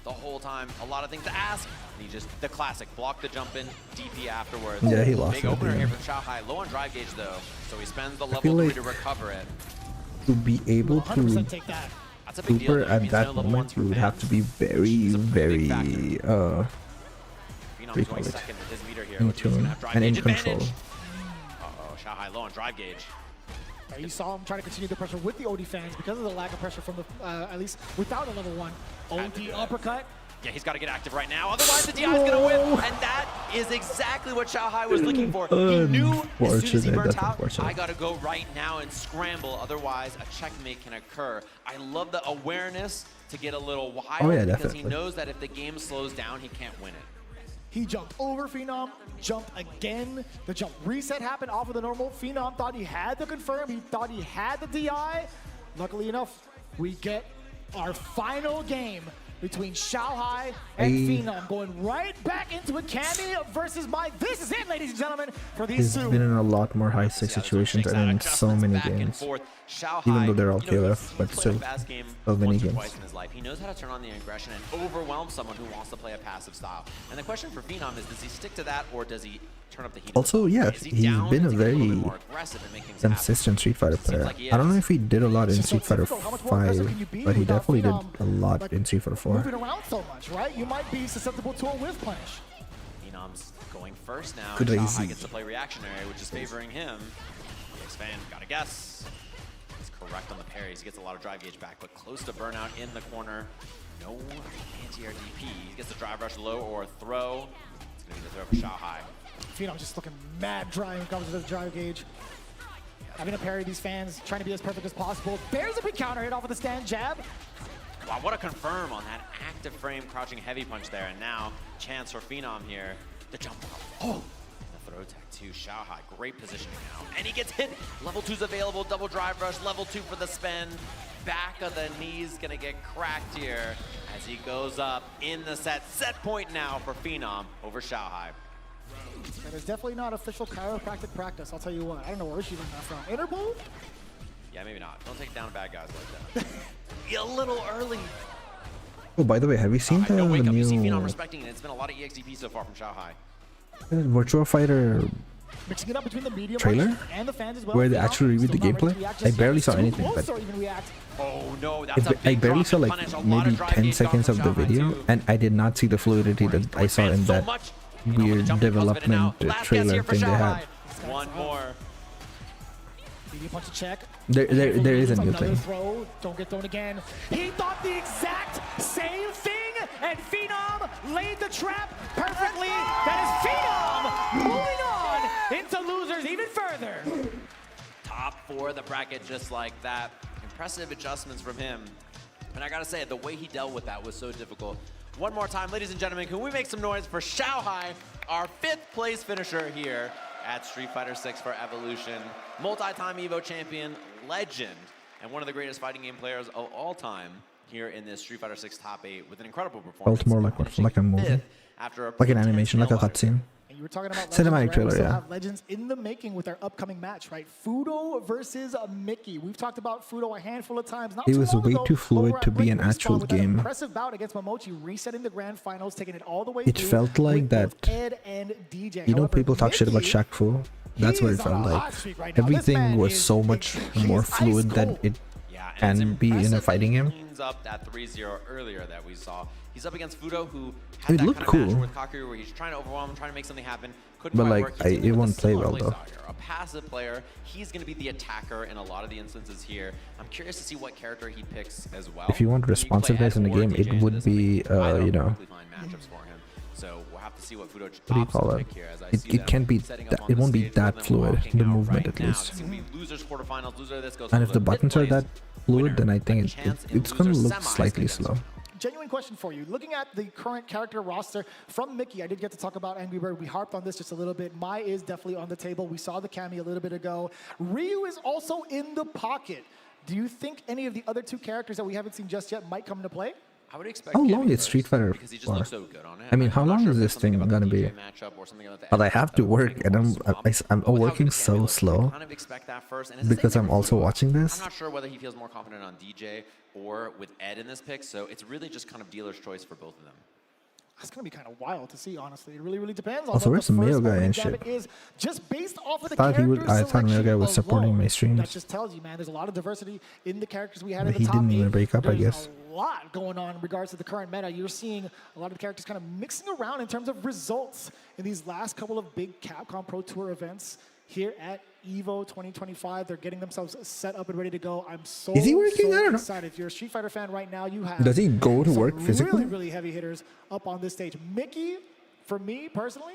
the whole time. A lot of things to ask. And he just, the classic, block the jump in, DP afterwards. Yeah, he lost Big it, opener yeah. here from Xiaohai. Low on drive gauge though, so he spends the feel level 3 like to recover it. to be able to 100% take that. That's a big deal. super though. It at means that no level moment, ones for you would have fans. to be very, very Phenom's we going call it, second with his meter here, in which means he's tune gonna have drive and in gauge control. advantage. Uh-oh, Xiaohai low on drive gauge. You saw him trying to continue the pressure with the OD fans because of the lack of pressure from the, at least without a level 1. OD uppercut. Yeah, he's got to get active right now. Otherwise, the DI is going to whip. And that is exactly what Xiaohai was looking for. He knew as soon as he burnt out, I got to go right now and scramble. Otherwise, a checkmate can occur. I love the awareness to get a little wild because definitely. he knows that if the game slows down, he can't win it. He jumped over Phenom, jumped again. The jump reset happened off of the normal. Phenom thought he had the confirm. He thought he had the DI. Luckily enough, we get our final game between Xiaohai and Phenom, going right back into a Cammy versus Mike. This is it, ladies and gentlemen, for these two. He's been in a lot more high-stakes situations and in so many games. Even though they're all KLF, but still, so many games. In his life. He knows how to turn on the aggression and overwhelm someone who wants to play a passive style. And the question for Phenom is, does he stick to that or does he turn up the heat? Also, yeah, he's been a very consistent Street Fighter player. I don't know if he did a lot in Street Fighter 5, but he definitely did a lot in Street Fighter 4. Moving around so much, right? You might be susceptible to a whiff punish. Phenom's going first now. Crazy. Xiaohai gets to play reactionary, which is favoring him. Fan, gotta guess. He's correct on the parries. He gets a lot of drive gauge back, but close to burnout in the corner. No anti-air DP. He gets the drive rush low or a throw. It's gonna be the throw for Xiaohai. Phenom just looking mad dry when it comes to the drive gauge. Having to parry these fans, trying to be as perfect as possible. There's a big counter hit off of the stand jab. Wow, what a confirm on that active frame crouching heavy punch there. And now, chance for Phenom here. The jump up. Oh! The throw tech to Xiaohai. Great positioning now. And he gets hit. Level 2's available. Double drive rush. Level 2 for the spin. Back of the knee's gonna get cracked here as he goes up in the set. Set point now for Phenom over Xiaohai. That is definitely not official chiropractic practice, I'll tell you what. I don't know where she's getting that from. Interpol? Yeah, maybe not. Don't take down bad guys like that. A little early. Oh, by the way, have you seen the You see Phenom new respecting it. It's been a lot of EXDP so far from Xiaohai. Virtua Fighter Mixing it up between the medium trailer and the fans as well. where they actually reviewed the gameplay? I barely saw anything, but Oh no, that's a I big barely drop saw in like punish. A lot maybe of drive 10 gauge seconds gone of from the Xiaohai video, too. and I did not see the fluidity that I saw in that weird development trailer thing they had. One more. Medium punch to check. There is a new Another thing. throw. Don't get thrown again. He thought the exact same thing, and Phenom laid the trap perfectly. That is Phenom moving on into losers even further. Top 4 of the bracket just like that. Impressive adjustments from him. And I gotta say, the way he dealt with that was so difficult. One more time, ladies and gentlemen, can we make some noise for Xiaohai, our 5th place finisher here at Street Fighter 6 for Evolution. Multi-time EVO champion, legend, and one of the greatest fighting game players of all time here in this Street Fighter 6 top 8 with an incredible performance. Felt more like a movie, like an animation, like a cutscene. You were talking about Cinematic trailer, we yeah. have legends in the making with our upcoming match, right? Fudo versus Mickey. We've talked about Fudo a handful of times. It was way too fluid to be an actual game. Impressive bout against Momochi, resetting the grand finals, taking it all the way It through felt like that. Ed and DJ. You know, However, people talk shit about Mickey, Shaq Fu. That's what it felt like. Everything was so much more fluid than it can be in a fighting game. Cleans up that 3-0 earlier that we saw. He's up against Fudo, who had It that looked kind of match cool. with Kakeru where he's trying to overwhelm him, trying to make something happen. Couldn't But quite like, work. He's dealing it with won't a play similar well though. playstyle here. A passive player. He's going to be the attacker in a lot of the instances here. I'm curious to see what character he picks as well. If you want responsiveness in the game, it would be, you know, So we'll have to see what Fudo what do you call it? It can't be, it won't be that fluid, the movement at least. Losers quarterfinals, loser of this goes And if the buttons are that fluid, then I think it's gonna look slightly slow. Genuine question for you. Looking at the current character roster from Mickey, I did get to talk about Angry Bird. We harped on this just a little bit. Mai is definitely on the table. We saw the Cammy a little bit ago. Ryu is also in the pocket. Do you think any of the other 2 characters that we haven't seen just yet might come into play? I would expect How long is Street Fighter for? I mean, how long is this thing gonna be? But I have to work, and I'm working so slow because I'm also watching this. I'm not sure whether he feels more confident on DJ or with Ed in this pick, so it's really just kind of dealer's choice for both of them. That's going to be kind of wild to see, honestly. It really, really depends on Also, what where's the the first male guy and opponent shit? gamut is. Just based off of the I character thought male guy was supporting my That streams. just tells you, man, there's a lot of diversity in the characters we had But in the he top didn't even 8. break up, I There's guess. a lot going on in regards to the current meta. You're seeing a lot of the characters kind of mixing around in terms of results in these last couple of big Capcom Pro Tour events here at EVO 2025. They're getting themselves set up and ready to go. I'm so, Is he working? I don't know. excited. If you're a Street Fighter fan right now, you have Does he go to some work physically? really, really heavy hitters up on this stage. Mickey, for me personally,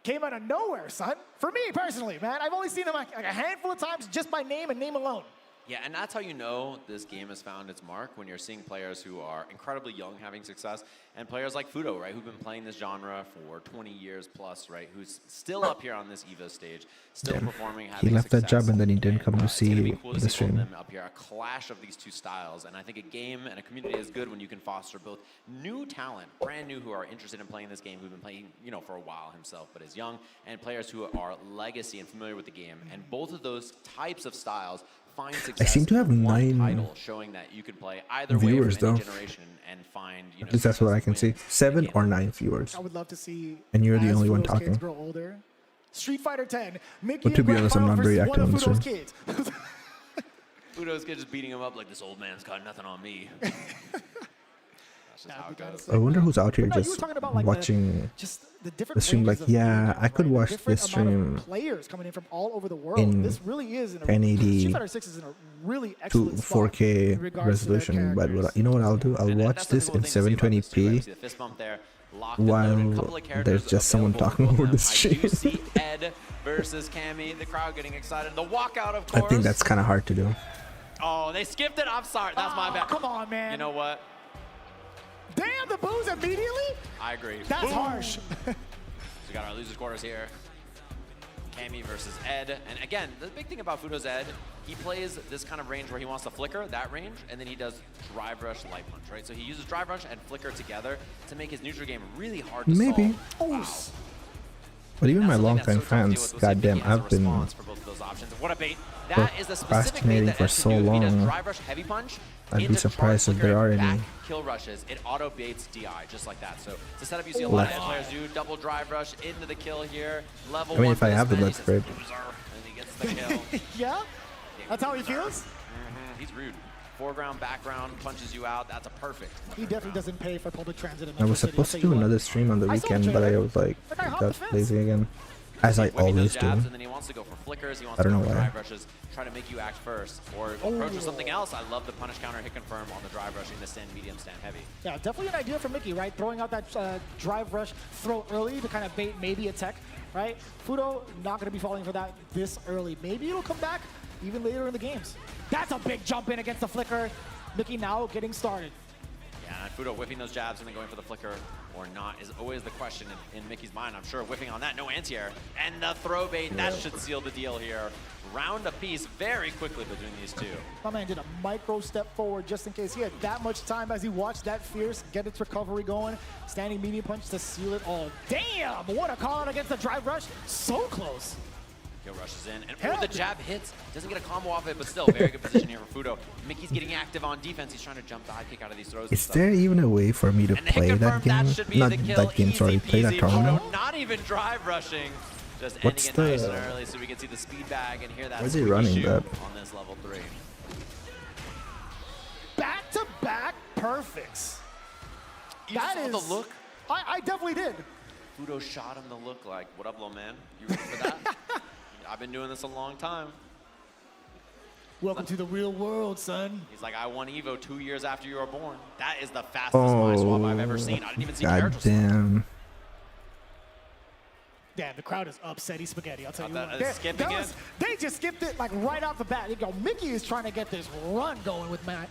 came out of nowhere, son. For me personally, man. I've only seen him like a handful of times just by name and name alone. Yeah, and that's how you know this game has found its mark, when you're seeing players who are incredibly young having success, and players like Fudo, right, who've been playing this genre for 20 years plus, right, who's still up here on this EVO stage, still performing, having He left success. that job and then he didn't come to It's gonna be see cool to the see both of stream. them up here, a clash of these two styles, and I think a game and a community is good when you can foster both new talent, brand new, who are interested in playing this game, who've been playing, you know, for a while himself, but is young, and players who are legacy and familiar with the game, and both of those types of styles find success. I seem to have in one 9 title, showing that you can play either viewers way from any though. generation and find, you know, At least that's what I can see. 7 or 9 viewers. I would love to see. And you're the as only one Fudo's talking. Kids grow older. Street Fighter 10. Mickey But to be honest, I'm not very active on the stream. Kids. Fudo's kid just beating him up like, this old man's got nothing on me. That's just how it goes. I wonder who's out here But no, you were just talking about, like, watching the different the stream. Like, ranges of yeah, I could watch different this amount of stream players coming in from all over the world. in This really is in a 1080 Street Fighter 6 is in a really to excellent spot 4K in regards to their resolution. But characters. what, you know what I'll do? I'll watch this in 720p while there's just someone talking over the stream. You see Ed versus Cammy, the crowd getting excited. The walkout, of I course. think that's kind of hard to do. Oh, they skipped it. I'm sorry. That's my bad. Come on, man. You know what? Damn, the booze immediately? I agree. That's Boom. harsh. So we got our losers quarters here. Cammy versus Ed. And again, the big thing about Fudo's Ed, he plays this kind of range where he wants to flicker, that range, and then he does drive rush, light punch, right? So he uses drive rush and flicker together to make his neutral game really hard to Maybe. solve. Wow. But even my That's something longtime that's so tough to deal fans, with. We'll see if goddamn, Mickey has a I've been response for both of those options. What a bait. That is a specific bait procrastinating that for Ed so can do. If he does long. drive rush, heavy punch, I'd be into surprised charge if there are flicker, any. back kill rushes, it auto baits DI, just like that. So it's a setup you see a lot of Ed players do. Double drive rush into the kill here. Level I mean, one if I have it, Bisman, that's he great. says, "Loser," and he gets the kill. Yeah? That's how he feels? He's rude. Foreground, background, punches you out. That's a perfect. He definitely doesn't pay for public transit in I was Metro City, supposed to I'll do tell you another what. stream on the I saw the weekend, but I trailer. was like, That guy hopped got the fence. lazy again. As I Whipping always those do. jabs, and then he wants to go for flickers. He wants I to don't go know for why. drive rushes, try to make you act first, or approach with something else. I love the punish counter hit confirm on the drive rushing the stand medium, stand heavy. Yeah, definitely an idea for Mickey, right? Throwing out that drive rush throw early to kind of bait maybe a tech, right? Fudo not going to be falling for that this early. Maybe it'll come back even later in the games. That's a big jump in against the flicker. Mickey now getting started. Yeah, and Fudo whiffing those jabs and then going for the flicker or not is always the question in Mickey's mind. I'm sure whiffing on that, no anti-air. And the throw bait, that should seal the deal here. Round apiece very quickly between these two. My man did a micro step forward just in case he had that much time as he watched that Fierce get its recovery going. Standing medium punch to seal it all. Damn, what a call out against the drive rush. So close. Kill rushes in, and the jab hits. Doesn't get a combo off it, but still, very good position here for Fudo. Mickey's getting active on defense. He's trying to jump the high kick out of these throws. Is there even a way for me to play that game? Not that game, sorry, play that tournament? Fudo not even drive rushing. Just What's ending it nice the- and early so we can see the speed bag and hear that Why is he squeaky running shoe that? on this level 3. Back-to-back perfects. You saw the look? I definitely did. Fudo shot him the look like, what up, little man? You ready for that? I've been doing this a long time. Welcome to the real world, son. He's like, I won EVO 2 years after you were born. That is the fastest my swap I've ever seen. I didn't even see character swap. Goddamn. Damn, the crowd is upsetty spaghetti. I'll tell you what. Skipping it? They just skipped it like right off the bat. They go, Mickey is trying to get this run going with mine.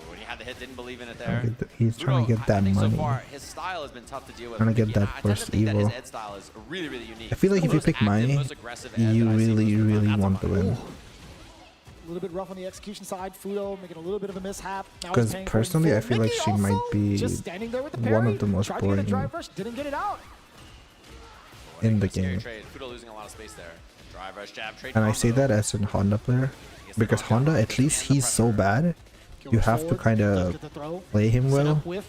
When he had the hit, didn't believe in it there. He's trying to get that I think money. so far, his style has been tough to deal with. Trying to get Mickey. that I tend to first think that his EVO. Ed style is really, really unique. I feel like if you Most pick active, Mai, most aggressive Ed you that I've seen really, most of the time. really That's want the win. A little bit rough on the execution side. Fudo making a little bit of a mishap. Because personally, I feel like she might be just standing there with the parry, one of the most tried to get a boring drive rush, didn't get it out. in the Scary game. trade. Fudo losing a lot of space there. Drive rush, jab, trade And I combo. say that as a Honda player, because Honda, at least he's so bad, you have to kind of play him well. With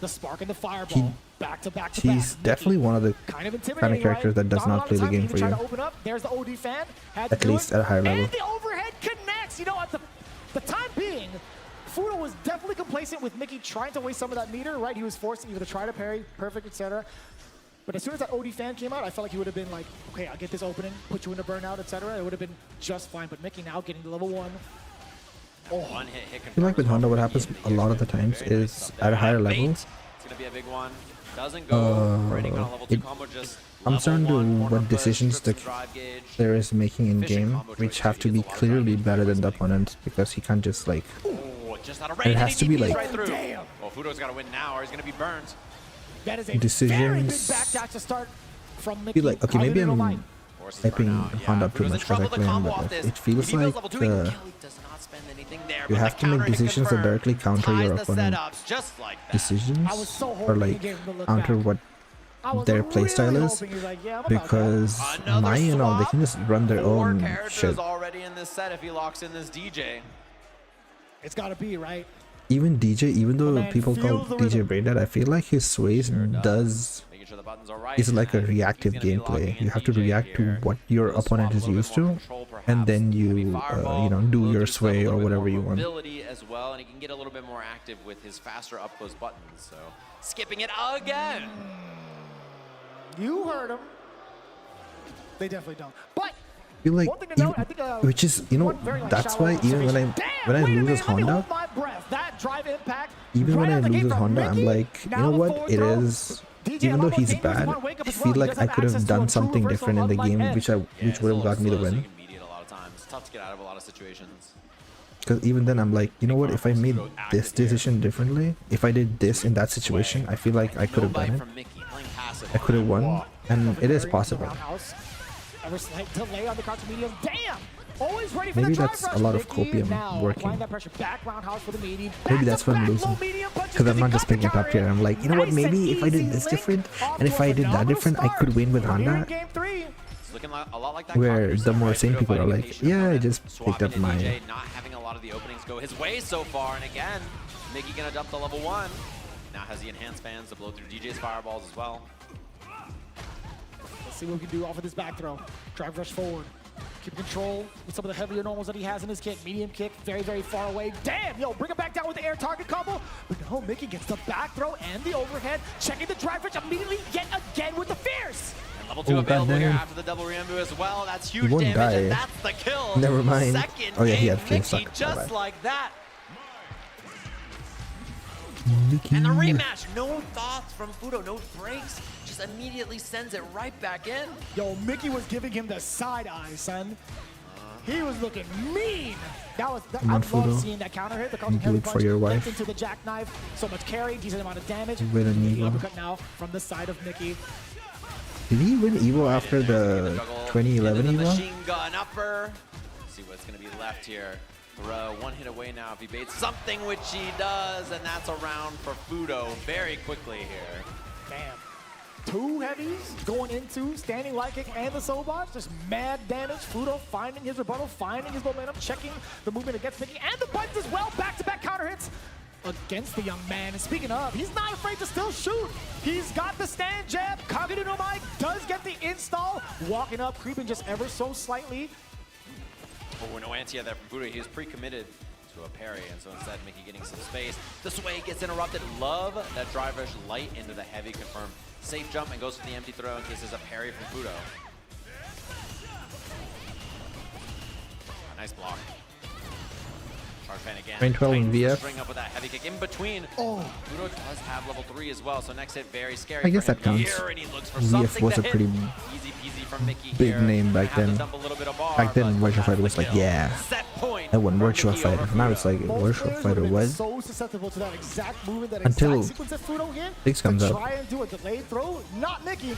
the spark and the fireball. Back to back to He's back. definitely one of the kind of characters that does not play the game for you. Open up. There's the OD fan. Had At to do least it. at a higher level. And the overhead connects. You know, at the time being, Fudo was definitely complacent with Mickey trying to waste some of that meter, right? He was forced either to try to parry, perfect, etc. But as soon as that OD fan came out, I felt like he would have been like, okay, I'll get this opening, put you in a burnout, etc. It would have been just fine. But Mickey now getting to level 1. One hit I feel like with Honda, what happens a lot of the times is at a higher level, It's going to be a big one. Doesn't go for any kind of level 2 combo, just I'm concerned to what decisions the player is making in game, which have to be clearly better than the opponent, because he can't just like. It has to be like well, Fudo's got to win now, or he's going to be burned. That is a decisions. Very big backdash to start from Mickey. Feel like, okay, maybe I'm typing Honda up too much because I play him, but it feels like you have to make decisions that directly counter your opponent's decisions, or like counter what their playstyle is, because they can just run their own shit. Already in this set if he locks in this DJ. It's got to be, right? Even DJ, even though people call DJ braindead, I feel like his sways is like a reactive gameplay. You have to react to what your opponent is used to, and then you do your sway or whatever you want. As well, and he can get a little bit more active with his faster up close buttons. So skipping it again. You heard him. They definitely don't. But I feel like, which is, that's why even when I lose as Honda, I'm like, you know what, it is, even though he's bad, I feel like I could have done something different in the game, which would have got me the win. It's tough to get out of a lot of situations. Because even then I'm like, you know what, if I made this decision differently, if I did this in that situation, I feel like I could have done it. I could have won, and it is possible. Delay on the counter medium. Damn! Always ready for maybe the that's a lot of copium working. Maybe that's what I'm losing. Because I'm not just picking it up here. I'm like, you know what, maybe if I did this different, and if I did that different, I could win with Honda. Where the more sane people are like, yeah, I just picked up my... Not having a lot of the openings go his way so far, and again, Mickey gonna dump the level 1. Now has the enhanced fans to blow through DJ's fireballs as well. Let's see what we can do off of this back throw. Drive rush forward. Keep control with some of the heavier normals that he has in his kit. Medium kick, very, very far away. Damn, yo, bring it back down with the air target combo. But no, Mickey gets the back throw and the overhead. Checking the drive rush immediately yet again with the fierce. And level 2 available here after the double Ryumbu as well. That's huge damage, and that's the kill. Never mind. Second oh yeah, he had Mickey suck. just like that. Mickey. And the rematch, no thoughts from Fudo, no breaks, just immediately sends it right back in. Yo, Mickey was giving him the side eye, son. He was looking mean. That was. I love seeing that counter hit. The do it for your wife. Into the jackknife. So much carry, decent amount of damage. Win an EVO. Uppercut now from the side of Mickey. Did he win EVO after the 2011 EVO? Machine gun upper. Let's see what's gonna be left here. Throw one hit away now if he baits something, which he does, and that's a round for Fudo very quickly here. Damn. 2 heavies going into standing light kick and the Sobot. Just mad damage. Fudo finding his rebuttal, finding his momentum, checking the movement against Mickey and the buttons as well. Back-to-back counter hits against the young man. And speaking of, he's not afraid to still shoot. He's got the stand jab. Kagadu no Mai does get the install. Walking up, creeping just ever so slightly. Oh, no anti there from Fudo. He was pre-committed to a parry, and so instead Mickey getting some space. The sway gets interrupted. Love that drive rush light into the heavy confirmed. Safe jump and goes for the empty throw in case there's a parry from Fudo. Nice block. Charge fan again. Rain 12 in VF. String up with that heavy kick in between. Oh. Fudo does have level 3 as well, so next hit very scary. I guess that counts. VF was a pretty big name back then. Back then, Virtua Fighter was like, yeah, I won Virtua Fighter. Now it's like, Virtua Fighter what? So susceptible to that exact movement, that until exact sequence that Fudo hit. 6 comes up. Try and do a delayed throw, not Mickey.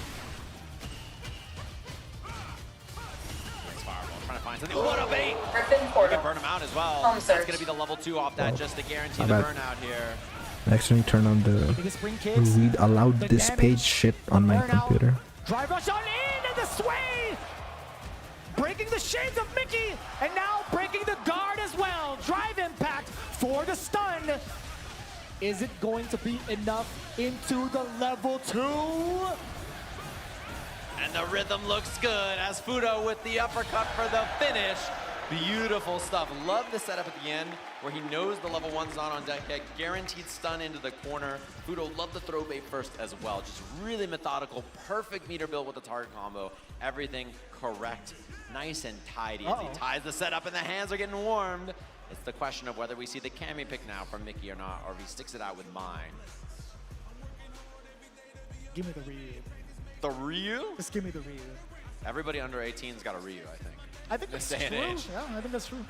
Trying to find something. What a bait! You can burn him out as well. That's going to be the level 2 off that just to guarantee the burnout here. I accidentally turned on the read aloud this page shit on my computer. Drive rush on in and the sway! Breaking the shades of Mickey, and now breaking the guard as well. Drive impact for the stun. Is it going to be enough into the level 2? And the rhythm looks good as Fudo with the uppercut for the finish. Beautiful stuff. Love the setup at the end where he knows the level 1's not on deck yet. Guaranteed stun into the corner. Fudo loved the throw bait first as well. Just really methodical. Perfect meter build with the target combo. Everything correct. Nice and tidy. As he ties the setup and the hands are getting warmed. It's the question of whether we see the Kami pick now from Mickey or not, or if he sticks it out with mine. Give me the Ryu. The Ryu? Just give me the Ryu. Everybody under 18's got a Ryu, I think. I think that's true. Yeah, I think that's true.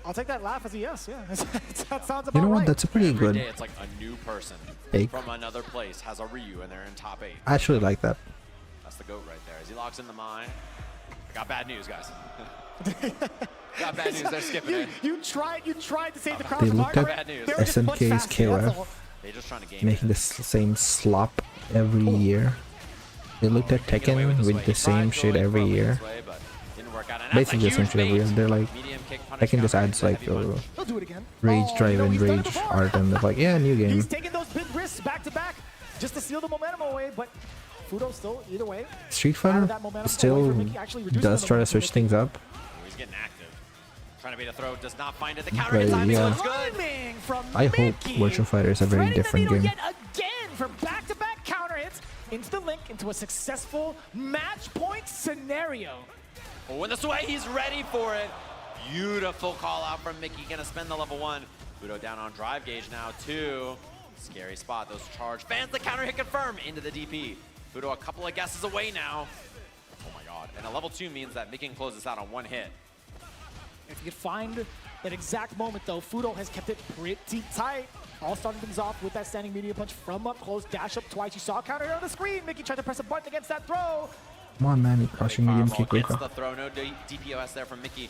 I'll take that laugh as a yes. Yeah, that sounds about right. You know what? That's a pretty Every good day it's like a new person take. From another place has a Ryu and they're in top 8. I actually like that. That's the GOAT right there. As he locks in the mine. I got bad news, guys. Got bad news. They're skipping it. You tried to save the crowd. They looked at SNK's KOF, They're just trying to game making the same slop every year. They looked at Tekken with the same shit every year. Basically the same shit every year. They're like, Tekken just adds like rage drive and rage art, and they're like, yeah, new game. He's taking those big risks back to back just to steal the momentum away, but Fudo still, either way. Street Fighter still does try to switch things up. He's getting active. Trying to beat a throw, does not find it. The counter hit timing looks good. I hope Virtua Fighter is a very different game. Yet again for back-to-back counter hits into the link into a successful match point scenario. Oh, and this way, he's ready for it. Beautiful call out from Mickey. Gonna spend the level 1. Fudo down on drive gauge now, 2. Scary spot. Those charge fans. The counter hit confirm into the DP. Fudo a couple of guesses away now. Oh my god. And a level 2 means that Mickey can close this out on 1 hit. If you could find that exact moment, though, Fudo has kept it pretty tight. All starting things off with that standing medium punch from up close, dash up twice. You saw counter on the screen. Mickey tried to press a button against that throw. Come on, man, crushing medium kick. Gets the throw, no DPOS there from Mickey.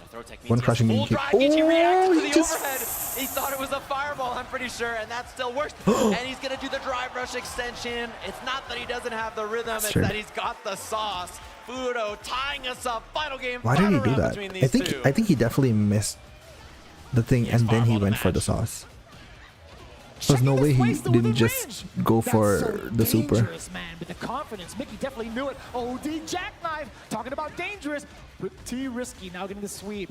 Throw technique. One crushing medium kick. Oh, he reacted to the overhead. He thought it was a fireball, I'm pretty sure, and that still works. And he's gonna do the drive rush extension. It's not that he doesn't have the rhythm, it's that he's got the sauce. Fudo tying us up. Final game. Why did he do that? I think he definitely missed the thing, and then he went for the sauce. There's no way he didn't just go for the super. Man, with the confidence, Mickey definitely knew it. OD jackknife, talking about dangerous, pretty risky. Now getting the sweep.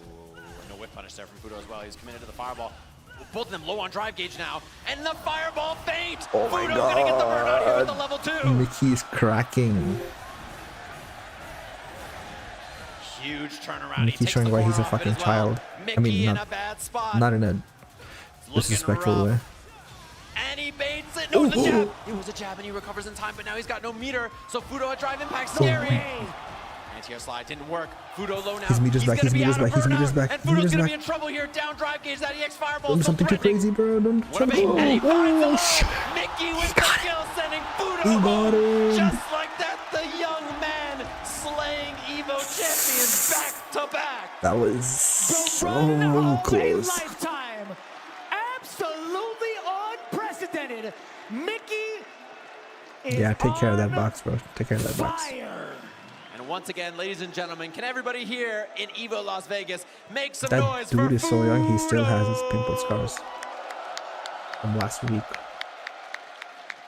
Oh, no whip punish there from Fudo as well. He's committed to the fireball. Both of them low on drive gauge now, and the fireball feint. Oh my Fudo gonna get the burn out here with the level 2. Mickey's cracking. Huge turnaround. Mickey's showing why he's a fucking child. I mean, not in a disrespectful way. And he baits it. No, it was a jab. It was a jab, and he recovers in time, but now he's got no meter. So Fudo a drive impact. Scary. Anti-air slide didn't work. Fudo low now. His meter's back. His meter's back. His meter's back. And Fudo's gonna be in trouble here. Down drive gauge. That EX fireball. Don't something too crazy, bro. Don't. Mickey with the kill, sending Fudo just like that. The young man slaying EVO champions back to back. That was so close. Lifetime. Absolutely unprecedented. Mickey is take care of that box, bro. Take care of that box. And once again, ladies and gentlemen, can everybody here in EVO Las Vegas make some That noise dude for is so young, he still has his pimple scars from last week.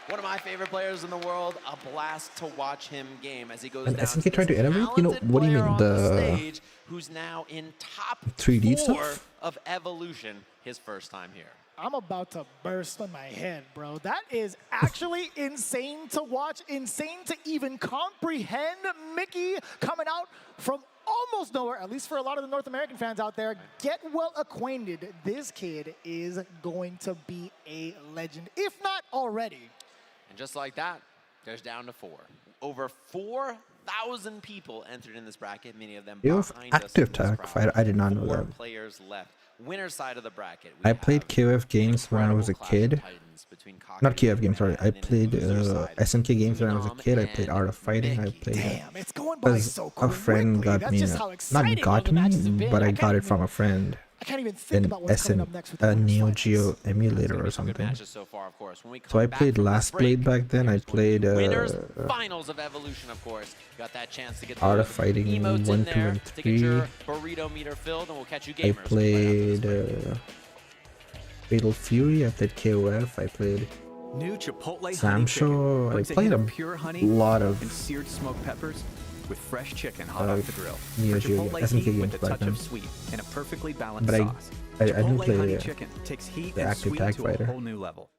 One of my favorite players in the world, a blast to watch him game as he goes And down. SNK tried to innovate? You know, what do you mean, the stage, who's now in top 3D 4 stuff? of Evolution, his first time here. I'm about to burst on my head, bro. That is actually insane to watch, insane to even comprehend. Mickey coming out from almost nowhere, at least for a lot of the North American fans out there. Get well acquainted. This kid is going to be a legend, if not already. And just like that, there's down to 4. Over 4,000 people entered in this bracket, many of them behind us. Active tag fighter. I did not know 4 that. players left. Winner's side of the bracket. I played KOF games when I was a kid. Not KOF games, sorry. I played SNK games when I was a kid. I played Art of Fighting. I played because a friend got me, not got me, but I got it from a friend. I can't even think about what's coming up next with a Neo Geo emulator or something. So I played Last Blade back then. I played finals of Evolution, of course. Got that chance to get Art of Fighting 1, 2, and 3. Burrito meter filled, and we'll catch you I gamers. played Fatal Fury. I played KOF. I played New Chipotle Samsho. I played a lot of seared smoked peppers with fresh chicken hot off the grill. Neo Geo SNK games with a back touch then. of sweet and a perfectly balanced But sauce. I didn't play honey chicken takes heat the and active sweet tag to a fighter. whole new level.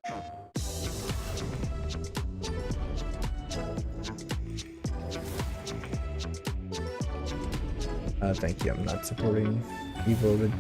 Thank you. I'm not supporting EVO.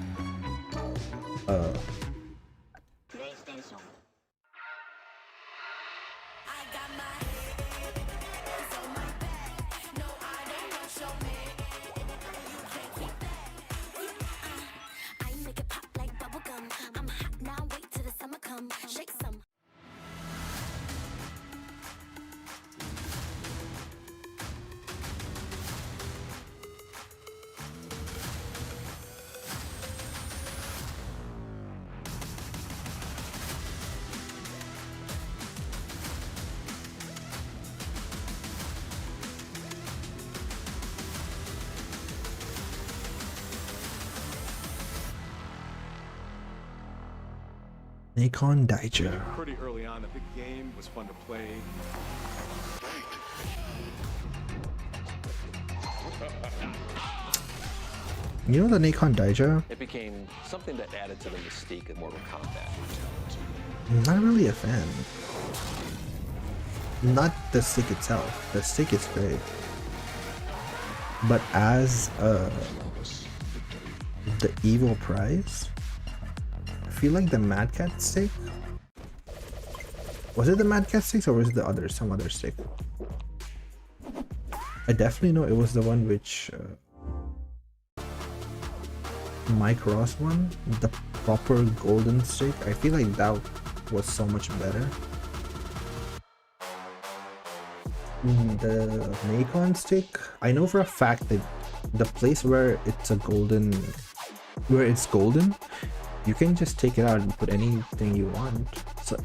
Nikon Daija. Pretty early on, the big game was fun to play. You know the Nikon Daija? It became something that added to the mystique of Mortal Kombat. Not really a fan. Not the stick itself. The stick is great. But as the EVO prize, I feel like the Mad Cat stick. Was it the Mad Cat sticks or was it the other, some other stick? I definitely know it was the one which Mike Ross won, the proper golden stick. I feel like that was so much better. The Nikon stick, I know for a fact that the place where it's a golden, you can just take it out and put anything you want. So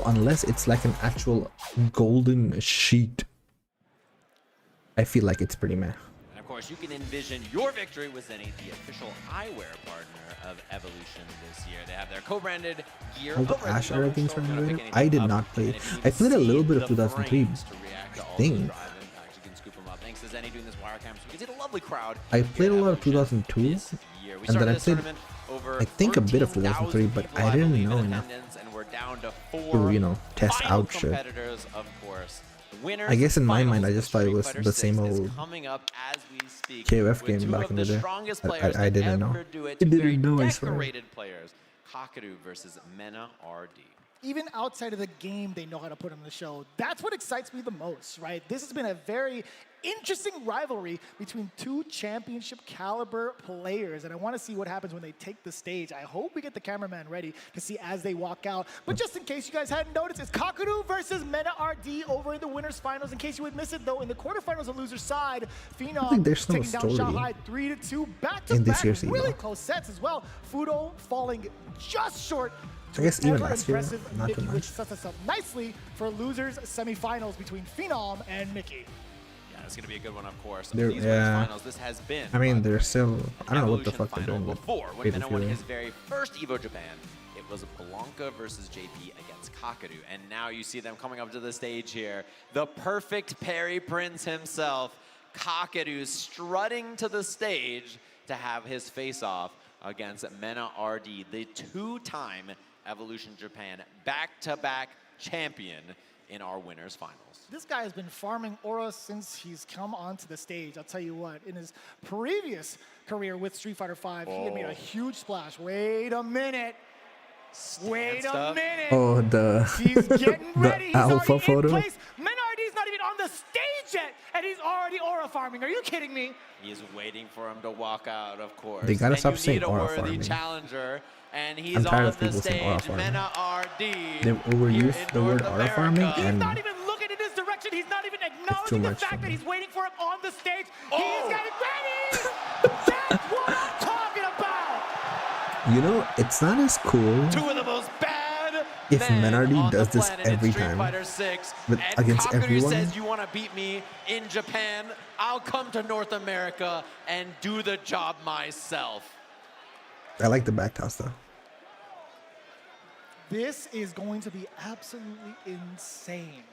unless it's like an actual golden sheet, I feel like it's pretty meh. And of course, you can envision your victory with Zenny, the official eyewear partner of Evolution this year. They have their co-branded gear. All the Ash era games were innovative. I did not play. I played a little bit of 2003, I think. I played a lot of 2002, and then I played, I think, a bit of 2003, but I didn't know enough to, you know, test out shit. I guess in my mind, I just thought it was the same old KOF game back in the day. I didn't know. I didn't know, I swear. Kakadu versus Mena RD. Even outside of the game, they know how to put on the show. That's what excites me the most, right? This has been a very interesting rivalry between two championship caliber players, and I want to see what happens when they take the stage. I hope we get the cameraman ready to see as they walk out. But just in case you guys hadn't noticed, it's Kakadu versus Mena RD over in the winners finals. In case you would miss it, though, in the quarterfinals on loser's side, Phenom taking down Shanghai 3-2 back-to-back, really close sets as well. Fudo falling just short. I guess even last year, not too much. Which sets us up nicely for losers semifinals between Phenom and Mickey. Yeah, it's going to be a good one, of course. These finals, this has been. I mean, they're still. I don't know what the fuck they're doing. Before, when Mena won his very first EVO Japan, it was Blanca versus JP against Kakadu, and now you see them coming up to the stage here. The perfect Perry Prince himself, Kakadu, strutting to the stage to have his face-off against Mena RD, the two-time Evolution Japan back-to-back champion in our winners finals. This guy has been farming aura since he's come onto the stage. I'll tell you what, in his previous career with Street Fighter V, he had made a huge splash. Wait a minute. Wait a minute. Oh, he's getting ready. He's alpha already photo. In place. Mena RD's not even on the stage yet, and he's already aura farming. Are you kidding me? He's waiting for him to walk out, of course. They gotta stop you saying need a aura worthy farming. Challenger, and he's I'm tired on of people the saying aura stage. farming. Mena RD. They've overused the word aura farming, He's and not even looking in his direction. He's not even acknowledging the fact that he's waiting for him on the stage. He's getting ready. That's what I'm talking about. you know, it's not as cool. Two of the most bad If Menardi does this every time against Kakadu everyone, says, you want to beat me in Japan, I'll come to North America and do the job myself. I like the back toss though. This is going to be absolutely insane.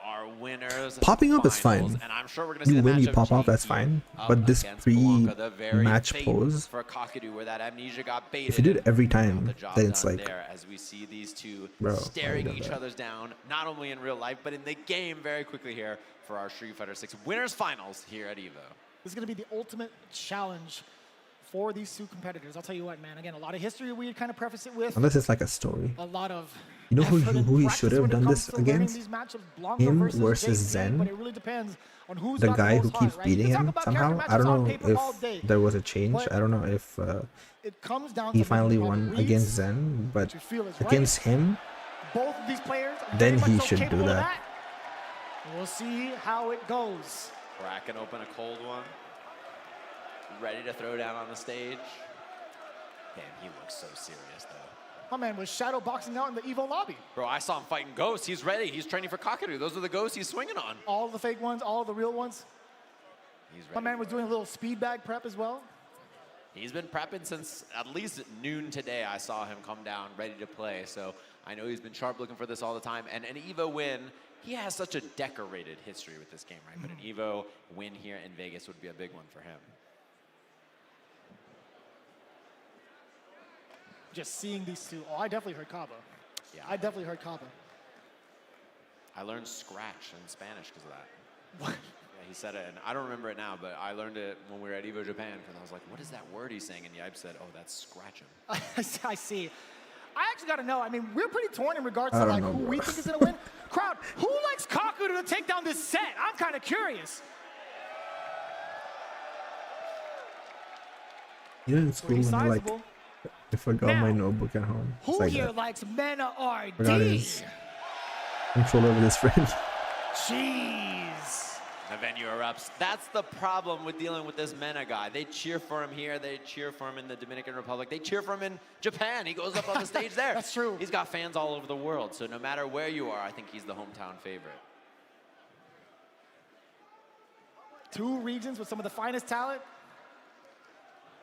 Our winners Popping up is fine. and I'm sure we're going to see You the win, you matchup pop off, that's fine. But this pre-match pose, for Kakadu, where that amnesia got baited. if you do it every time, The job then it's done like, there as we see these two bro, staring I don't each know. other's down, not only in real life, but in the game very quickly here for our Street Fighter 6 winners finals here at EVO. This is going to be the ultimate challenge for these two competitors. I'll tell you what, man. Again, a lot of history we kind of preface it with. Unless it's like a story. A lot of You know who he should have done this against? Him versus Zen. But it really depends on who's The got guy the who most keeps heart, beating right? him somehow. I don't know if there was a change. I don't know if he finally won against Zen, but against him, both of these players then he should do that. We'll see how it goes. Cracking open a cold one. Ready to throw down on the stage. Damn, he looks so serious, though. My man was shadow boxing out in the EVO lobby. Bro, I saw him fighting ghosts. He's ready. He's training for Kakadu. Those are the ghosts he's swinging on. All the fake ones, all the real ones. He's ready. My man was doing a little speed bag prep as well. He's been prepping since at least noon today. I saw him come down ready to play. So I know he's been sharp looking for this all the time. And an EVO win, he has such a decorated history with this game, right? But an EVO win here in Vegas would be a big one for him. Just seeing these two. Oh, I definitely heard Kaba. Yeah. I definitely heard Kaba. I learned scratch in Spanish because of that. What? Yeah, he said it, and I don't remember it now, but I learned it when we were at EVO Japan, because I was like, what is that word he's saying? And Yipe said, oh, that's scratch him. I see. I actually got to know. I mean, we're pretty torn in regards to like who we think is going to win. Crowd, who likes Kakudu to take down this set? I'm kind of curious. Yeah, it's cool when I like, I forgot my notebook at home. Who like here that. likes Mena RD? Forgot his control over his friend. Jeez. The venue erupts. That's the problem with dealing with this Mena guy. They cheer for him here. They cheer for him in the Dominican Republic. They cheer for him in Japan. He goes up on the stage there. That's true. He's got fans all over the world. So no matter where you are, I think he's the hometown favorite. Two regions with some of the finest talent.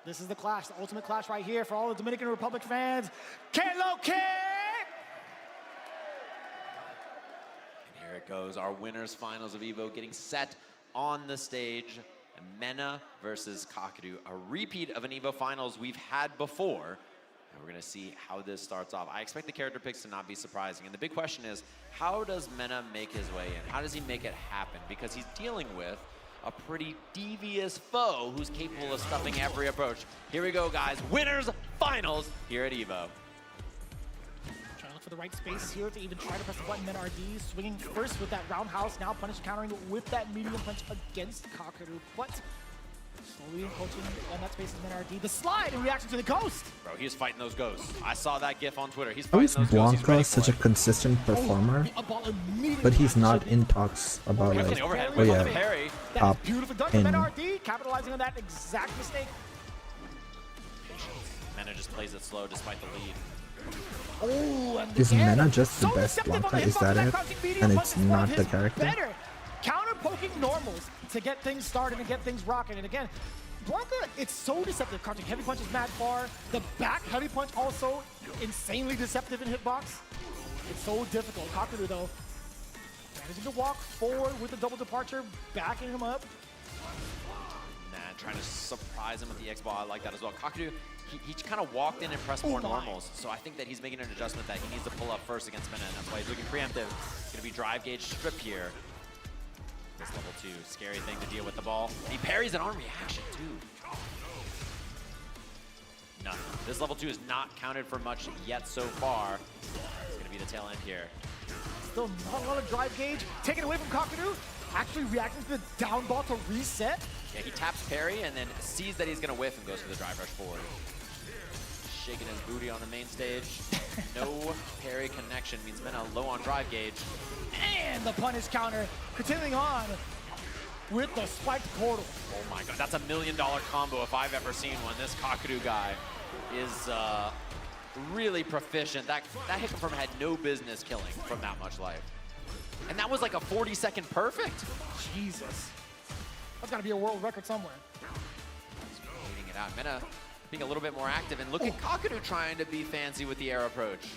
This is the clash, the ultimate clash right here for all the Dominican Republic fans. Kelo Kid! And here it goes, our winners finals of EVO getting set on the stage. Mena versus Kakadu, a repeat of an EVO finals we've had before. And we're gonna see how this starts off. I expect the character picks to not be surprising. And the big question is, how does Mena make his way in? How does he make it happen? Because he's dealing with a pretty devious foe who's capable of stuffing every approach. Here we go, guys. Winners finals here at EVO. Trying to look for the right space here to even try to press the button. Then RD swinging first with that roundhouse, now punish countering with that medium punch against Kakadu. But slowly encroaching on that space is then RD. The slide in reaction to the ghost. Bro, he's fighting those ghosts. I saw that gif on Twitter. He's How fighting is those ghosts. Blanca such a consistent performer, but he's not in talks about like, oh yeah, top Beautiful done in. from RD, capitalizing on that exact mistake. Mena just plays it slow despite the lead. Oh, and Is again, Mena just the so best deceptive on Blanca? the Is that hitbox, it? crouching medium And punch it's is one of not the his character? Better. Counter poking normals to get things started and get things rocking. And again, Blanca, it's so deceptive. Crouching heavy punch is mad far. The back heavy punch also insanely deceptive in hitbox. It's so difficult. Kakadu though, managing to walk forward with the double departure, backing him up. Trying to surprise him with the X-Ball. I like that as well. Kakadu, he kind of walked in and pressed more normals, so I think that he's making an adjustment that he needs to pull up first against Mena, and that's why he's looking preemptive. It's going to be drive gauge strip here. This level 2, scary thing to deal with the ball. He parries it on reaction, too. None. This level 2 is not counted for much yet so far. It's going to be the tail end here. Still not a lot of drive gauge. Taken away from Kakadu. Actually reacting to the down ball to reset. Yeah, he taps parry and then sees that he's going to whiff and goes for the drive rush forward. Shaking his booty on the main stage. No parry connection means Mena low on drive gauge. And the punish counter continuing on with the spiked portal. Oh my god, that's $1 million combo if I've ever seen one. This Kakadu guy is really proficient. That hit confirm had no business killing from that much life. And that was like a 40-second perfect. Jesus. That's gotta be a world record somewhere. Waiting it out. Mena being a little bit more active, and look at Kakadu trying to be fancy with the air approach.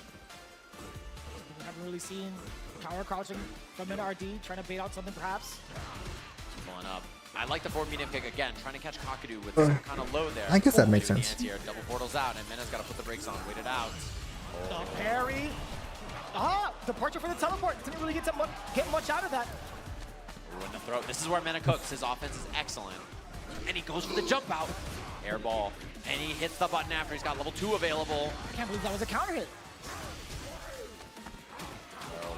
We haven't really seen tower crouching from an RD, trying to bait out something perhaps. Pulling up. I like the forward medium kick again, trying to catch Kakadu with some kind of load there. I guess that makes sense. Here. Double portals out, and Mena's got to put the brakes on. Wait it out. The parry. Departure for the teleport. Didn't really get much out of that. Ooh, in the throat. This is where Mena cooks. His offense is excellent. And he goes for the jump out. Air ball. And he hits the button after he's got level 2 available. I can't believe that was a counter hit.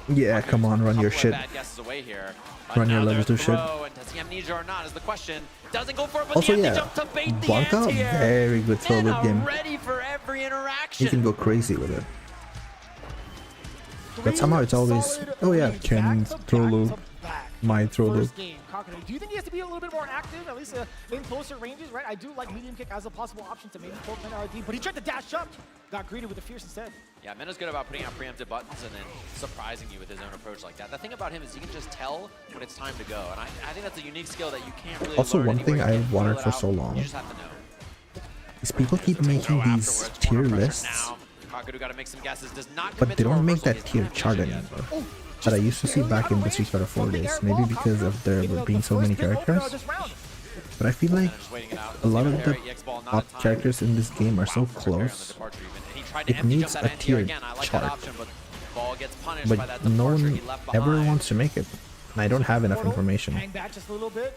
Yeah, come on, run your shit. Bad guesses away here. Run your level 2 shit. And does he amnesia or not is the question. Doesn't go for it, but Also, the yeah, jump to bait the Blanca, anti-air. very good throw loop game. Ready for every interaction. He can go crazy with it. But somehow it's always, oh yeah, can throw loop, my throw loop. Do you think he has to be a little bit more active, at least in closer ranges, right? I do like medium kick as a possible option to maybe poke Mena RD, but he tried to dash up, got greeted with a fierce instead. Yeah, Mena's good about putting out preemptive buttons and then surprising you with his own approach like that. The thing about him is he can just tell when it's time to go, and I think that's a unique skill that you can't really Also, learn one thing anywhere. You I can't wanted feel it for out. so long You just have to know. These people keep making these tier lists, but they don't make that tier chart anymore. That I used to see back in the Street Fighter 4 days. Maybe because of there being so many characters. But I feel like a lot of the top characters in this game are so close. It needs a tier chart. But no one ever wants to make it. And I don't have enough information.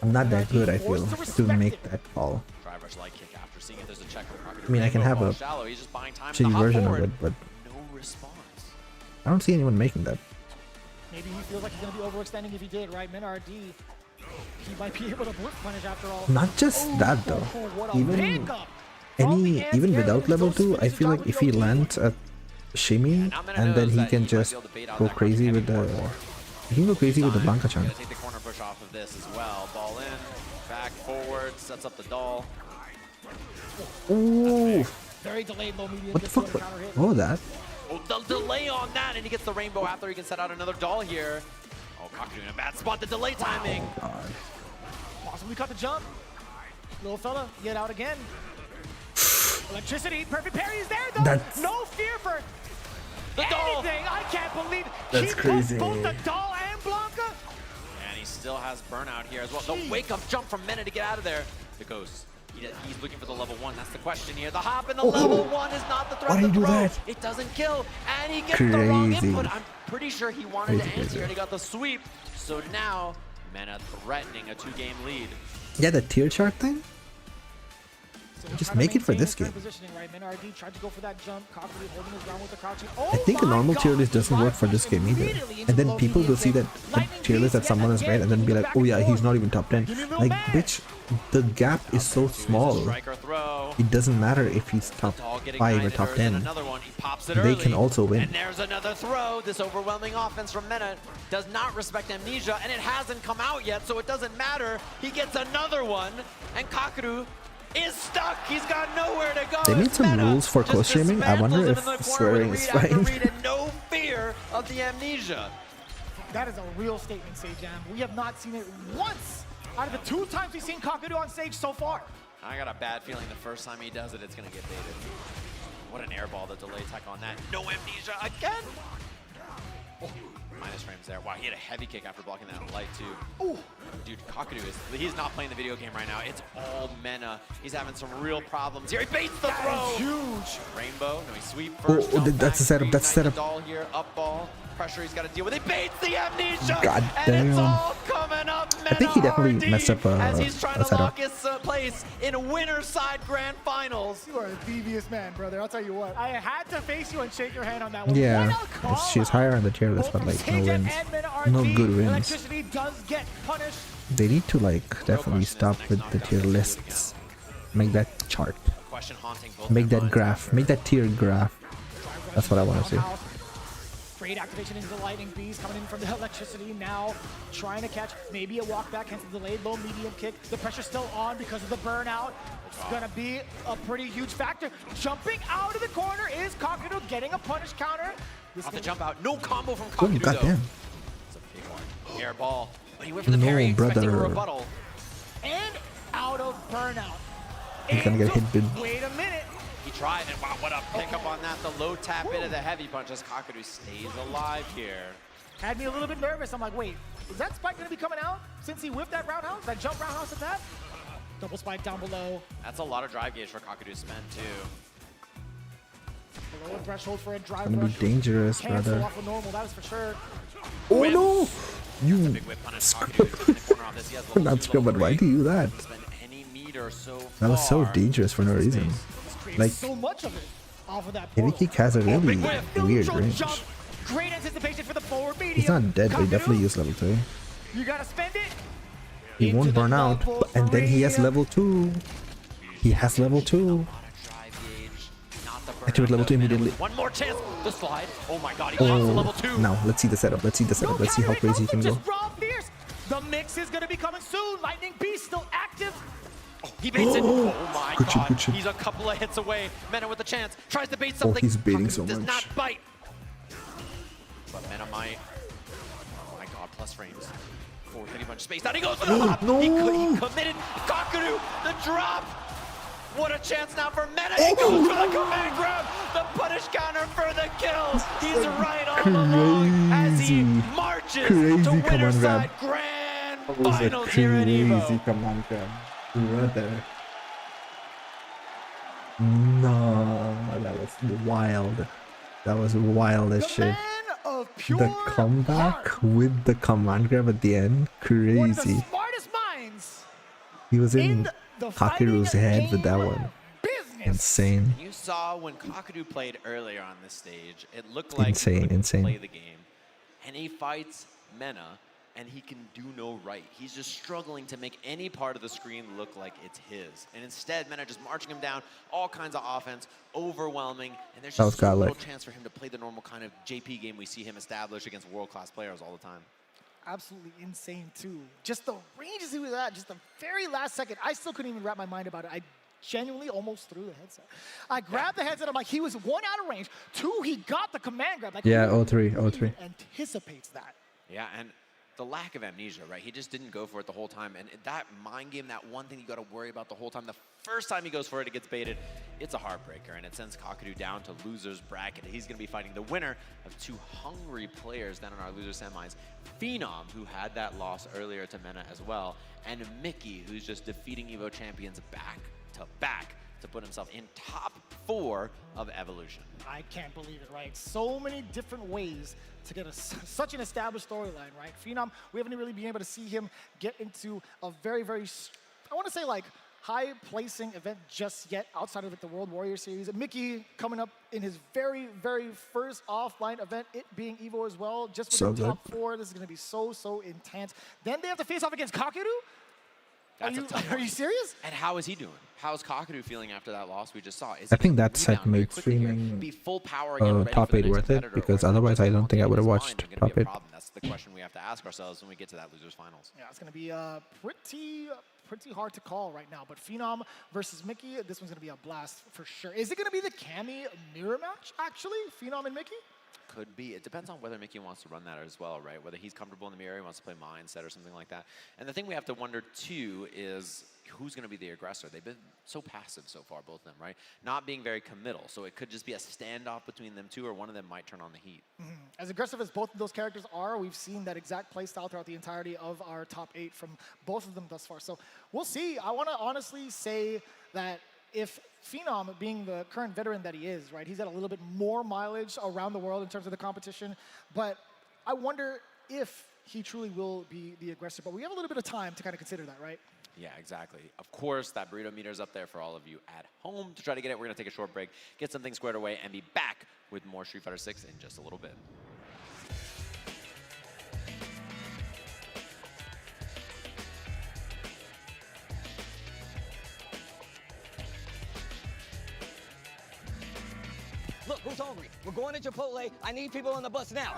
I'm not that good, I feel, to make that call. I mean, I can have a shitty version of it, but I don't see anyone making that. Maybe he feels like he's going to be overextending if he did, right? Min-RD, he might be able to blitz punish after all. Not just that though. Even without level 2, I feel like if he lands a shimmy and then he can just go crazy with the Blanca-chan. Take the corner push off of this as well. Ball in, back, forward, sets up the doll. Ooh. Very delayed low medium. What the fuck? Oh, that. Oh, the delay on that, and he gets the rainbow after he can set out another doll here. Oh, Kakadu in a bad spot. The delay timing. God. Possibly cut the jump. Little fella, get out again. Electricity, perfect parry is there though. That's... No fear for the doll. Anything. I can't believe that's crazy. Both the doll and Blanca. And he still has burnout here as well. The wake up jump from Mena to get out of there. The ghost. He's looking for the level 1. That's the question here. The hop in the level 1 is not the threat. Why do you do that? It doesn't kill, and he gets the wrong input. I'm pretty sure he wanted to answer, and he got the sweep. So now, Mena threatening a 2-game lead. Yeah, the tier chart thing? Just make it for this game. I think a normal tier list doesn't work for this game either. And then people will see that the tier list that someone has made and then be like, oh yeah, he's not even top 10. Like, bitch, the gap is so small. It doesn't matter if he's top 5 or top 10. They can also win. And there's another throw. This overwhelming offense from Mena does not respect Amnesia, and it hasn't come out yet, so it doesn't matter. He gets another one, and Kakadu is stuck. He's got nowhere to go. They made some rules for close streaming. I wonder if swearing is fine. No fear of the Amnesia. That is a real statement, Sajam. We have not seen it once out of the 2 times we've seen Kakadu on stage so far. I got a bad feeling the first time he does it, it's gonna get baited. What an airball, the delay tech on that. No Amnesia again. Oh, minus frames there. Wow, he had a heavy kick after blocking that light too. Ooh. Dude, Kakadu he's not playing the video game right now. It's all Mena. He's having some real problems here. He baits the throw. Huge. Rainbow. No, he sweep first. Oh, that's a setup. That's a setup. Doll here, up ball. Pressure he's got to deal with. He baits the Amnesia. God damn. And it's all coming up. Mena I think he definitely messed up as he's trying to setup. lock his place in winner's side grand finals. You are a devious man, brother. I'll tell you what. I had to face you and shake your hand on that one. Yeah, she's higher on the tier list, but like no wins. No good wins. Electricity does get punished. They need to like definitely stop with the tier lists. Make that chart. Make that graph. Make that tier graph. That's what I want to see. Great activation into the lightning beast coming in from the electricity now, trying to catch maybe a walk back, hence the delayed low medium kick. The pressure's still on because of the burnout. It's gonna be a pretty huge factor. Jumping out of the corner is Kakadu getting a punish counter. Off the jump out, no combo from Kakadu though. Goddamn. It's a big one. Air ball. But he went for the parry, expecting a rebuttal. And out of burnout. He's gonna get hit big. Wait a minute. He tried, and wow, what a pickup on that. The low tap into the heavy punch as Kakadu stays alive here. Had me a little bit nervous. I'm like, wait, is that spike going to be coming out since he whipped that roundhouse? That jump roundhouse at that? Double spike down below. That's a lot of drive gauge for Kakadu to spend, too. The lower threshold for a drive It's gonna be dangerous, brother. Off of normal, that is for sure. Oh no! You scrub. Not scrub, but why do you do that? That was so dangerous for no reason. Like, so much of it off of that heavy kick has a really weird range. Great anticipation for the forward medium. He's not dead, but he definitely used level 3. You gotta spend it. He won't burn out, and then he has level 2. He has level 2. Activate level 2 immediately. One more chance. The slide. Oh my god, he pops to level 2. Now, let's see the setup. Let's see the setup. Let's see how crazy he can go. The mix is gonna be coming soon. Lightning Beast still active. Oh, he baits it. Oh my god. He's a couple of hits away. Mena with a chance. Tries to bait something. Oh, he's baiting so does much. not bite. But Mena might. Oh my god, plus frames. Forward hitting bunch space. Down he goes for the hop. No. He committed. Kakadu, the drop. What a chance now for Meta. He goes for the command grab. The punish counter for the kills. He's right on the log as he marches to winner side grand finals here at EVO. Crazy command grab, brother. No, that was wild. That was wild as shit. The comeback with the command grab at the end, crazy. One of the smartest minds. He was in Kakeru's head with that one. Insane. You saw when Kakadu played earlier on this stage, it looked like Insane, he could insane. play the game. And he fights Mena, and he can do no right. He's just struggling to make any part of the screen look like it's his. And instead, Mena just marching him down, all kinds of offense, overwhelming, and there's just so little chance for him to play the normal kind of JP game we see him establish against world-class players all the time. Absolutely insane, too. Just the ranges he was at, just the very last second. I still couldn't even wrap my mind about it. I genuinely almost threw the headset. I grabbed the headset. I'm like, he was 1 out of range. 2, he got the command grab. Like, yeah, who 0-3. Anticipates that. Yeah, and the lack of amnesia, right? He just didn't go for it the whole time. And that mind game, that one thing you got to worry about the whole time, the first time he goes for it, it gets baited. It's a heartbreaker, and it sends Kakadu down to loser's bracket. He's going to be fighting the winner of 2 hungry players down in our loser semis. Phenom, who had that loss earlier to Mena as well, and Mickey, who's just defeating EVO champions back to back to put himself in top 4 of Evolution. I can't believe it, right? So many different ways to get such an established storyline, right? Phenom, we haven't really been able to see him get into a very, very, I want to say like high-placing event just yet outside of the World Warrior Series. Mickey coming up in his very, very first offline event, it being EVO as well, just with the top 4. This is going to be so, so intense. Then they have to face off against Kakeru? Are you serious? And how is he doing? How's Kakadu feeling after that loss we just saw? I think that set made streaming top 8 worth it, because otherwise I don't think I would have watched top 8. That's the question we have to ask ourselves when we get to that losers finals. Yeah, it's going to be pretty hard to call right now. But Phenom versus Mickey, this one's going to be a blast for sure. Is it going to be the Cammy mirror match, actually? Phenom and Mickey? Could be. It depends on whether Mickey wants to run that as well, right? Whether he's comfortable in the mirror, he wants to play mindset or something like that. And the thing we have to wonder, too, is who's going to be the aggressor? They've been so passive so far, both of them, right? Not being very committal. So it could just be a standoff between them two, or one of them might turn on the heat. As aggressive as both of those characters are, we've seen that exact play style throughout the entirety of our top 8 from both of them thus far. So we'll see. I want to honestly say that if Phenom, being the current veteran that he is, right, he's got a little bit more mileage around the world in terms of the competition, but I wonder if he truly will be the aggressor. But we have a little bit of time to kind of consider that, right? Yeah, exactly. Of course, that burrito meter is up there for all of you at home to try to get it. We're going to take a short break, get something squared away, and be back with more Street Fighter 6 in just a little bit. Look, who's hungry? We're going to Chipotle. I need people on the bus now.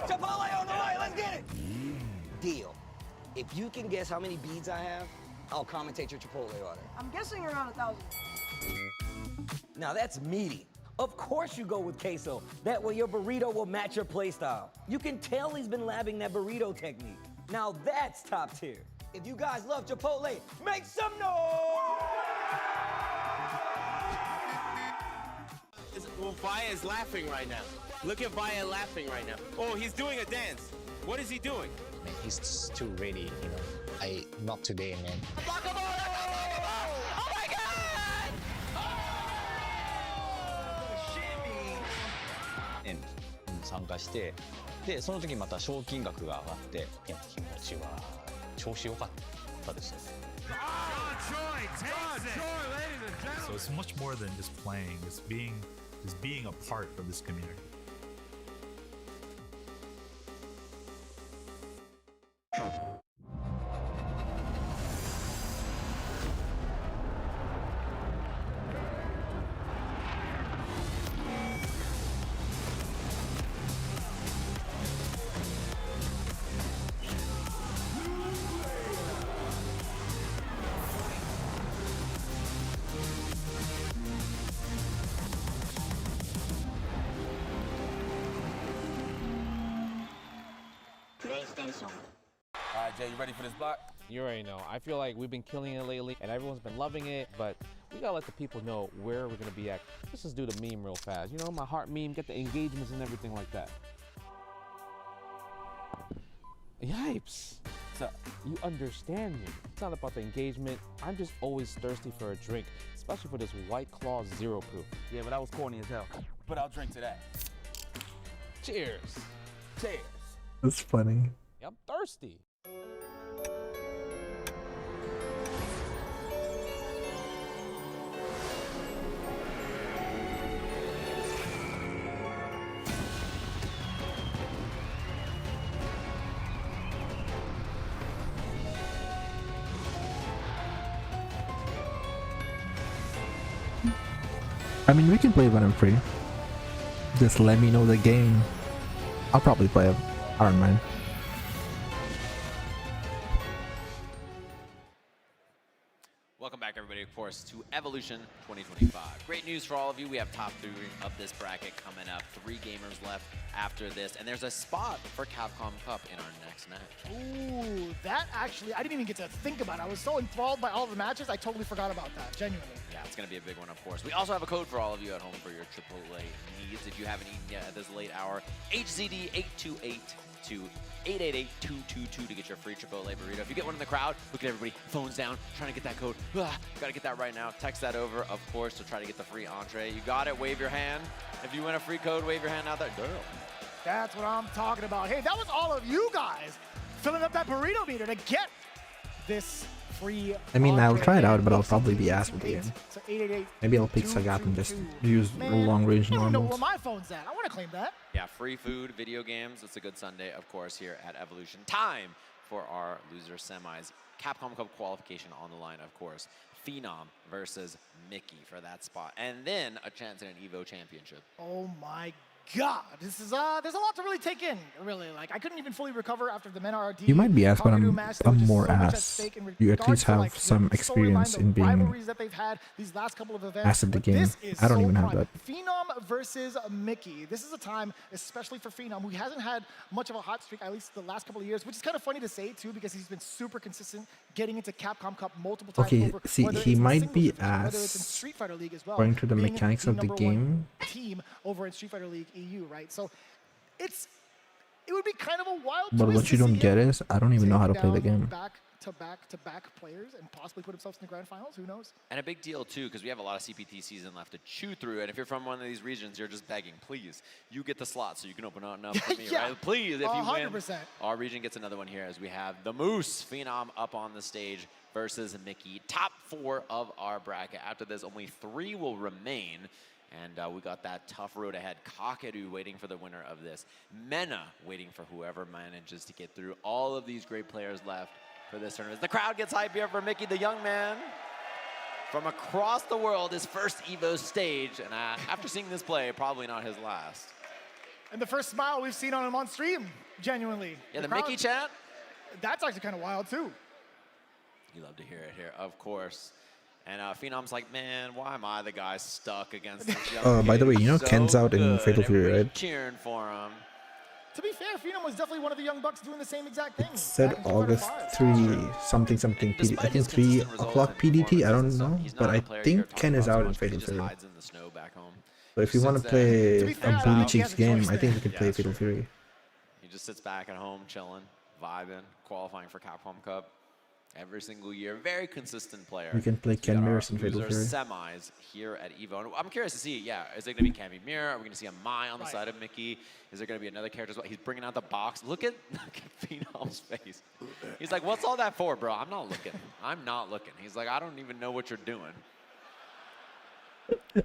Chipotle on the way, let's get it. Deal. If you can guess how many beads I have, I'll commentate your Chipotle order. I'm guessing around 1,000. Now that's meaty. Of course you go with queso. That way your burrito will match your playstyle. You can tell he's been labbing that burrito technique. Now that's top tier. If you guys love Chipotle, make some noise! Well, Vaya is laughing right now. Look at Vaya laughing right now. Oh, he's doing a dance. What is he doing? Man, he's too ready, you know. Not today, man. Oh my God! And 参加して、でその時また賞金額が上がって、いや気持ちは調子良かったですよ。So it's much more than just playing. It's being a part of this community. Jay, you ready for this block? You already know. I feel like we've been killing it lately, and everyone's been loving it, but we gotta let the people know where we're gonna be at. Let's just do the meme real fast. You know, my heart meme, get the engagements and everything like that. Yipes. So you understand me. It's not about the engagement. I'm just always thirsty for a drink, especially for this White Claw Zero Proof. Yeah, but that was corny as hell. But I'll drink to that. Cheers. Cheers. That's funny. I'm thirsty. I mean, we can play when I'm free. Just let me know the game. I'll probably play it. I don't mind. Welcome back, everybody, of course, to Evolution 2025. Great news for all of you. We have top 3 of this bracket coming up. 3 gamers left after this, and there's a spot for Capcom Cup in our next match. Ooh, that actually, I didn't even get to think about it. I was so enthralled by all the matches, I totally forgot about that, genuinely. Yeah, it's going to be a big one, of course. We also have a code for all of you at home for your AAA needs. If you haven't eaten yet at this late hour, HZD828 to 888-222 to get your free Chipotle burrito. If you get one in the crowd, look at everybody, phones down, trying to get that code. Gotta get that right now. Text that over, of course, to try to get the free entree. You got it, wave your hand. If you win a free code, wave your hand out there. Girl. That's what I'm talking about. Hey, that was all of you guys filling up that burrito meter to get this free. I mean, I'll try it out, but I'll probably be ass with the game. So 888. Maybe I'll pick Sagat and just use long range I don't know where normals. my phone's at. I want to claim that. Yeah, free food, video games. It's a good Sunday, of course, here at Evolution. Time for our loser semis. Capcom Cup qualification on the line, of course. Phenom versus Mickey for that spot. And then a chance at an EVO championship. Oh my God, this is there's a lot to really take in, really. Like, I couldn't even fully recover after the Men RD. You might be ass, but I'm more so ass. You at least have some experience in being that they've had these last couple of events. ass at the game. I don't even have that. Phenom versus Mickey. This is a time, especially for Phenom, who hasn't had much of a hot streak, at least the last couple of years, which is kind of funny to say too, because he's been super consistent, getting into Capcom Cup multiple times. Okay, over, see, he might be ass Street Fighter League as well, according to the mechanics of the game. Team over in Street Fighter League EU, right? So it would be kind of a wild But what you don't get is, I don't even know how to play the game. Back-to-back players and possibly put himself in the grand finals. Who knows? And a big deal, too, because we have a lot of CPT season left to chew through. And if you're from one of these regions, you're just begging, please, you get the slot so you can open up enough for me, Yeah. right? Please, if you 100%. win, our region gets another one here as we have the Moose Phenom up on the stage versus Mickey. Top 4 of our bracket. After this, only 3 will remain. And we got that tough road ahead. Kakadu waiting for the winner of this. Mena waiting for whoever manages to get through. All of these great players left for this tournament. The crowd gets hype here for Mickey, the young man from across the world, his first EVO stage. And after seeing this play, probably not his last. And the first smile we've seen on him on stream, genuinely. Yeah, the Mickey chat? That's actually kind of wild, too. You love to hear it here, of course. And Phenom's like, man, why am I the guy stuck against this young By the way, you know so Ken's out in good. Fatal Fury, Everybody's right? cheering for him. To be fair, Phenom was definitely one of the young bucks doing the same exact thing. It said August 3 something PDT. I think 3 o'clock PDT. I don't know, but I think Ken is out in Fatal Fury. So if you want to play a Booty Cheeks game, I think we can play Fatal Fury. He just sits back at home, chilling, vibing, qualifying for Capcom Cup every single year. Very consistent player. You can play Ken Mears in Fatal Fury. Semis here at EVO. And I'm curious to see, is it going to be Cammy Mirror? Are we going to see a Mai on the side of Mickey? Is there going to be another character as well? He's bringing out the box. Look at Phenom's face. He's like, what's all that for, bro? I'm not looking. I'm not looking. He's like, I don't even know what you're doing.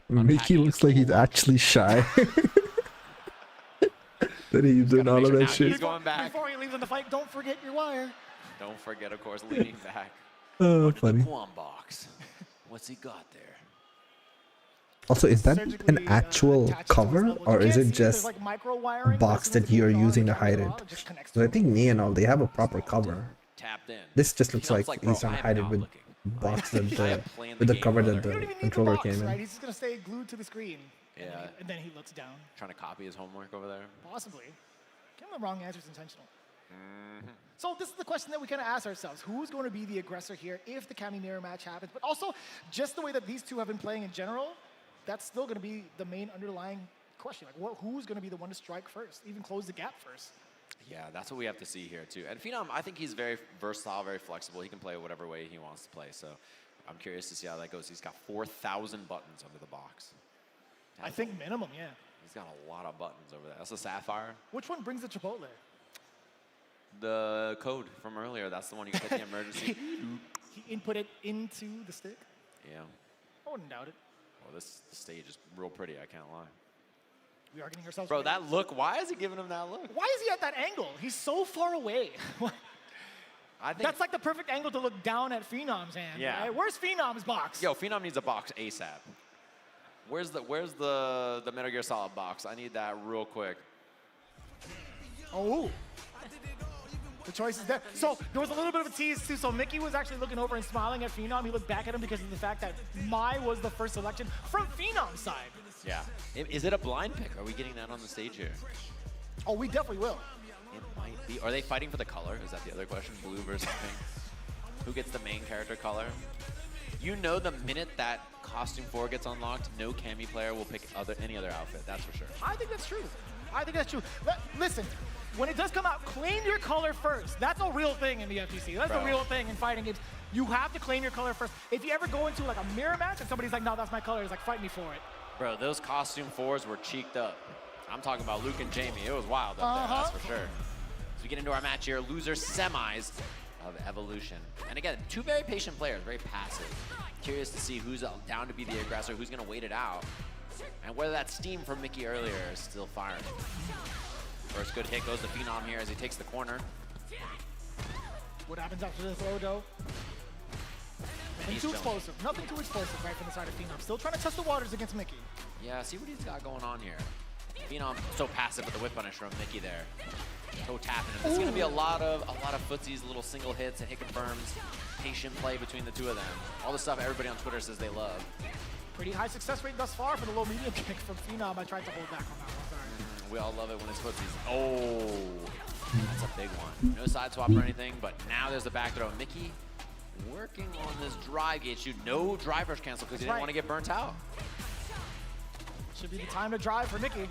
Mickey looks like he's actually shy. That he's doing all of that shit. He's going back. Before he leaves in the fight, don't forget your wire. Don't forget, of course, leaning back. Oh, funny. The Quan box. What's he got there? Also, is that an actual cover, or is it just a box that you're using to hide it? So I think Nia and all, they have a proper cover. This just looks like he's trying to hide it with box that with the cover that the controller came in. He's just gonna stay glued to the screen. Yeah. And then he looks down. Trying to copy his homework over there. Possibly. Give him the wrong answers intentional. So this is the question that we kind of ask ourselves. Who's going to be the aggressor here if the Cammy mirror match happens? But also, just the way that these two have been playing in general, that's still going to be the main underlying question. Like, who's going to be the one to strike first, even close the gap first? Yeah, that's what we have to see here, too. And Phenom, I think he's very versatile, very flexible. He can play whatever way he wants to play. So I'm curious to see how that goes. He's got 4,000 buttons under the box. I think minimum, yeah. He's got a lot of buttons over there. That's a Sapphire. Which one brings the Chipotle? The code from earlier, that's the one you get the emergency. He input it into the stick? Yeah. I wouldn't doubt it. Well, this stage is real pretty, I can't lie. We are getting ourselves. Bro, that look, why is he giving him that look? Why is he at that angle? He's so far away. I think that's like the perfect angle to look down at Phenom's hand. Yeah. Right? Where's Phenom's box? Yo, Phenom needs a box ASAP. Where's the Metal Gear Solid box? I need that real quick. Oh. The choice is there. So there was a little bit of a tease too. So Mickey was actually looking over and smiling at Phenom. He looked back at him because of the fact that Mai was the first selection from Phenom's side. Yeah. Is it a blind pick? Are we getting that on the stage here? Oh, we definitely will. It might be. Are they fighting for the color? Is that the other question? Blue versus pink? Who gets the main character color? You know the minute that Costume 4 gets unlocked, no Cammy player will pick any other outfit. That's for sure. I think that's true. I think that's true. Listen, when it does come out, claim your color first. That's a real thing in the FTC. That's a real thing in fighting games. You have to claim your color first. If you ever go into like a mirror match and somebody's like, no, that's my color, it's like, fight me for it. Bro, those Costume 4s were cheeked up. I'm talking about Luke and Jamie. It was wild up there, that's for sure. So we get into our match here, loser semis of Evolution. And again, two very patient players, very passive. Curious to see who's down to be the aggressor, who's gonna wait it out, and whether that steam from Mickey earlier is still firing. First good hit goes to Phenom here as he takes the corner. What happens after the throw, though? Nothing too explosive. Nothing too explosive right from the side of Phenom. Still trying to test the waters against Mickey. Yeah, see what he's got going on here. Phenom so passive with the whip punish from Mickey there. Toe tapping him. There's gonna be a lot of footsies, little single hits and hit confirms. Patient play between the two of them. All the stuff everybody on Twitter says they love. Pretty high success rate thus far for the low medium kick from Phenom. I tried to hold back on that one. Sorry. We all love it when it's footsies. Oh, that's a big one. No side swap or anything, but now there's the back throw. Mickey working on this drive gate shoot. No drive rush cancel because he didn't want to get burnt out. Should be the time to drive for Mickey.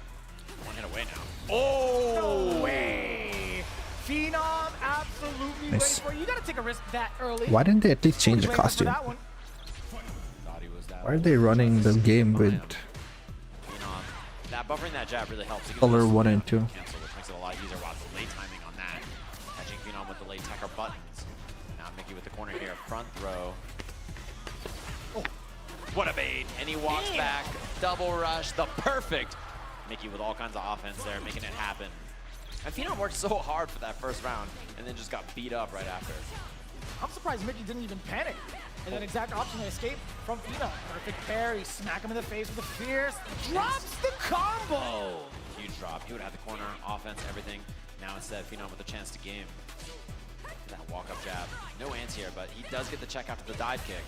One hit away now. Oh! No way! Phenom absolutely ready for it. You gotta take a risk that early. Why didn't they at least change the costume? Why are they running the game with that buffering that jab really helps. color 1 and 2? Cancel, which makes it a lot easier. Wow, delay timing on that. Catching Phenom with delayed tech or buttons. Now Mickey with the corner here, front throw. Oh, what a bait! And he walks back, double rush, the perfect. Mickey with all kinds of offense there, making it happen. And Phenom worked so hard for that first round, and then just got beat up right after. I'm surprised Mickey didn't even panic. And then exact option to escape from Phenom. Perfect parry, smack him in the face with a fierce, drops the combo! Huge drop. He would have the corner, offense, everything. Now instead, Phenom with a chance to game. That walk-up jab. No anti-air, but he does get the check after the dive kick.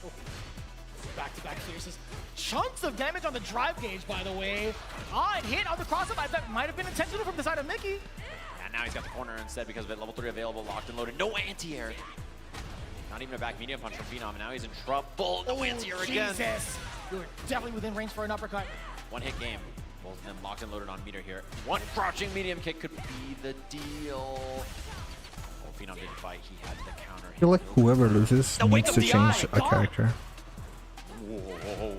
Oh. Back-to-back fierces. Chunks of damage on the drive gauge, by the way. And hit on the cross-up. That might have been intentional from the side of Mickey. And now he's got the corner instead because of it. Level 3 available, locked and loaded. No anti-air. Not even a back medium punch from Phenom. And now he's in trouble. No anti-air again. Jesus. You're definitely within range for an uppercut. One hit game. Both of them locked and loaded on meter here. One crouching medium kick could be the deal. Oh, Phenom didn't fight. He had the counter. I feel like whoever loses needs to change a character. Whoa.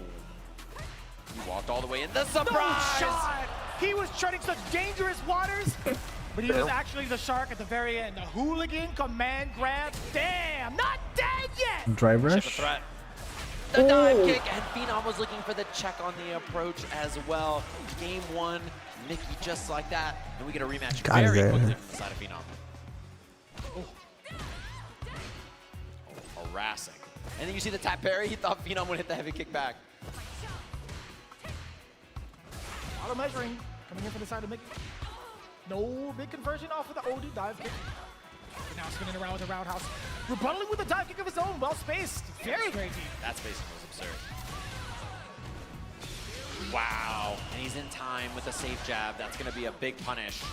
He walked all the way in. The surprise! No shot! He was treading such dangerous waters, but he was actually the shark at the very end. The hooligan command grab. Damn, not dead yet! Drive rush? The dive kick, and Phenom was looking for the check on the approach as well. Game 1, Mickey just like that, and we get a rematch very quickly from the side of Phenom. Harassing. And then you see the tap parry. He thought Phenom would hit the heavy kick back. Auto measuring coming in from the side of Mickey. No big conversion off of the OD dive kick. And now spinning around with a roundhouse. Rebuttaling with a dive kick of his own. Well spaced. Very, very deep. That spacing was absurd. Wow. And he's in time with a safe jab. That's going to be a big punish.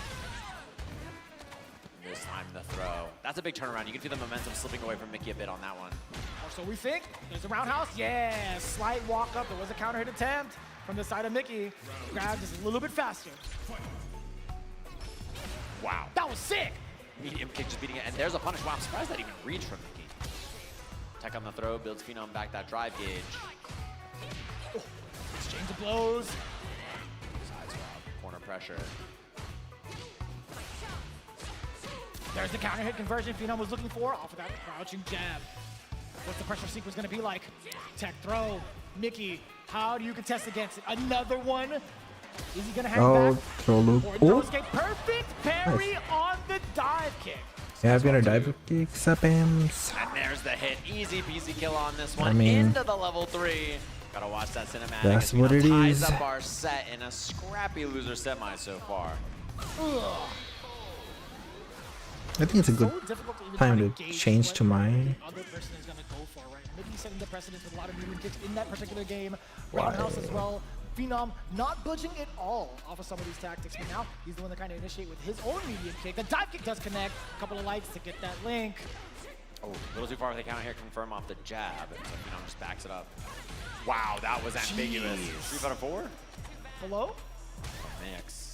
This Just time the throw. That's a big turnaround. You can feel the momentum slipping away from Mickey a bit on that one. Or so we think. There's a roundhouse. Yeah, slight walk up. There was a counter hit attempt from the side of Mickey. Grab just a little bit faster. Wow. That was sick. Medium kick just beating it. And there's a punish. Wow, I'm surprised that even reached from Mickey. Tech on the throw, builds Phenom back that drive gauge. Oh, exchange of blows. Side swap, corner pressure. There's the counter hit conversion Phenom was looking for off of that crouching jab. What's the pressure sequence going to be like? Tech throw. Mickey, how do you contest against it? Another one. Is he going to hang back? Throw loop. Oh, perfect parry on the dive kick. Yeah, I've got a dive kick. Sapams. And there's the hit. Easy peasy kill on this one. I mean, into the level 3. Gotta watch that cinematic. That's what it ties is. Up our set in a scrappy loser semi so far. I think it's a good time to change to my. Other person is going to go for, right? Mickey setting the precedence with a lot of medium kicks in that particular game. Roundhouse as well. Phenom not budging at all off of some of these tactics, but now he's the one to kind of initiate with his own medium kick. The dive kick does connect. A couple of lights to get that link. Oh, a little too far with the counter here. Confirm off the jab. So Phenom just backs it up. Wow, that was ambiguous. 3 out of 4? Hello? Mix.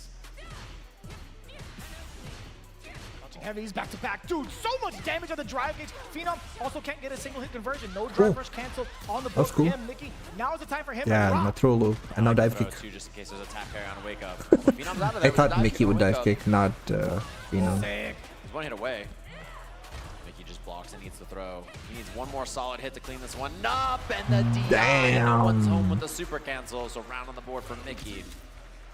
Heavies back to back. Dude, so much damage on the drive gauge. Phenom also can't get a single hit conversion. No drive rush cancel on the board for him. Mickey, now is the time for him. Yeah, and a throw loop and now dive kick. Just in case there's a tap parry on a wake up. Phenom's out of there. I thought Mickey would dive kick, not Phenom. He's one hit away. Mickey just blocks and needs to throw. He needs one more solid hit to clean this one up. And the DI. And no one's home with the super cancel. So round on the board for Mickey.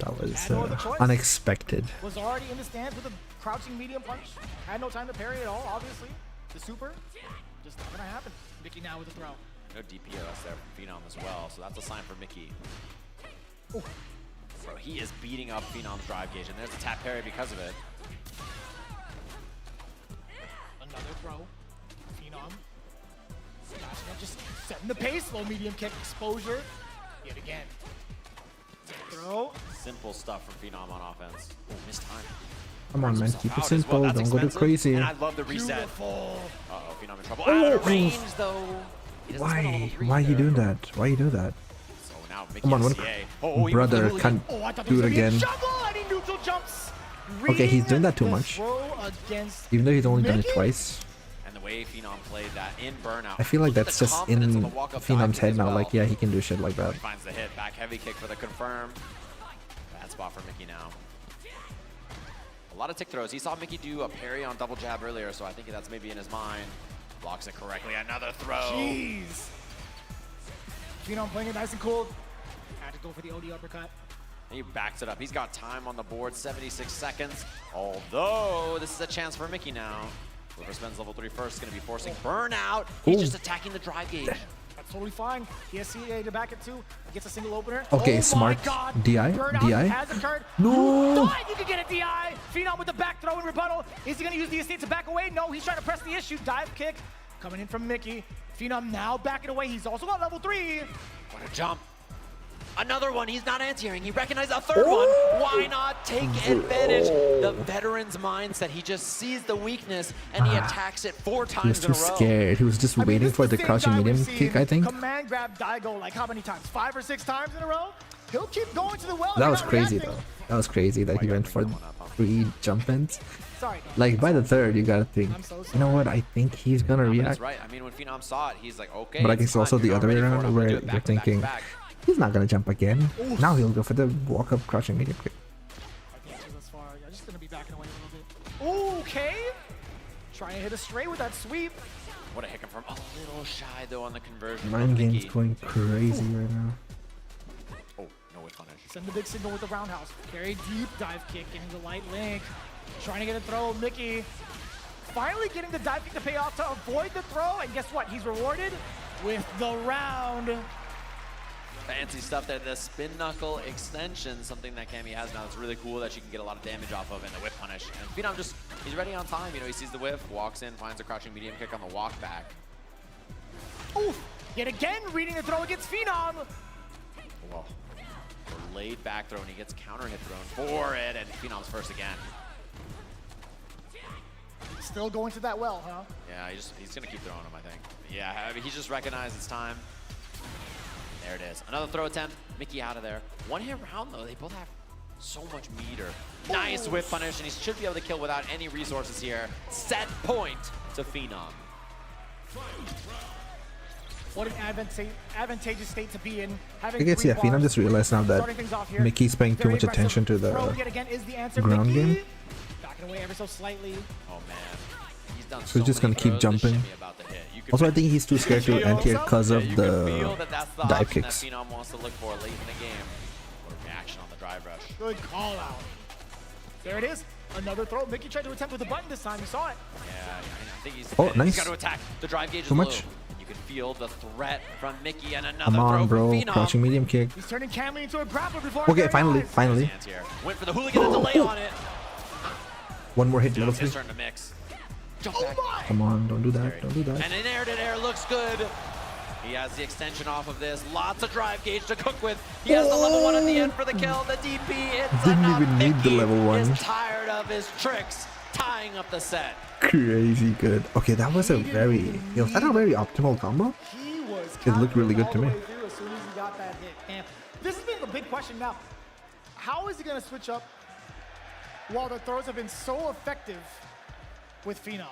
That was unexpected. Was already in the stands with a crouching medium punch. Had no time to parry at all, obviously. The super, just not gonna happen. Mickey now with the throw. No DPS there from Phenom as well, so that's a sign for Mickey. Ooh. Bro, he is beating up Phenom's drive gauge, and there's a tap parry because of it. Another throw. Phenom. Flashing up, just setting the pace. Low medium kick exposure. Yet again. Throw. Simple stuff from Phenom on offense. Oh, missed time. Come on, man. Keep it simple. Don't go too crazy. And I love the reset. Beautiful. Uh-oh, Phenom in trouble. Out of range, though. Why? Why are you doing that? Why you do that? So now Mickey Come on, one brother can't do it again. Okay, he's doing that too much. Even though he's only done it twice. And the way Phenom played that in burnout. I feel like that's just in Phenom's head now. Like, yeah, he can do shit like that. Finds the hit. Back heavy kick for the confirm. Bad spot for Mickey now. A lot of tick throws. He saw Mickey do a parry on double jab earlier, so I think that's maybe in his mind. Blocks it correctly. Another throw. Jeez. Phenom playing it nice and cool. Had to go for the OD uppercut. And he backs it up. He's got time on the board, 76 seconds. Although, this is a chance for Mickey now. Whoever spends level 3 first is going to be forcing burnout. He's just attacking the drive gauge. That's totally fine. He has CA to back it too. He gets a single opener. Okay, smart. DI? DI? Has occurred. No! You can get a DI. Phenom with the back throw and rebuttal. Is he going to use the estate to back away? No, he's trying to press the issue. Dive kick coming in from Mickey. Phenom now backing away. He's also got level 3. What a jump. Another one. He's not answering. He recognized a third one. Why not take advantage? The veteran's mindset. He just sees the weakness and he attacks it 4 times in a row. He was too scared. He was just waiting for the crouching medium kick, I think. Command grab Daigo like how many times? 5 or 6 times in a row? He'll keep going to the well. That was crazy though. That was crazy that he went for 3 jump ins. Like by the 3rd, you gotta think, you know what? I think he's gonna react. That's right. I mean, when Phenom saw it, he's like, okay. But I guess also the other way around, where you're thinking, he's not gonna jump again. Now he'll go for the walk up crouching medium kick. I'm just gonna be backing away a little bit. Okay. Trying to hit a straight with that sweep. What a hit from a little shy though on the conversion. Mind game's going crazy right now. Oh, no way punish. Send the big signal with the roundhouse. Very deep dive kick, getting the light link. Trying to get a throw. Mickey finally getting the dive kick to pay off to avoid the throw. And guess what? He's rewarded with the round. Fancy stuff there. The spin knuckle extension, something that Cammy has now. It's really cool that she can get a lot of damage off of, and the whip punish. And Phenom just, he's ready on time. You know, he sees the whiff, walks in, finds a crouching medium kick on the walk back. Oof! Yet again, reading the throw against Phenom. Whoa. Laid back throw, and he gets counter hit thrown for it, and Phenom's first again. Still going to that well, huh? Yeah, he's gonna keep throwing him, I think. Yeah, I mean, he just recognized it's time. There it is. Another throw attempt. Mickey out of there. One hit round though. They both have so much meter. Nice whip punish, and he should be able to kill without any resources here. Set point to Phenom. What an advantageous state to be in. I guess, yeah, Phenom just realized now that Mickey's paying too much attention to the ground game. Backing away ever so slightly. Oh man. He's done So he's just gonna keep jumping. Also, I think he's too scared to anti-air because of the dive kicks. Phenom wants to look for late in the game. What a reaction on the drive rush. Good call out. There it is. Another throw. Mickey tried to attempt with the button this time. You saw it. Yeah, I think he's, oh, nice. He's got to attack. The drive gauge is Too low. much. You can feel the threat from Mickey, and another Come on, throw bro. from Phenom. Crouching medium kick. He's turning Camley into a grappler before. Okay, finally. Went for the hooligan and delay on it. One more hit, level 3. His turn to mix. Jump back. Come on, don't do that. Don't do that. And an air-to-air looks good. He has the extension off of this. Lots of drive gauge to cook with. He has the level 1 at the end for the kill. The DP, it's Didn't enough. even need the level 1. Is tired of his tricks, tying up the set. Crazy good. Okay, that was a very... Yo, was that a very optimal combo? It looked really good to me. As soon as he got that hit. And this has been the big question now. How is he going to switch up while the throws have been so effective with Phenom?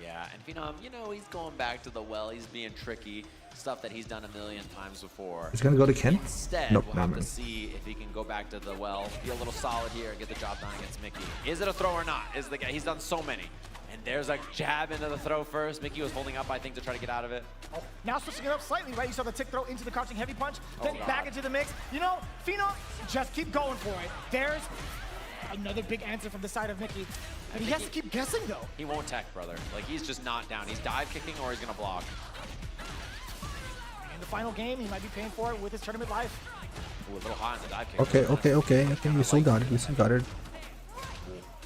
Yeah, and Phenom, you know, he's going back to the well. He's being tricky. Stuff that he's done a million times before. He's gonna go to Ken? Instead, Nope, we'll have to see if he can go back to the well, be a little solid here, and get the job done against Mickey. Is it a throw or not? Is the guy? He's done so many. And there's a jab into the throw first. Mickey was holding up, I think, to try to get out of it. Oh, now switching it up slightly, right? You saw the tick throw into the crouching heavy punch, then back into the mix. You know, Phenom, just keep going for it. There's another big answer from the side of Mickey. And he has to keep guessing, though. He won't tech, brother. Like, he's just not down. He's dive kicking or he's going to block. In the final game, he might be paying for it with his tournament life. Ooh, a little high on the dive kick. Okay. I think we still got it. We still got it.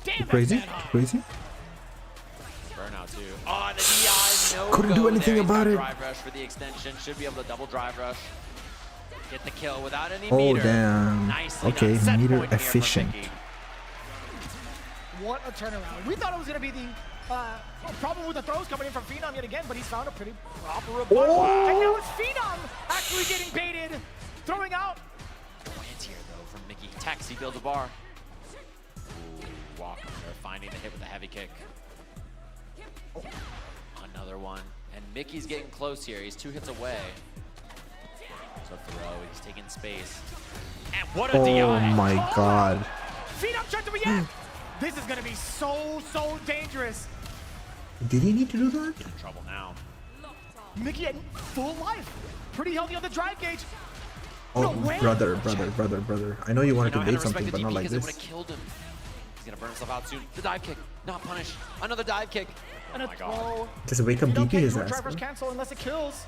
Damn, Crazy? Crazy? Burnout, too. Oh, the DI, no Couldn't do anything about it. Drive rush for the extension. Should be able to double drive rush. Get the kill without any Oh, meter. damn. Nicely Okay, done. Set meter point here for efficient. Mickey. What a turnaround. We thought it was going to be the problem with the throws coming in from Phenom yet again, but he's found a pretty proper rebuttal. Oh. And now it's Phenom actually getting baited, throwing out. No anti-air, though, from Mickey. Tex, he builds a bar. Ooh, Walker there, finding the hit with a heavy kick. Oh, another one. And Mickey's getting close here. He's 2 hits away. So throw, he's taking space. And what a DI! Oh my god. Phenom tried to react. This is going to be so dangerous. Did he need to do that? In trouble now. Mickey at full life. Pretty healthy on the drive gauge. Oh, No way. brother. I know you wanted to I had bait to respect something, the but not DP like because it would this. have killed him. He's going to burn himself out soon. The dive kick, not punish. Another dive kick. And oh a my god. throw. Just wake up You don't DP get his your ass. drivers cancel unless it kills.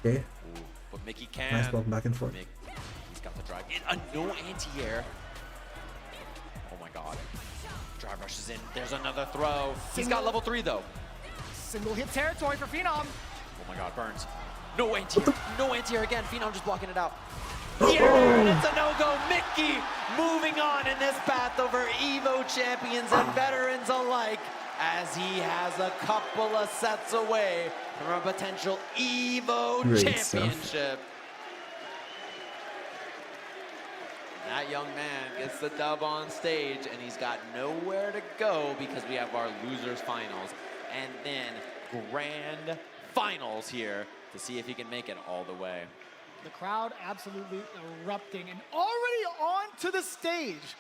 Okay. Ooh, but Mickey can. Nice block back and forth. He's got the drive. No anti-air. Oh my god. Drive rushes in. There's another throw. He's got level 3 though. Single hit territory for Phenom. Oh my god, burns. No anti-air. No anti-air again. Phenom just blocking it out. Yeah, it's a no-go. Mickey moving on in this path over EVO champions and veterans alike, as he has a couple of sets away from a potential EVO championship. That young man gets the dub on stage, and he's got nowhere to go because we have our losers finals and then grand finals here to see if he can make it all the way. The crowd absolutely erupting and already onto the stage.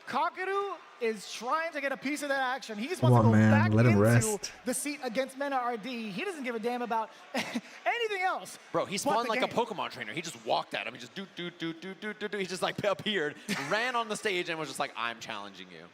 Kakaru is trying to get a piece of that action. He just wants to go back into the seat against Mena RD. He doesn't give a damn about anything else. Bro, he spawned like a Pokemon trainer. He just walked at him. He just do. He just like appeared, ran on the stage, and was just like, I'm challenging you.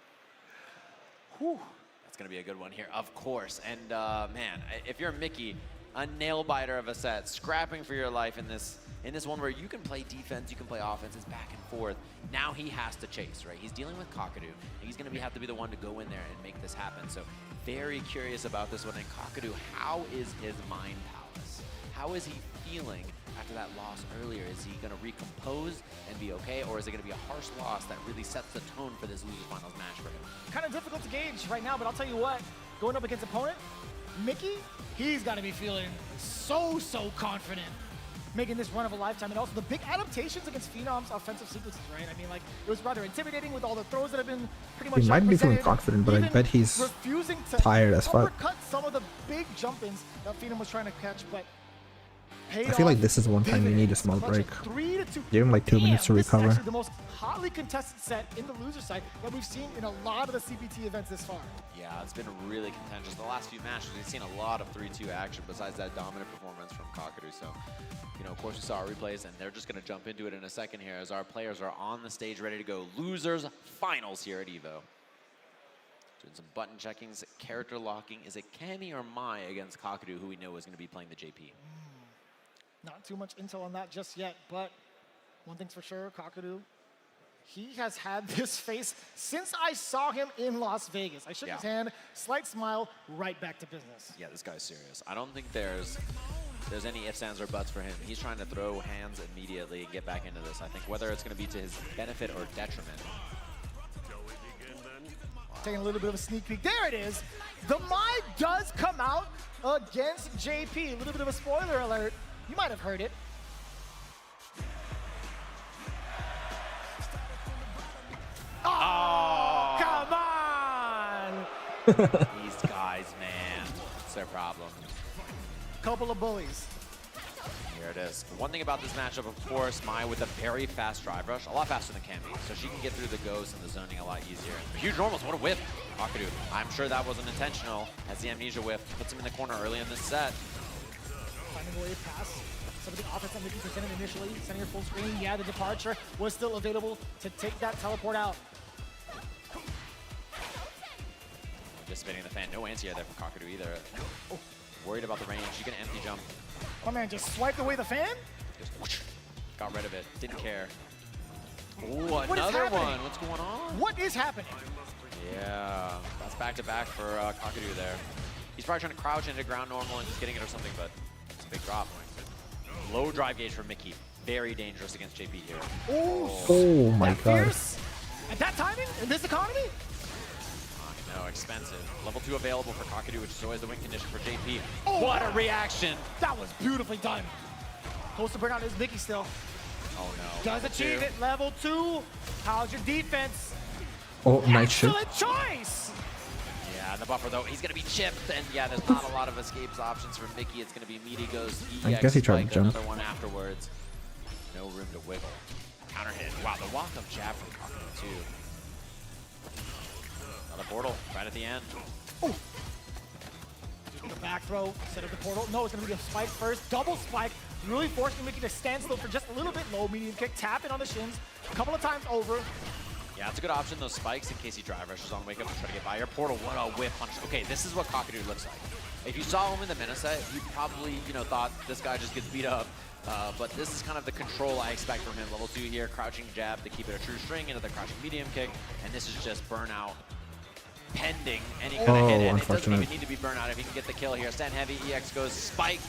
Whew. That's going to be a good one here, of course. And man, if you're Mickey, a nail biter of a set, scrapping for your life in this one where you can play defense, you can play offense, it's back and forth. Now he has to chase, right? He's dealing with Kakadu, and he's going to have to be the one to go in there and make this happen. So very curious about this one. And Kakadu, how is his mind palace? How is he feeling after that loss earlier? Is he going to recompose and be okay, or is it going to be a harsh loss that really sets the tone for this loser finals match for him? Kind of difficult to gauge right now, but I'll tell you what, going up against opponent. Mickey, he's got to be feeling so confident making this run of a lifetime. And also the big adaptations against Phenom's offensive sequences, right? I mean, like, it was rather intimidating with all the throws that have been pretty much He might be feeling confident, but I bet he's refusing to tired as fuck. uppercut some of the big jump-ins that Phenom was trying to catch, but I feel like this is one time you need a small break. Give him like 2 minutes to recover. This is actually the most hotly contested set in the loser side that we've seen in a lot of the CPT events this far. Yeah, it's been really contentious. The last few matches, we've seen a lot of 3-2 action besides that dominant performance from Kakadu. So, you know, of course, we saw our replays, and they're just going to jump into it in a second here as our players are on the stage ready to go. Losers finals here at EVO. Doing some button checkings, character locking. Is it Cammy or Mai against Kakadu, who we know is going to be playing the JP? Not too much intel on that just yet, but one thing's for sure, Kakadu, he has had this face since I saw him in Las Vegas. I shook his hand, slight smile, right back to business. Yeah, this guy's serious. I don't think there's any ifs, ands, or buts for him. He's trying to throw hands immediately and get back into this. I think whether it's going to be to his benefit or detriment. Taking a little bit of a sneak peek. There it is. The Mai does come out against JP. A little bit of a spoiler alert. You might have heard it. Oh, come on! These guys, man. It's their problem. Couple of bullies. Here it is. One thing about this matchup, of course, Mai with a very fast drive rush, a lot faster than Cammy, so she can get through the ghosts and the zoning a lot easier. Huge normals, what a whiff. Kakadu, I'm sure that wasn't intentional, as the amnesia whiff puts him in the corner early in this set. Finding a way past some of the offense that Mickey presented initially, sending her full screen. Yeah, the departure was still available to take that teleport out. Anticipating the fan, no anti-air there from Kakadu either. Oh, worried about the range, you can empty jump. My man just swiped away the fan? Just whoosh, got rid of it, didn't care. Ooh, another one, what's going on? What is happening? Yeah, that's back-to-back for Kakadu there. He's probably trying to crouch into ground normal and just getting it or something, but it's a big drop. Low drive gauge for Mickey. Very dangerous against JP here. Oh my god. Fierce? At that timing? In this economy? No, expensive. Level 2 available for Kakadu, which is always the win condition for JP. Oh, what a reaction! That was beautifully done. Close to burn out is Mickey still. Oh no. Does achieve it. Level 2. How's your defense? Oh, nice shit. Excellent choice! Yeah, the buffer though, he's gonna be chipped, and yeah, there's not a lot of escapes options for Mickey. It's gonna be meaty goes EX, I guess he tried to jump. Another one afterwards. No room to wiggle. Counter hit. Wow, the walk-up jab from Kakadu too. Another portal right at the end. Ooh. The back throw, set up the portal. No, it's gonna be a spike first. Double spike, really forcing Mickey to stand still for just a little bit. Low medium kick, tap it on the shins. A couple of times over. Yeah, it's a good option, those spikes, in case he drive rushes on wake up and try to get by your portal. What a whip punch. Okay, this is what Kakadu looks like. If you saw him in the meta set, you probably, thought this guy just gets beat up. But this is kind of the control I expect from him. Level 2 here, crouching jab to keep it a true string into the crouching medium kick. And this is just burnout pending any kind of hit. And it doesn't even need to be burnout if he can get the kill here. Stand heavy, EX goes spike,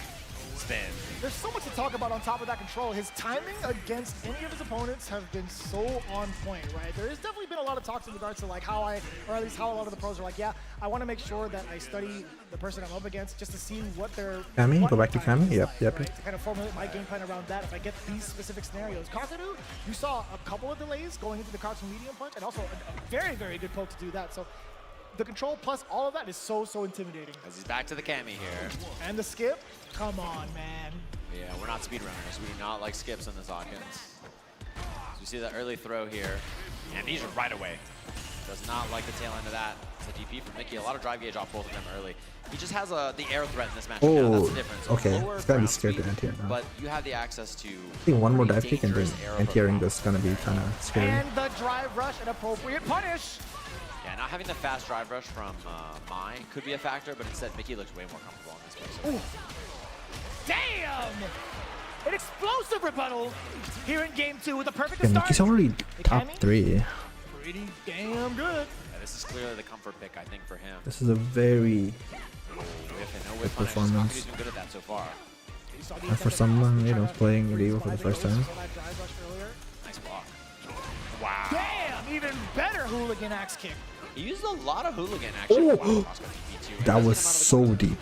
spin. There's so much to talk about on top of that control. His timing against any of his opponents have been so on point, right? There has definitely been a lot of talks in regards to like how or at least how a lot of the pros are like, yeah, I want to make sure that I study the person I'm up against just to see what they're... Cammy, go back to Cammy, yep. Right? To kind of formulate my game plan around that if I get these specific scenarios. Kakadu, you saw a couple of delays going into the crouching medium punch and also a very, very good poke to do that. So the control plus all of that is so intimidating. As he's back to the Cammy here. And the skip, come on, man. Yeah, we're not speedrunners. We do not like skips in this audience. So you see that early throw here. Amnesia right away. Does not like the tail end of that. It's a DP from Mickey. A lot of drive gauge off both of them early. He just has the air threat in this match. Oh, that's the difference. Okay. It's gonna be scared to anti-air now. But you have the access to... I think one more dive kick and then anti-airing is gonna be kind of scary. And the drive rush, an appropriate punish. Yeah, not having the fast drive rush from Mai could be a factor, but instead Mickey looks way more comfortable in this game. So. Damn! An explosive rebuttal here in game 2 with a perfect Yeah, start. Mickey's already top 3. Pretty damn good. Yeah, this is clearly the comfort pick, I think, for him. This is a very good performance. He's been good at that so far. And for someone, playing EVO for the first time. Nice block. Wow. Damn, even better hooligan axe kick. He used a lot of hooligan action. Oh, that was so deep.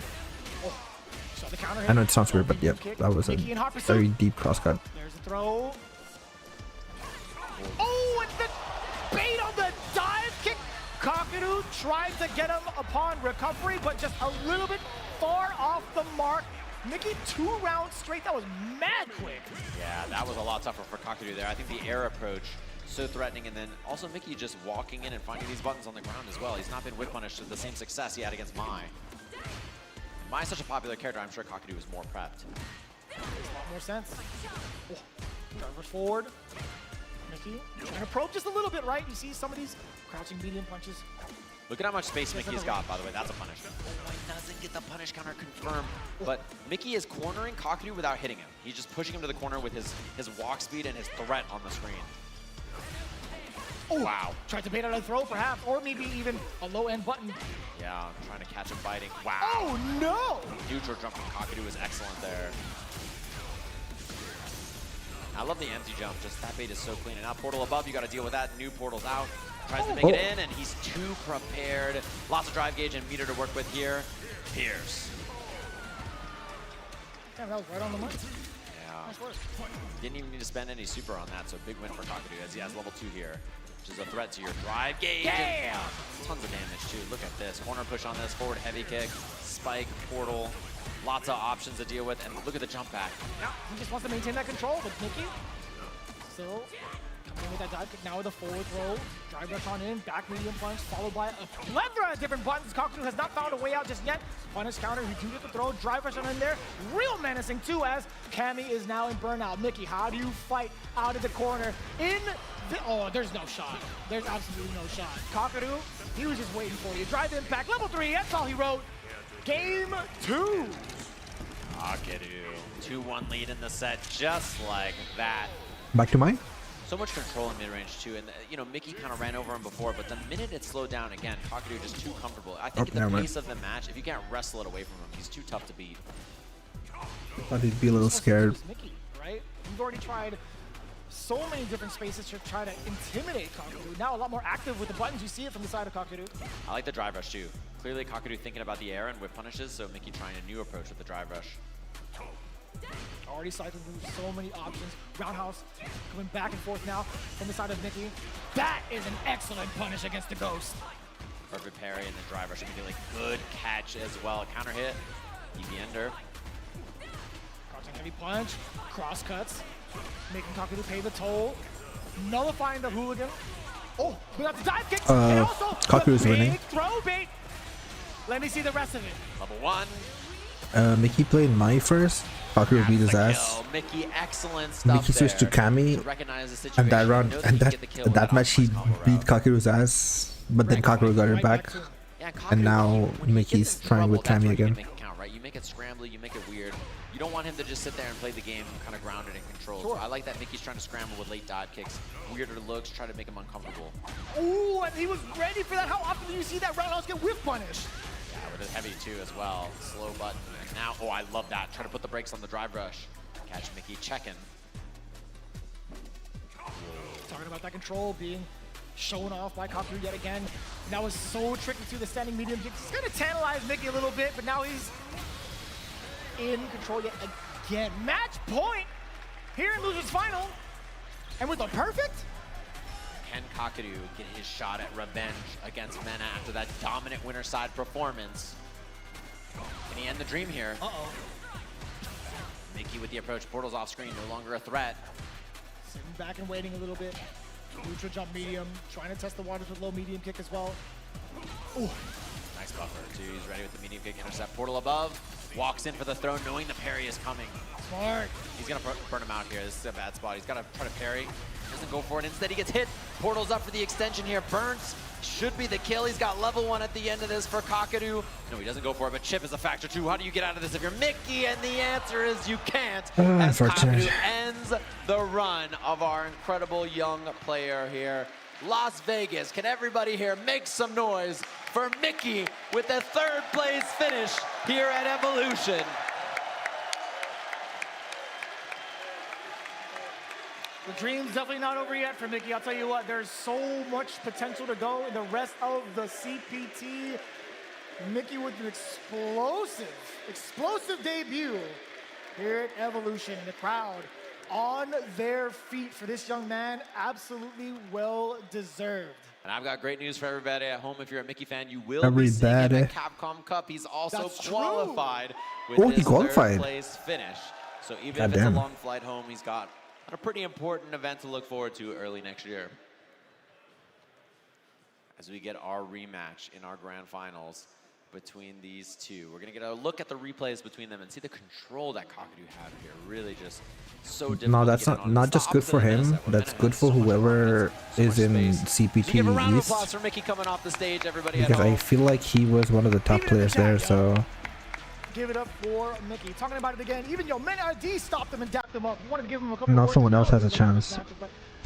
So the counter I know it sounds weird, but yep, that was a very deep crosscut. There's a throw. Oh, and the bait on the dive kick. Kakadu tried to get him upon recovery, but just a little bit far off the mark. Mickey 2 rounds straight. That was mad quick. Yeah, that was a lot tougher for Kakadu there. I think the air approach so threatening, and then also Mickey just walking in and finding these buttons on the ground as well. He's not been whip punished with the same success he had against Mai. Mai's such a popular character, I'm sure Kakadu was more prepped. Makes a lot more sense. Oh, driver forward. Mickey trying to probe just a little bit, right? You see some of these crouching medium punches. Look at how much space Mickey's got, by the way. That's a punish. He doesn't get the punish counter confirmed, but Mickey is cornering Kakadu without hitting him. He's just pushing him to the corner with his walk speed and his threat on the screen. Oh, wow. Tried to bait out a throw, perhaps, or maybe even a low-end button. Yeah, trying to catch him biting. Wow. Oh, no! Neutral jump from Kakadu was excellent there. I love the empty jump. Just that bait is so clean. And now portal above, you got to deal with that. New portal's out. Tries to make it in, and he's too prepared. Lots of drive gauge and meter to work with here. Pierce. Damn, that was right on the money. Yeah. Nice work. Didn't even need to spend any super on that, so big win for Kakadu as he has level 2 here, which is a threat to your drive gauge. Damn! Tons of damage too. Look at this. Corner push on this, forward heavy kick, spike, portal. Lots of options to deal with, and look at the jump back. Yeah, he just wants to maintain that control with Mickey. So, coming in with that dive kick now with a forward throw. Drive rush on in, back medium punch, followed by a plethora of different buttons. Kakadu has not found a way out just yet. Punish counter, he do get the throw. Drive rush on in there. Real menacing too, as Cammy is now in burnout. Mickey, how do you fight out of the corner? Oh, there's no shot. There's absolutely no shot. Kakadu, he was just waiting for you. Drive impact, level 3, that's all he wrote. Game 2. Kakadu, 2-1 lead in the set, just like that. Back to mine. So much control in mid-range too, and you know, Mickey kind of ran over him before, but the minute it slowed down again, Kakadu just too comfortable. I think at the pace of the match, if you can't wrestle it away from him, he's too tough to beat. Thought he'd be a little scared. Mickey, right? You've already tried so many different spaces to try to intimidate Kakadu. Now a lot more active with the buttons. You see it from the side of Kakadu. I like the drive rush too. Clearly Kakadu thinking about the air and whip punishes, so Mickey trying a new approach with the drive rush. Already cycling through so many options. Roundhouse coming back and forth now from the side of Mickey. That is an excellent punish against the Ghost. Perfect parry and then drive rush immediately. Good catch as well. Counter hit. EV ender. Crouching heavy punch. Cross cuts. Making Kakadu pay the toll. Nullifying the hooligan. Oh, we got the dive kick. And also Kakadu's winning. Throw bait. Let me see the rest of it. Level 1. Mickey played Mai first. Kakadu beat his ass. Mickey, excellent stuff. Mickey switched to Cammy, and that round, and that match he beat Kakadu's ass, but then Kakadu got it back, and now Mickey's trying with Cammy again. You make it scrambly, you make it weird. You don't want him to just sit there and play the game kind of grounded and controlled. So I like that Mickey's trying to scramble with late dive kicks, weirder looks, try to make him uncomfortable. Ooh, and he was ready for that. How often do you see that roundhouse get whiff punished? Yeah, with a heavy too as well. Slow button. And now, oh, I love that. Try to put the brakes on the drive rush. Catch Mickey checking. Talking about that control being shown off by Kakadu yet again. And that was so tricky to the standing medium kick. It's going to tantalize Mickey a little bit, but now he's in control yet again. Match point here in Losers Final. And with a perfect. Can Kakadu get his shot at revenge against Mena after that dominant winner side performance? Can he end the dream here? Uh-oh. Mickey with the approach. Portal's off screen, no longer a threat. Sitting back and waiting a little bit. Neutral jump medium, trying to test the waters with low medium kick as well. Ooh. Nice buffer too. He's ready with the medium kick intercept. Portal above. Walks in for the throw, knowing the parry is coming. Smart. He's gonna burn him out here. This is a bad spot. He's gotta try to parry. Doesn't go for it. Instead, he gets hit. Portal's up for the extension here. Burns should be the kill. He's got level 1 at the end of this for Kakadu. No, he doesn't go for it, but chip is a factor too. How do you get out of this if you're Mickey? And the answer is you can't. As Kakadu ends the run of our incredible young player here. Las Vegas, can everybody here make some noise for Mickey with the 3rd place finish here at Evolution? The dream's definitely not over yet for Mickey. I'll tell you what, there's so much potential to go in the rest of the CPT. Mickey with an explosive debut here at Evolution. The crowd on their feet for this young man, absolutely well deserved. And I've got great news for everybody at home. If you're a Mickey fan, you will be seeing him at Capcom Cup. He's also qualified with his third place finish. So even if it's a long flight home, he's got a pretty important event to look forward to early next year. As we get our rematch in our grand finals between these two. We're gonna get a look at the replays between them and see the control that Kakadu had here. Really just so difficult. No, that's not just good for him. That's good for whoever is in CPT Give a round of East. applause for Mickey coming off the stage, everybody. Because I feel like he was one of the top players there, so. Give it up for Mickey. Talking about it again. Even MenRD stopped them and dapped them up. We wanted to give him a couple Now words someone else has a chance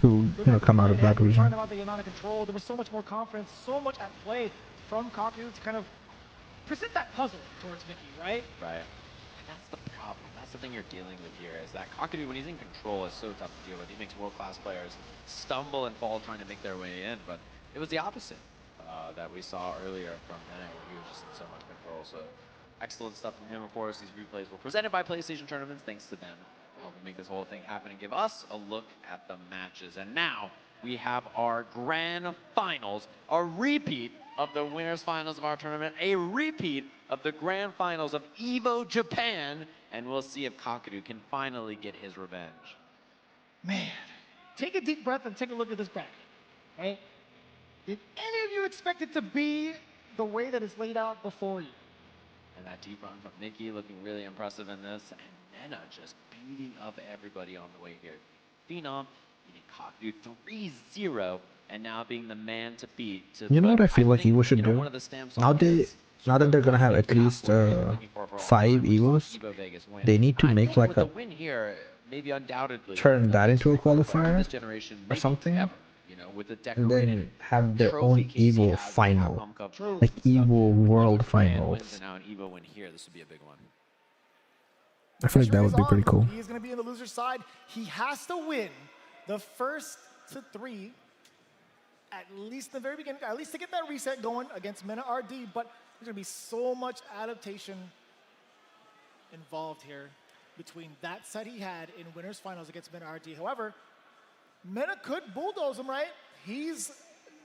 to, come out of that region. Talking about the amount of control. There was so much more confidence, so much at play from Kakadu to kind of present that puzzle towards Mickey, right? Right. And that's the problem. That's the thing you're dealing with here, is that Kakadu, when he's in control, is so tough to deal with. He makes world-class players stumble and fall trying to make their way in, but it was the opposite that we saw earlier from Mena, where he was just in so much control. So excellent stuff from him, of course. These replays were presented by PlayStation Tournaments, thanks to them helping make this whole thing happen and give us a look at the matches. And now we have our grand finals, a repeat of the winners finals of our tournament, a repeat of the grand finals of EVO Japan, and we'll see if Kakadu can finally get his revenge. Man, take a deep breath and take a look at this bracket, right? Did any of you expect it to be the way that it's laid out before you? And that deep run from Mickey looking really impressive in this, and Mena just beating up everybody on the way here. Phenom beating Kakadu 3-0, and now being the man to beat. You know what I feel like EVO should do? Now that they're gonna have at least 5 EVOs, they need to make like a turn that into a qualifier or something, and then have their own EVO final, like EVO World Finals. Now an EVO win here, this would be a big one. I feel like that would be pretty cool. He's going to be on the loser side. He has to win the first to 3, at least in the very beginning, at least to get that reset going against Mena RD, but there's going to be so much adaptation involved here between that set he had in winners finals against Mena RD. However, Mena could bulldoze him, right? He's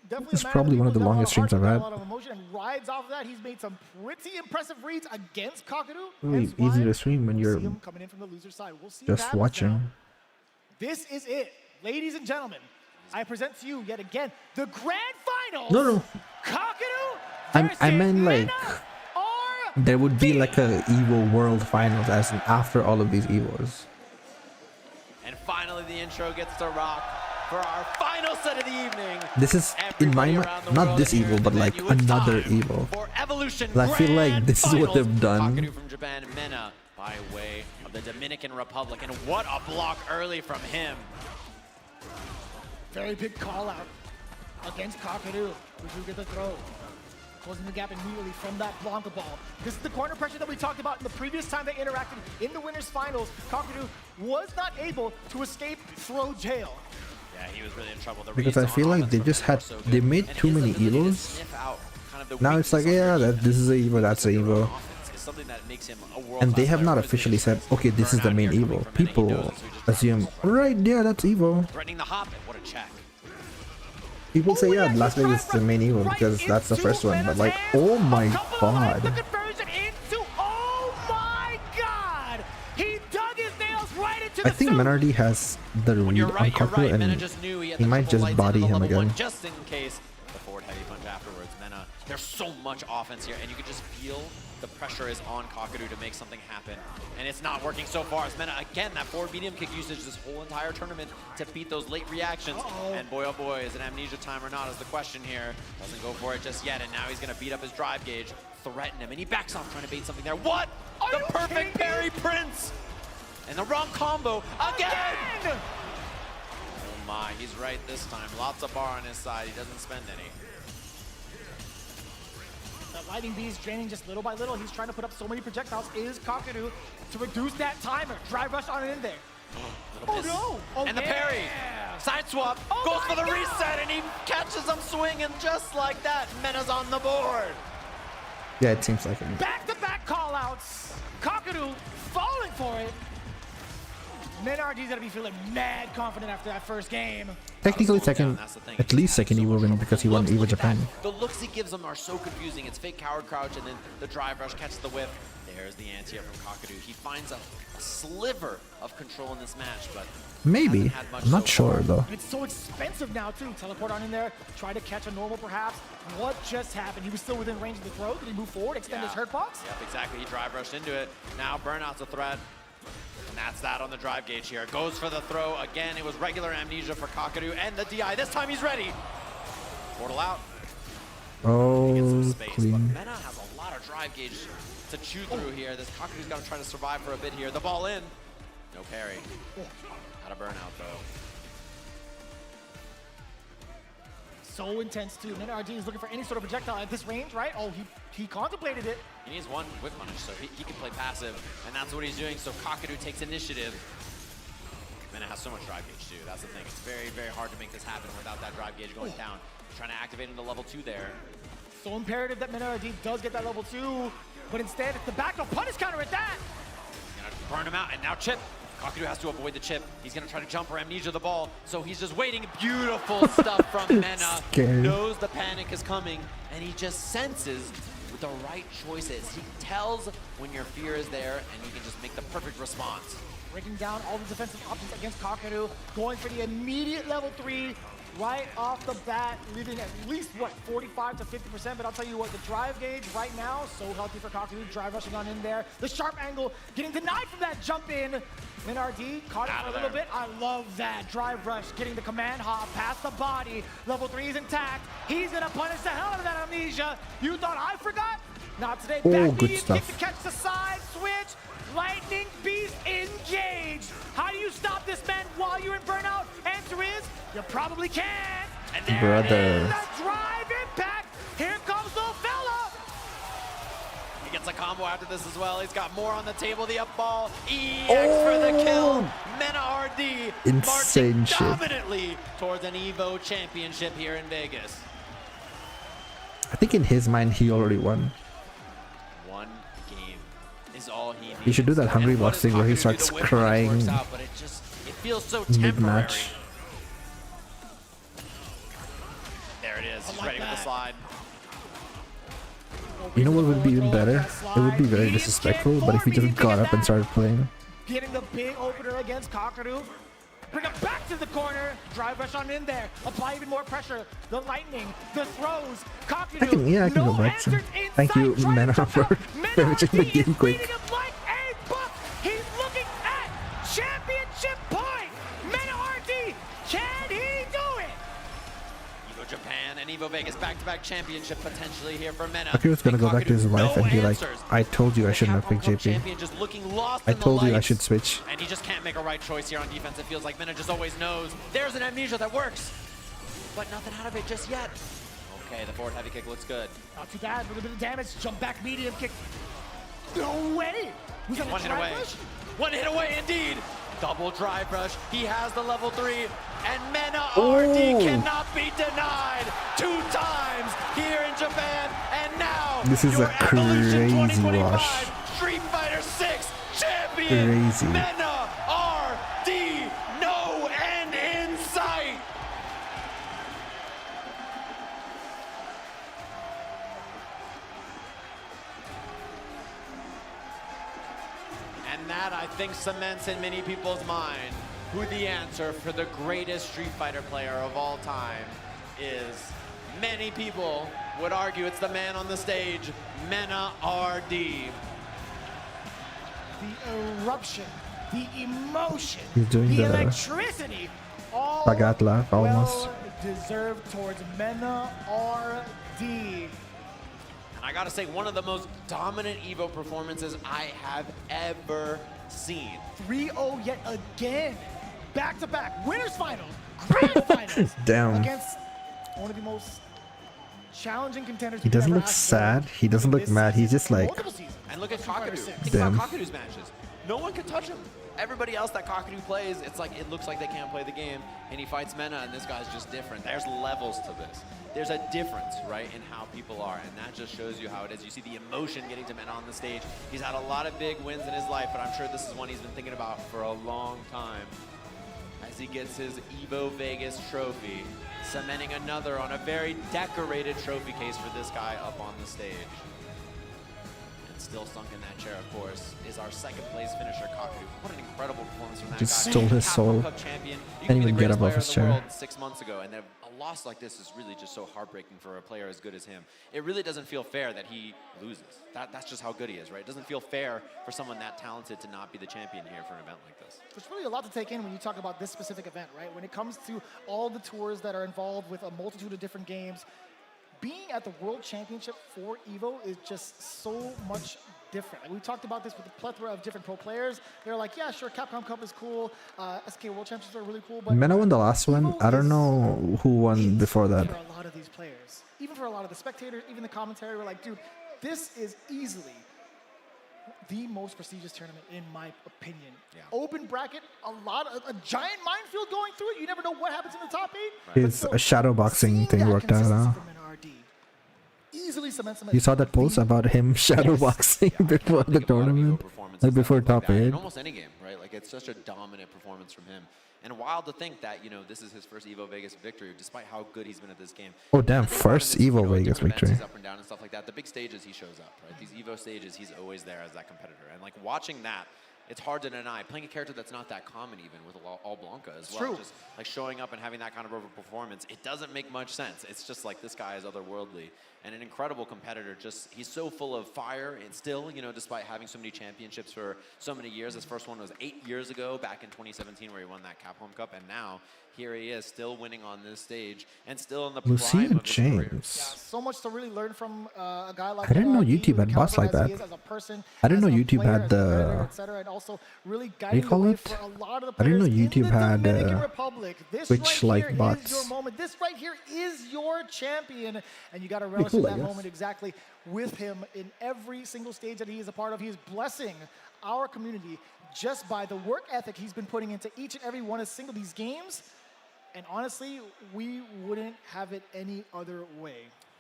definitely It's probably one of the longest streams I've had. A lot of emotion and rides off of that. He's made some pretty impressive reads against Kakadu. Really easy to stream when you're coming in from the loser side. We'll see just watching. This is it, ladies and gentlemen. I present to you yet again the grand finals. No. Kakadu. I meant like there would be like a EVO World Finals as in after all of these EVOs. And finally, the intro gets to rock for our final set of the evening. This is in my mind, not this EVO, but like another EVO. I feel like this is what they've done. Kakadu from Japan, Mena by way of the Dominican Republic, and what a block early from him. Very big call out against Kakadu, which will get the throw. Closing the gap immediately from that Blanca ball. This is the corner pressure that we talked about in the previous time they interacted in the winners finals. Kakadu was not able to escape throw jail. Yeah, he was really in trouble. Because I feel like they made too many EVOs. Now it's like, yeah, this is a EVO, that's a EVO. And they have not officially said, okay, this is the main EVO. People assume, right, yeah, that's EVO. Threatening the hop, what a check. People say, yeah, Las Vegas is the main EVO because that's the first one. But like, oh my god. I think Menardi has the read on Kaku and he might just body him again. Just in case the forward heavy punch afterwards. Mena, there's so much offense here, and you can just feel the pressure is on Kakadu to make something happen. And it's not working so far as Mena, again, that forward medium kick usage this whole entire tournament to beat those late reactions. And boy, oh boy, is it amnesia time or not is the question here. Doesn't go for it just yet, and now he's gonna beat up his drive gauge, threaten him, and he backs off trying to bait something there. What? The perfect parry, Prince! And the wrong combo again! Oh my, he's right this time. Lots of bar on his side, he doesn't spend any. The Lightning Beast draining just little by little. He's trying to put up so many projectiles. Is Kakadu to reduce that timer. Drive rush on it in there. Oh no! Oh, and the parry. Side swap. Goes for the reset, and he catches him swinging just like that. Mena's on the board. Yeah, it seems like it. Back-to-back callouts. Kakadu falling for it. MenRD's gonna be feeling mad confident after that first game. Technically second, at least second EVO win because he won EVO Japan. The looks he gives them are so confusing. It's fake coward crouch and then the drive rush catches the whip. There's the anti-air from Kakadu. He finds a sliver of control in this match, but maybe. I'm not sure though. It's so expensive now too. Teleport on in there, try to catch a normal perhaps. What just happened? He was still within range of the throw. Did he move forward, extend his hurt box? Yep, exactly. He drive rushed into it. Now burnout's a threat. And that's that on the drive gauge here. Goes for the throw. Again, it was regular amnesia for Kakadu and the DI. This time he's ready. Portal out. Oh, clean. But Mena has a lot of drive gauge to chew through here. This Kakadu's gonna try to survive for a bit here. The ball in. No parry. Out of burnout though. So intense too. MenRD is looking for any sort of projectile at this range, right? Oh, he contemplated it. He needs one whip punish, so he can play passive, and that's what he's doing. So Kakadu takes initiative. Mena has so much drive gauge too. That's the thing. It's very, very hard to make this happen without that drive gauge going down. Trying to activate into level 2 there. So imperative that MenRD does get that level 2, but instead it's the back no punish counter at that. He's gonna burn him out, and now chip. Kakadu has to avoid the chip. He's gonna try to jump or amnesia the ball, so he's just waiting. Beautiful stuff from Mena. Knows the panic is coming, and he just senses with the right choices. He tells when your fear is there, and you can just make the perfect response. Breaking down all the defensive options against Kakadu, going for the immediate level 3 right off the bat, leaving at least, what, 45 to 50%, but I'll tell you what, the drive gauge right now, so healthy for Kakadu, drive rushing on in there. The sharp angle, getting denied from that jump in. MenRD caught it for a little bit. I love that drive rush, getting the command hop past the body. Level 3 is intact. He's gonna punish the hell out of that amnesia. You thought I forgot? Not today. Oh, Back good medium stuff. kick to catch the side switch. Lightning Beast engaged. How do you stop this man while you're in burnout? Answer is, you probably can. And there it is, the drive impact. Here comes the fella. He gets a combo after this as well. He's got more on the table. The up ball. EX for the kill. MenRD insane marching shit. dominantly towards an EVO championship here in Vegas. I think in his mind he already won. One game is all he needs. He should do that Hungry Box thing where he starts crying it feels so mid-match. There it is. He's ready with the slide. You know what would be even better? It would be very disrespectful, but if he just got up and started playing. Getting the big opener against Kakadu. Bring him back to the corner. Drive rush on in there. Apply even more pressure. The lightning, the throws. Kakadu. I can go back soon. Thank you, Mena, for finishing the game quick. He's looking at championship point. MenRD, can he do it? EVO Japan and EVO Vegas back-to-back championship potentially here for Mena. He was gonna go back to his wife and be like, I told you I shouldn't have picked GP. Just looking lost I in the told you I lights. should switch. And he just can't make a right choice here on defense. It feels like Mena just always knows. There's an amnesia that works, but nothing out of it just yet. Okay, the forward heavy kick looks good. Not too bad, with a bit of damage. Jump back medium kick. No way! Was that One hit away. One hit away indeed. Double drive rush. He has the level 3. And Mena RD cannot be denied 2 times here in Japan. And now This is a crazy wash. Street Fighter 6 champion. Crazy. Mena RD. No end in sight. And that, I think, cements in many people's mind who the answer for the greatest Street Fighter player of all time is. Many people would argue it's the man on the stage, Mena RD. The eruption, the emotion, He's doing the the electricity, all Bagat laugh almost. well deserved towards Mena RD. And I gotta say, one of the most dominant EVO performances I have ever seen. 3-0 yet again. Back-to-back. Winners finals. Grand finals. Damn. Against one of the most challenging contenders. He doesn't look sad. He doesn't look mad. He's just like, And look at Kakadu. Think damn. about Kakadu's matches. No one can touch him. everybody else that Kakadu plays, it's like it looks like they can't play the game, and he fights Mena, and this guy's just different. There's levels to this. There's a difference, right, in how people are, and that just shows you how it is. You see the emotion getting to Mena on the stage. He's had a lot of big wins in his life, but I'm sure this is one he's been thinking about for a long time. As he gets his EVO Vegas trophy, cementing another on a very decorated trophy case for this guy up on the stage. Still sunk in that chair, of course, is our second place finisher, Kakadu. What an incredible performance from that Just guy. stole his soul. Can't even get above his chair. 6 months ago, and a loss like this is really just so heartbreaking for a player as good as him. It really doesn't feel fair that he loses. That's just how good he is, right? It doesn't feel fair for someone that talented to not be the champion here for an event like this. There's really a lot to take in when you talk about this specific event, right? When it comes to all the tours that are involved with a multitude of different games, being at the World Championship for EVO is just so much different. Like we talked about this with a plethora of different pro players. They're like, yeah, sure, Capcom Cup is cool. SK World Championships are really cool. But Mena won the last one. I don't know who won before that. For a lot of these players, even for a lot of the spectators, even the commentary, were like, dude, this is easily the most prestigious tournament in my opinion. Yeah. Open bracket, a giant minefield going through it. You never know what happens in the top 8. His shadow boxing thing worked out. Huh? Easily cements him. You saw that post about him shadow boxing before the tournament, like before top 8. In almost any game, right? Like it's such a dominant performance from him. And wild to think that, you know, this is his first EVO Vegas victory, despite how good he's been at this game. Oh damn, first EVO Vegas victory. He's up and down and stuff like that. The big stages, he shows up, right? These EVO stages, he's always there as that competitor. And like watching that, it's hard to deny. Playing a character that's not that common even with All Blanca as well. Just like showing up and having that kind of performance, it doesn't make much sense. It's just like this guy is otherworldly and an incredible competitor. Just he's so full of fire and still, you know, despite having so many championships for so many years. His first one was 8 years ago, back in 2017, where he won that Capcom Cup, and now here he is, still winning on this stage and still in the prime of his career. Yeah, so much to really learn from a guy like I didn't know YouTube had bots like that. I didn't know YouTube had the what do you call it? I didn't know YouTube had Twitch like bots. This right here is your champion, and you got to relish that moment exactly with him in every single stage that he is a part of. He is blessing our community just by the work ethic he's been putting into each and every one of these games. And honestly, we wouldn't have it any other way.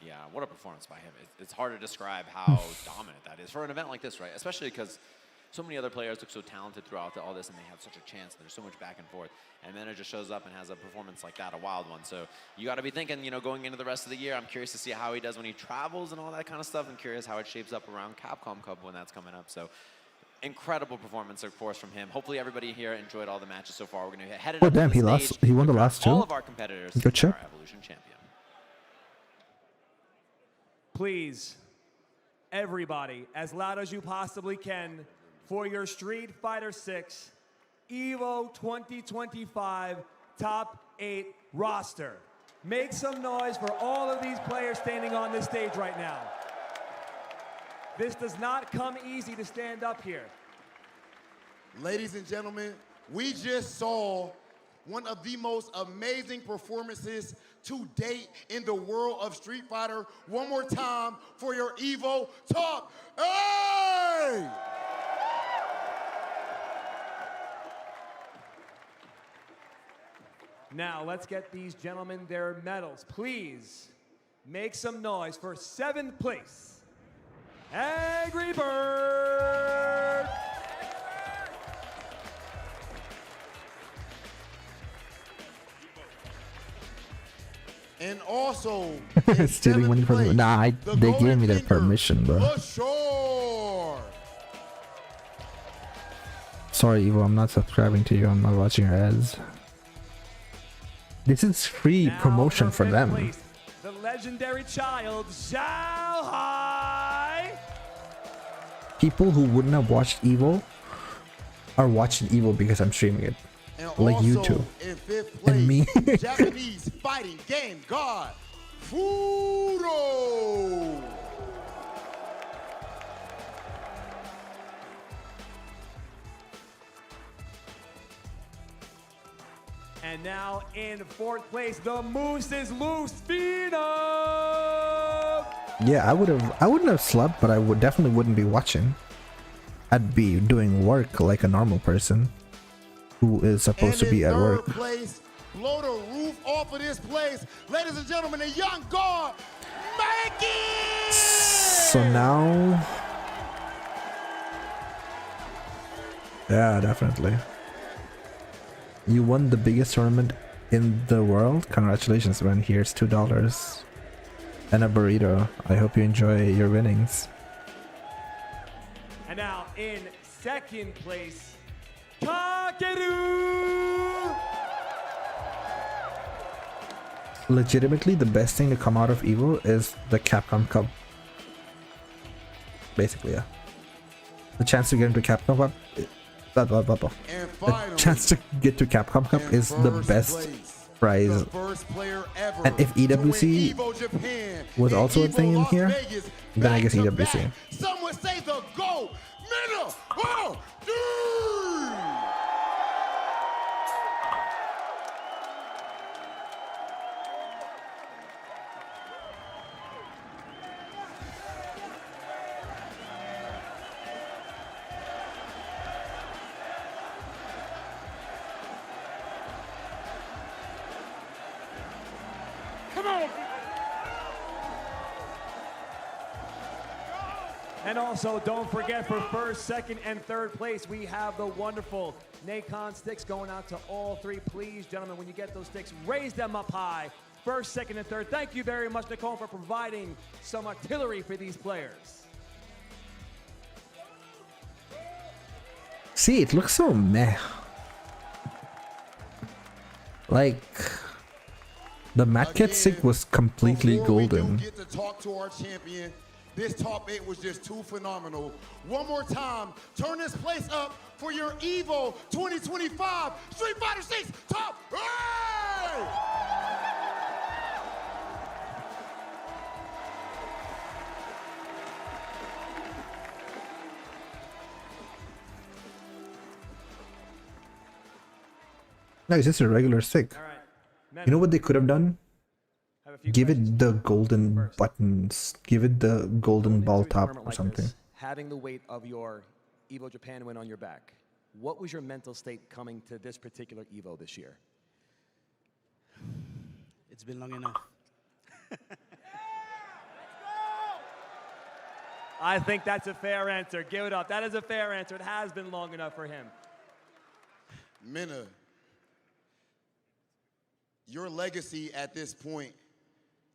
Yeah, what a performance by him. It's hard to describe how dominant that is for an event like this, right? Especially because so many other players look so talented throughout all this, and they have such a chance. There's so much back and forth. And then it just shows up and has a performance like that, a wild one. So you got to be thinking, you know, going into the rest of the year, I'm curious to see how he does when he travels and all that kind of stuff. I'm curious how it shapes up around Capcom Cup when that's coming up. So incredible performance, of course, from him. Hopefully everybody here enjoyed all the matches so far. We're going to head it up damn, to the he stage. lost. He won the last two. All of our competitors Good are our Evolution champion. Please, everybody, as loud as you possibly can, for your Street Fighter 6 EVO 2025 Top 8 roster. Make some noise for all of these players standing on this stage right now. This does not come easy to stand up here. Ladies and gentlemen, we just saw one of the most amazing performances to date in the world of Street Fighter. One more time for your EVO Top 8! Now, let's get these gentlemen their medals. Please make some noise for 7th place, Angry Bird! And also, stealing money from them. Nah, they gave me their permission, bro. Sorry, Evo, I'm not subscribing to you. I'm not watching your ads. This is free promotion for them. Place, the legendary child, Shanghai! People who wouldn't have watched EVO are watching EVO because I'm streaming it. And like also, you two. In 5th place, and me. Japanese fighting game god, Fudo! And now in 4th place, the Moose is loose, Phenom! Yeah, I wouldn't have slept, but I definitely wouldn't be watching. I'd be doing work like a normal person. who is supposed to be at work. Place, blow the roof off of this place. Ladies and gentlemen, the young guard, Mikey! So now... Yeah, definitely. You won the biggest tournament in the world. Congratulations, man. Here's $2 and a burrito. I hope you enjoy your winnings. And now in second place, Kakeru! Legitimately, the best thing to come out of EVO is the Capcom Cup. Basically, yeah. The chance to get into Capcom Cup... The chance to get to Capcom Cup is the best prize. And if EWC was also a thing in here, then I guess EWC. Some would say the GOAT, Mina RD! And also, don't forget, for first, second, and third place, we have the wonderful Nacon sticks going out to all three. Please, gentlemen, when you get those sticks, raise them up high. First, second, and third. Thank you very much, Nicole, for providing some artillery for these players. See, it looks so meh. Like, the Mad Cat stick was completely golden. Get to talk to our champion. This top 8 was just too phenomenal. One more time, turn this place up for your EVO 2025 Street Fighter 6 top 8! No, it's just a regular stick. You know what they could have done? Give it the golden buttons. Give it the golden ball top or something. Having the weight of your EVO Japan win on your back, what was your mental state coming to this particular EVO this year? It's been long enough. I think that's a fair answer. Give it up. That is a fair answer. It has been long enough for him. Mina, your legacy at this point,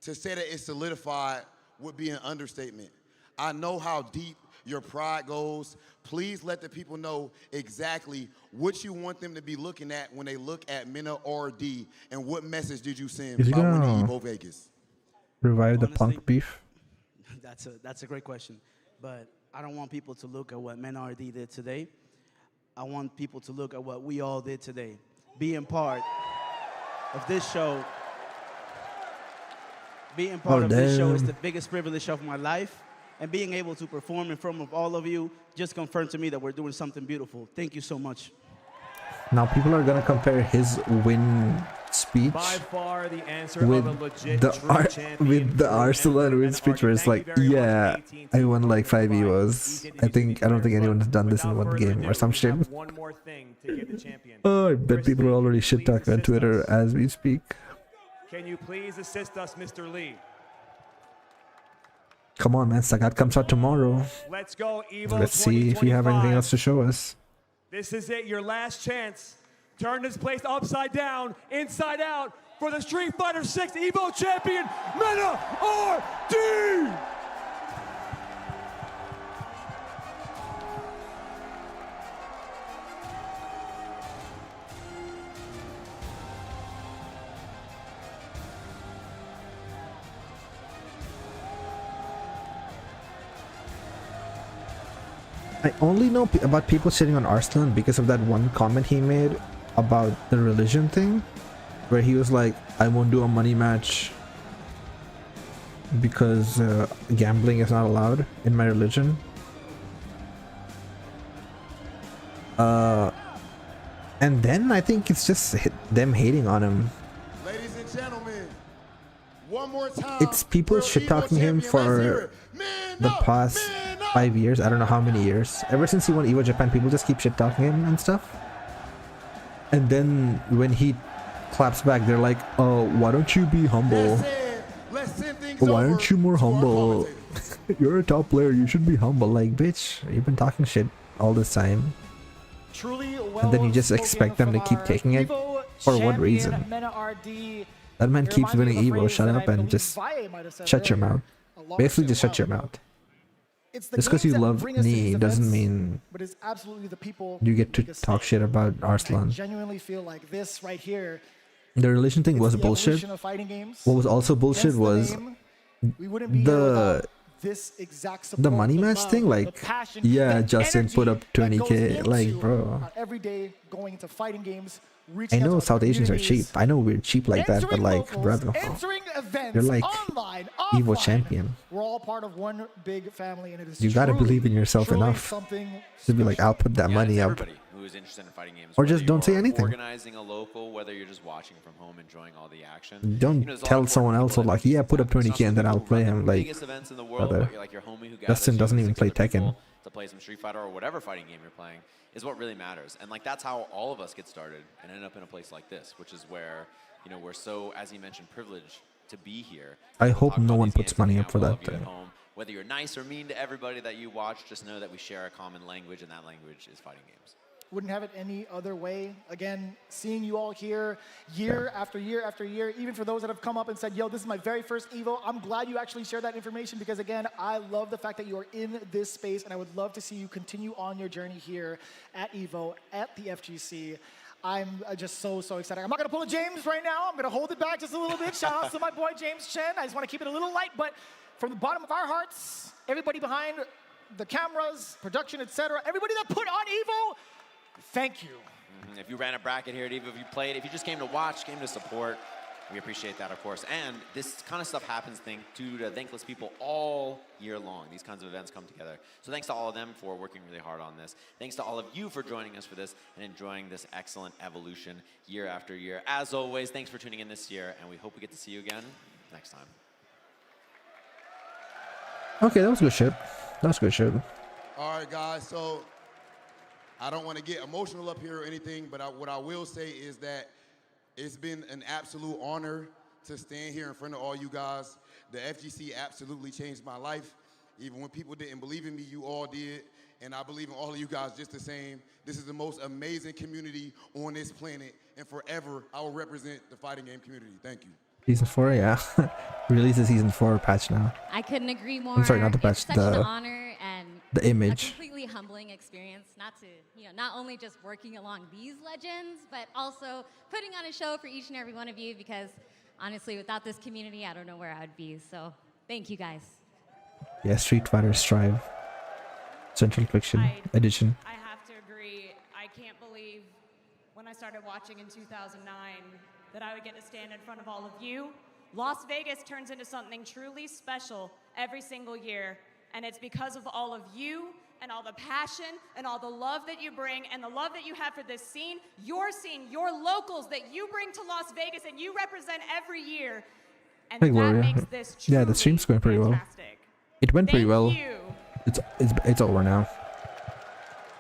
to say that it's solidified would be an understatement. I know how deep your pride goes. Please let the people know exactly what you want them to be looking at when they look at Mina RD, and what message did you send by winning EVO Vegas? Revive the punk beef? That's a great question, but I don't want people to look at what Mina RD did today. I want people to look at what we all did today. Being part of this show. Being part of this show is the biggest privilege of my life. And being able to perform in front of all of you just confirmed to me that we're doing something beautiful. Thank you so much. Now people are gonna compare his win speech with the Arsenal win speech, where it's like, yeah, I won like 5 EVOs. I don't think anyone's done this in one game or some shit. Oh, I bet people are already shit talking on Twitter as we speak. Can you please assist us, Mr. Lee? Come on, man. Sagat comes out tomorrow. Let's go, EVO. Let's see if you have anything else to show us. This is it, your last chance. Turn this place upside down, inside out, for the Street Fighter 6 EVO champion, Mina RD! I only know about people sitting on Arslan because of that one comment he made about the religion thing, where he was like, I won't do a money match because gambling is not allowed in my religion. And then I think it's just them hating on him. Ladies and gentlemen, one more time. It's people shit-talking him for the past 5 years. I don't know how many years. Ever since he won EVO Japan, people just keep shit-talking him and stuff. And then when he claps back, they're like, "Oh, why don't you be humble? Why aren't you more humble? You're a top player. You should be humble." Like, bitch, you've been talking shit all this time. Truly And then you just expect them to keep taking it? For what reason? That man keeps winning EVO. Shut up and just shut your mouth. Basically, just shut your mouth. Just because you love Knee doesn't mean you get to talk shit about Arslan. I genuinely feel like this right here. The religion thing was bullshit. What was also bullshit was the money match thing. Like, yeah, Justin put up 20k. Like, bro. Every day going into fighting games. I know South Asians are cheap. I know we're cheap like that, but like, brother, you're like EVO champion. We're all part of one big family, and it is you gotta believe in yourself enough to be like, I'll put that money up. Who is interested in fighting games, or just don't say anything. Organizing a local, whether you're just watching from home, enjoying all the action. Don't tell someone else, like, yeah, put up 20k and then I'll play him. Like, brother, Justin doesn't even play Tekken. To play some Street Fighter or whatever fighting game you're playing is what really matters. And like, that's how all of us get started and end up in a place like this, which is where, you know, we're so, as he mentioned, privileged to be here. I hope no one puts money up for that thing. Whether you're nice or mean to everybody that you watch, just know that we share a common language, and that language is fighting games. Wouldn't have it any other way. Again, seeing you all here year after year after year, even for those that have come up and said, yo, this is my very first EVO, I'm glad you actually shared that information, because again, I love the fact that you are in this space, and I would love to see you continue on your journey here at EVO, at the FGC. I'm just so excited. I'm not going to pull a James right now. I'm going to hold it back just a little bit. Shout out to my boy James Chen. I just want to keep it a little light, but from the bottom of our hearts, everybody behind the cameras, production, etc., everybody that put on EVO, thank you. If you ran a bracket here at EVO, if you played, if you just came to watch, came to support, we appreciate that, of course. And this kind of stuff happens due to thankless people all year long. These kinds of events come together. So thanks to all of them for working really hard on this. Thanks to all of you for joining us for this and enjoying this excellent evolution year after year. As always, thanks for tuning in this year, and we hope we get to see you again next time. Okay, that was good shit. That was good shit. All right, guys, so I don't want to get emotional up here or anything, but what I will say is that it's been an absolute honor to stand here in front of all you guys. The FGC absolutely changed my life. Even when people didn't believe in me, you all did. And I believe in all of you guys just the same. This is the most amazing community on this planet. And forever, I will represent the fighting game community. Thank you. Season 4, yeah. Release the Season 4 patch now. I couldn't agree more. I'm sorry, not the patch, it's such an honor and the image. A completely humbling experience, not only just working along these legends, but also putting on a show for each and every one of you, because honestly, without this community, I don't know where I'd be. So thank you guys. Yeah, Street Fighter Strive. Central Fiction Edition. I have to agree. I can't believe when I started watching in 2009 that I would get to stand in front of all of you. Las Vegas turns into something truly special every single year, and it's because of all of you and all the passion and all the love that you bring and the love that you have for this scene, your locals that you bring to Las Vegas and you represent every year. And Hey, that Gloria. makes this Yeah, the stream's going pretty well. It went pretty well. you. It's over now.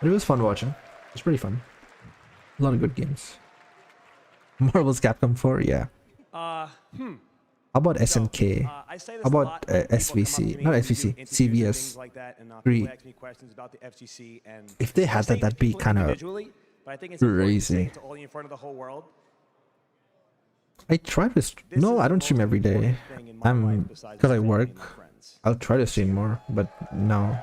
But it was fun watching. It's pretty fun. A lot of good games. Marvel's Capcom 4, yeah. How about SNK? How about SVC? Not SVC, CVS 3. If they had that, that'd be kind of crazy. I try to no, I don't stream every day. Because I work. I'll try to stream more, but no.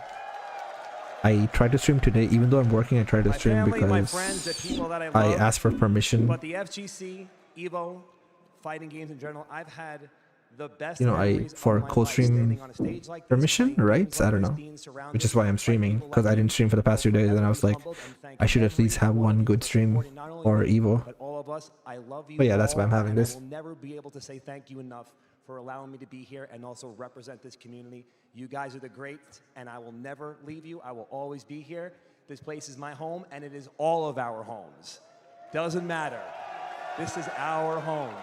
I tried to stream today, even though I'm working. I try to stream because I asked for permission. But the FGC, EVO, fighting games in general, I've had the best. For co-stream permission, right? I don't know. Which is why I'm streaming, because I didn't stream for the past 2 days, and I was like, I should at least have one good stream or EVO. But all of us, I love you. But yeah, that's why I'm having this. I will never be able to say thank you enough for allowing me to be here and also represent this community. You guys are the greats, and I will never leave you. I will always be here. This place is my home, and it is all of our homes. Doesn't matter. This is our home.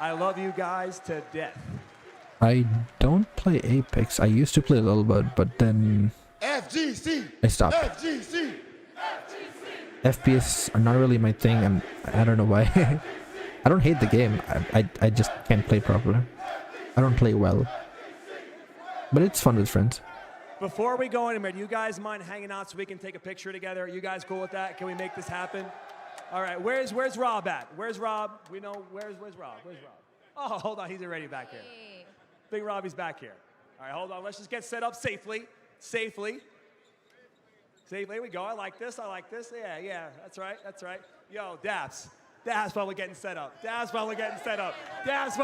I love you guys to death. I don't play Apex. I used to play a little bit, but then FGC. I stopped. FGC. FGC. FPS are not really my thing, and I don't know why. I don't hate the game. I just can't play properly. I don't play well. But it's fun with friends. Before we go anywhere, do you guys mind hanging out so we can take a picture together? Are you guys cool with that? Can we make this happen? All right, where's Rob at? Where's Rob? We know, where's Rob? Where's Rob? Oh, hold on, he's already back here. Big Robbie's back here. All right, hold on, let's just get set up safely. Safely, here we go. I like this. Yeah, that's right. Yo, Daps while we're getting set up. Daps while we're getting set up. Yes.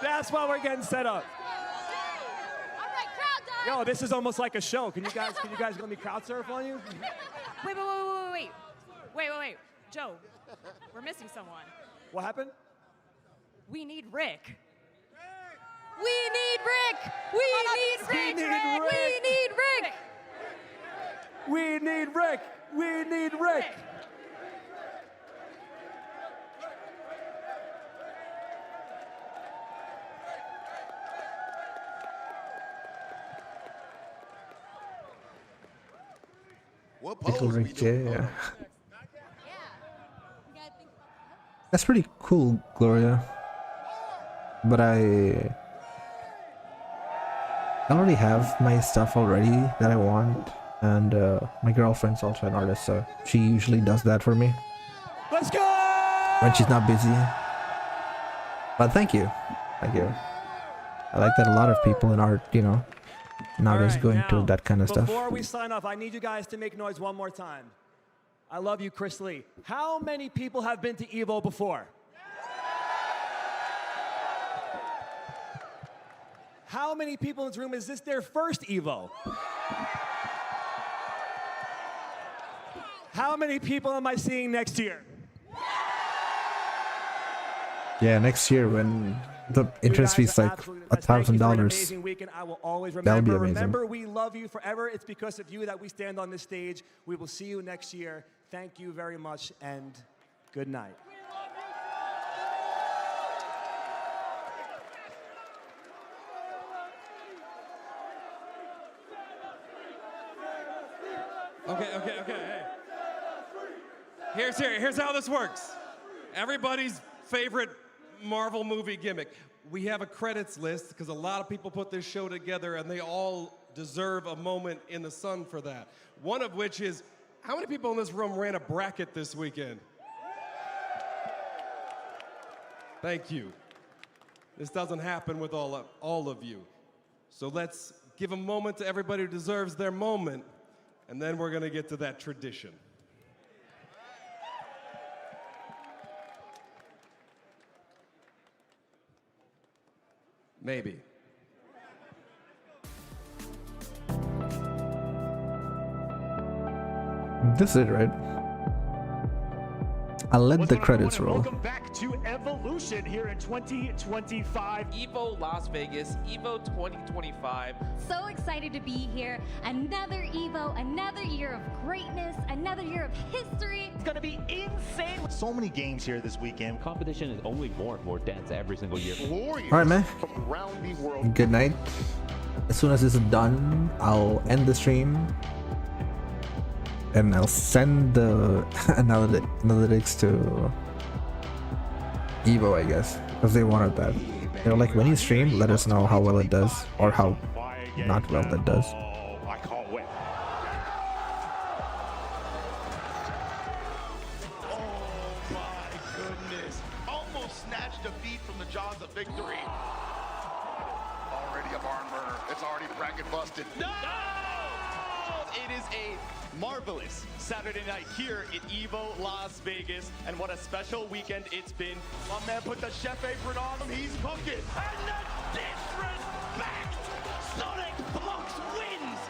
That's why we're getting set up. All right, crowd done. Yo, this is almost like a show. Can you guys let me crowd surf on you? Wait. Joe, we're missing someone. What happened? We need Rick. We need Rick. We need Rick. What Pickle pose we Rick, doing? yeah. That's pretty cool, Gloria. But I already have my stuff already that I want, and my girlfriend's also an artist, so she usually does that for me. Let's go! When she's not busy. But thank you. I like that a lot of people in art, nowadays going to that kind of stuff. Before we sign off, I need you guys to make noise one more time. I love you, Chris Lee. How many people have been to EVO before? How many people in this room, is this their first EVO? How many people am I seeing next year? Yeah, next year when the entrance fee is like $1,000, I will always that'll be remember. amazing. Remember, we love you forever. It's because of you that we stand on this stage. We will see you next year. Thank you very much, and good night. Okay. Hey. Here's how this works. Everybody's favorite Marvel movie gimmick. We have a credits list because a lot of people put this show together and they all deserve a moment in the sun for that. One of which is, how many people in this room ran a bracket this weekend? Thank you. This doesn't happen with all of you. So let's give a moment to everybody who deserves their moment, and then we're gonna get to that tradition. Maybe. This is it, right? I'll let the credits roll. Welcome back to Evolution here in 2025. EVO Las Vegas, EVO 2025. So excited to be here. Another EVO, another year of greatness, another year of history. It's gonna be insane. So many games here this weekend. Competition is only more and more dense every single year. Warriors Alright, man. from around the world. Good night. As soon as this is done, I'll end the stream. And I'll send the analytics to EVO, I guess, because they wanted that. They're like, when you stream, let us know how well it does, or how not well that does. I can't wait. Oh my goodness. Almost snatched defeat from the jaws of victory. Already a barn burner. It's already bracket busted. No! It is a marvelous Saturday night here at EVO Las Vegas, and what a special weekend it's been. My man put the chef apron on him. He's cooking. And the disrespect! Sonic Punks wins!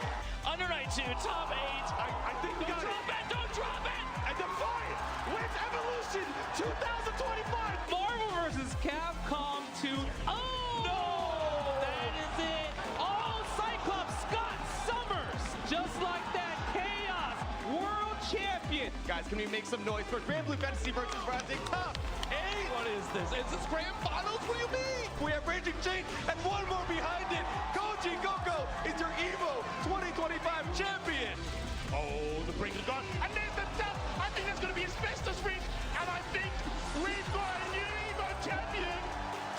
Under night 2, top 8. I think we got it. Don't drop it! And Defiant wins Evolution 2025. Marvel vs. Capcom 2. Oh! No! That is it. All Cyclops Scott Summers. Just like that, Chaos World Champion. champion. Guys, can we make some noise for Grand Blue Fantasy versus Prateek Top 8? What is this? Is this grand finals? What do you mean? We have Raging Chain and one more behind it. Koji Coco is your EVO 2025 champion. Oh, the brink is gone. And there's the tap. I think that's going to be his bestest ring. And I think we've got a new EVO champion.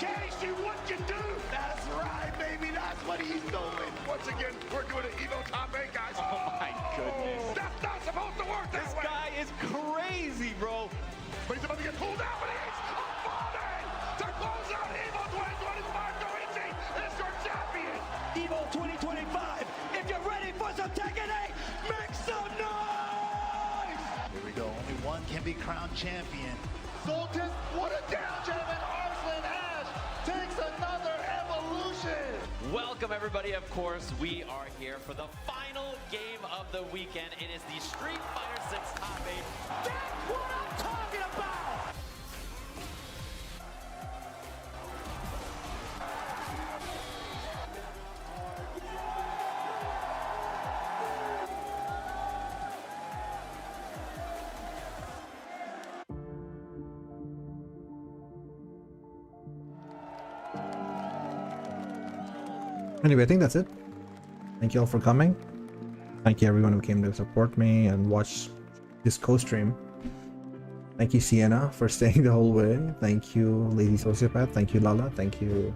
Casey, what you do? That's right, baby. That's what he's doing. Once again, we're doing an EVO top 8, guys. Oh, my goodness. That's not supposed to work that This way. guy is crazy, bro. But he's about to get pulled out, but he's falling to close out EVO 2025. Goichi is your champion. EVO 2025, if you're ready for some Tekken 8, make some noise! Here we go. Only one can be crowned champion. Sultan, what a down jab, and Arslan Ash takes another evolution. Welcome, everybody. Of course, we are here for the final game of the weekend. It is the Street Fighter 6 Top 8. That's what I'm talking about! Anyway, I think that's it. Thank you all for coming. Thank you everyone who came to support me and watch this co-stream. Thank you Sienna for staying the whole way. Thank you Lady Sociopath. Thank you Lala. Thank you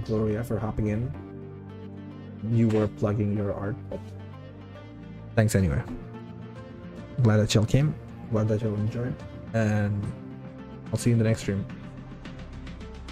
Gloria for hopping in. You were plugging your art, but thanks anyway. Glad that y'all came. Glad that y'all enjoyed. And I'll see you in the next stream.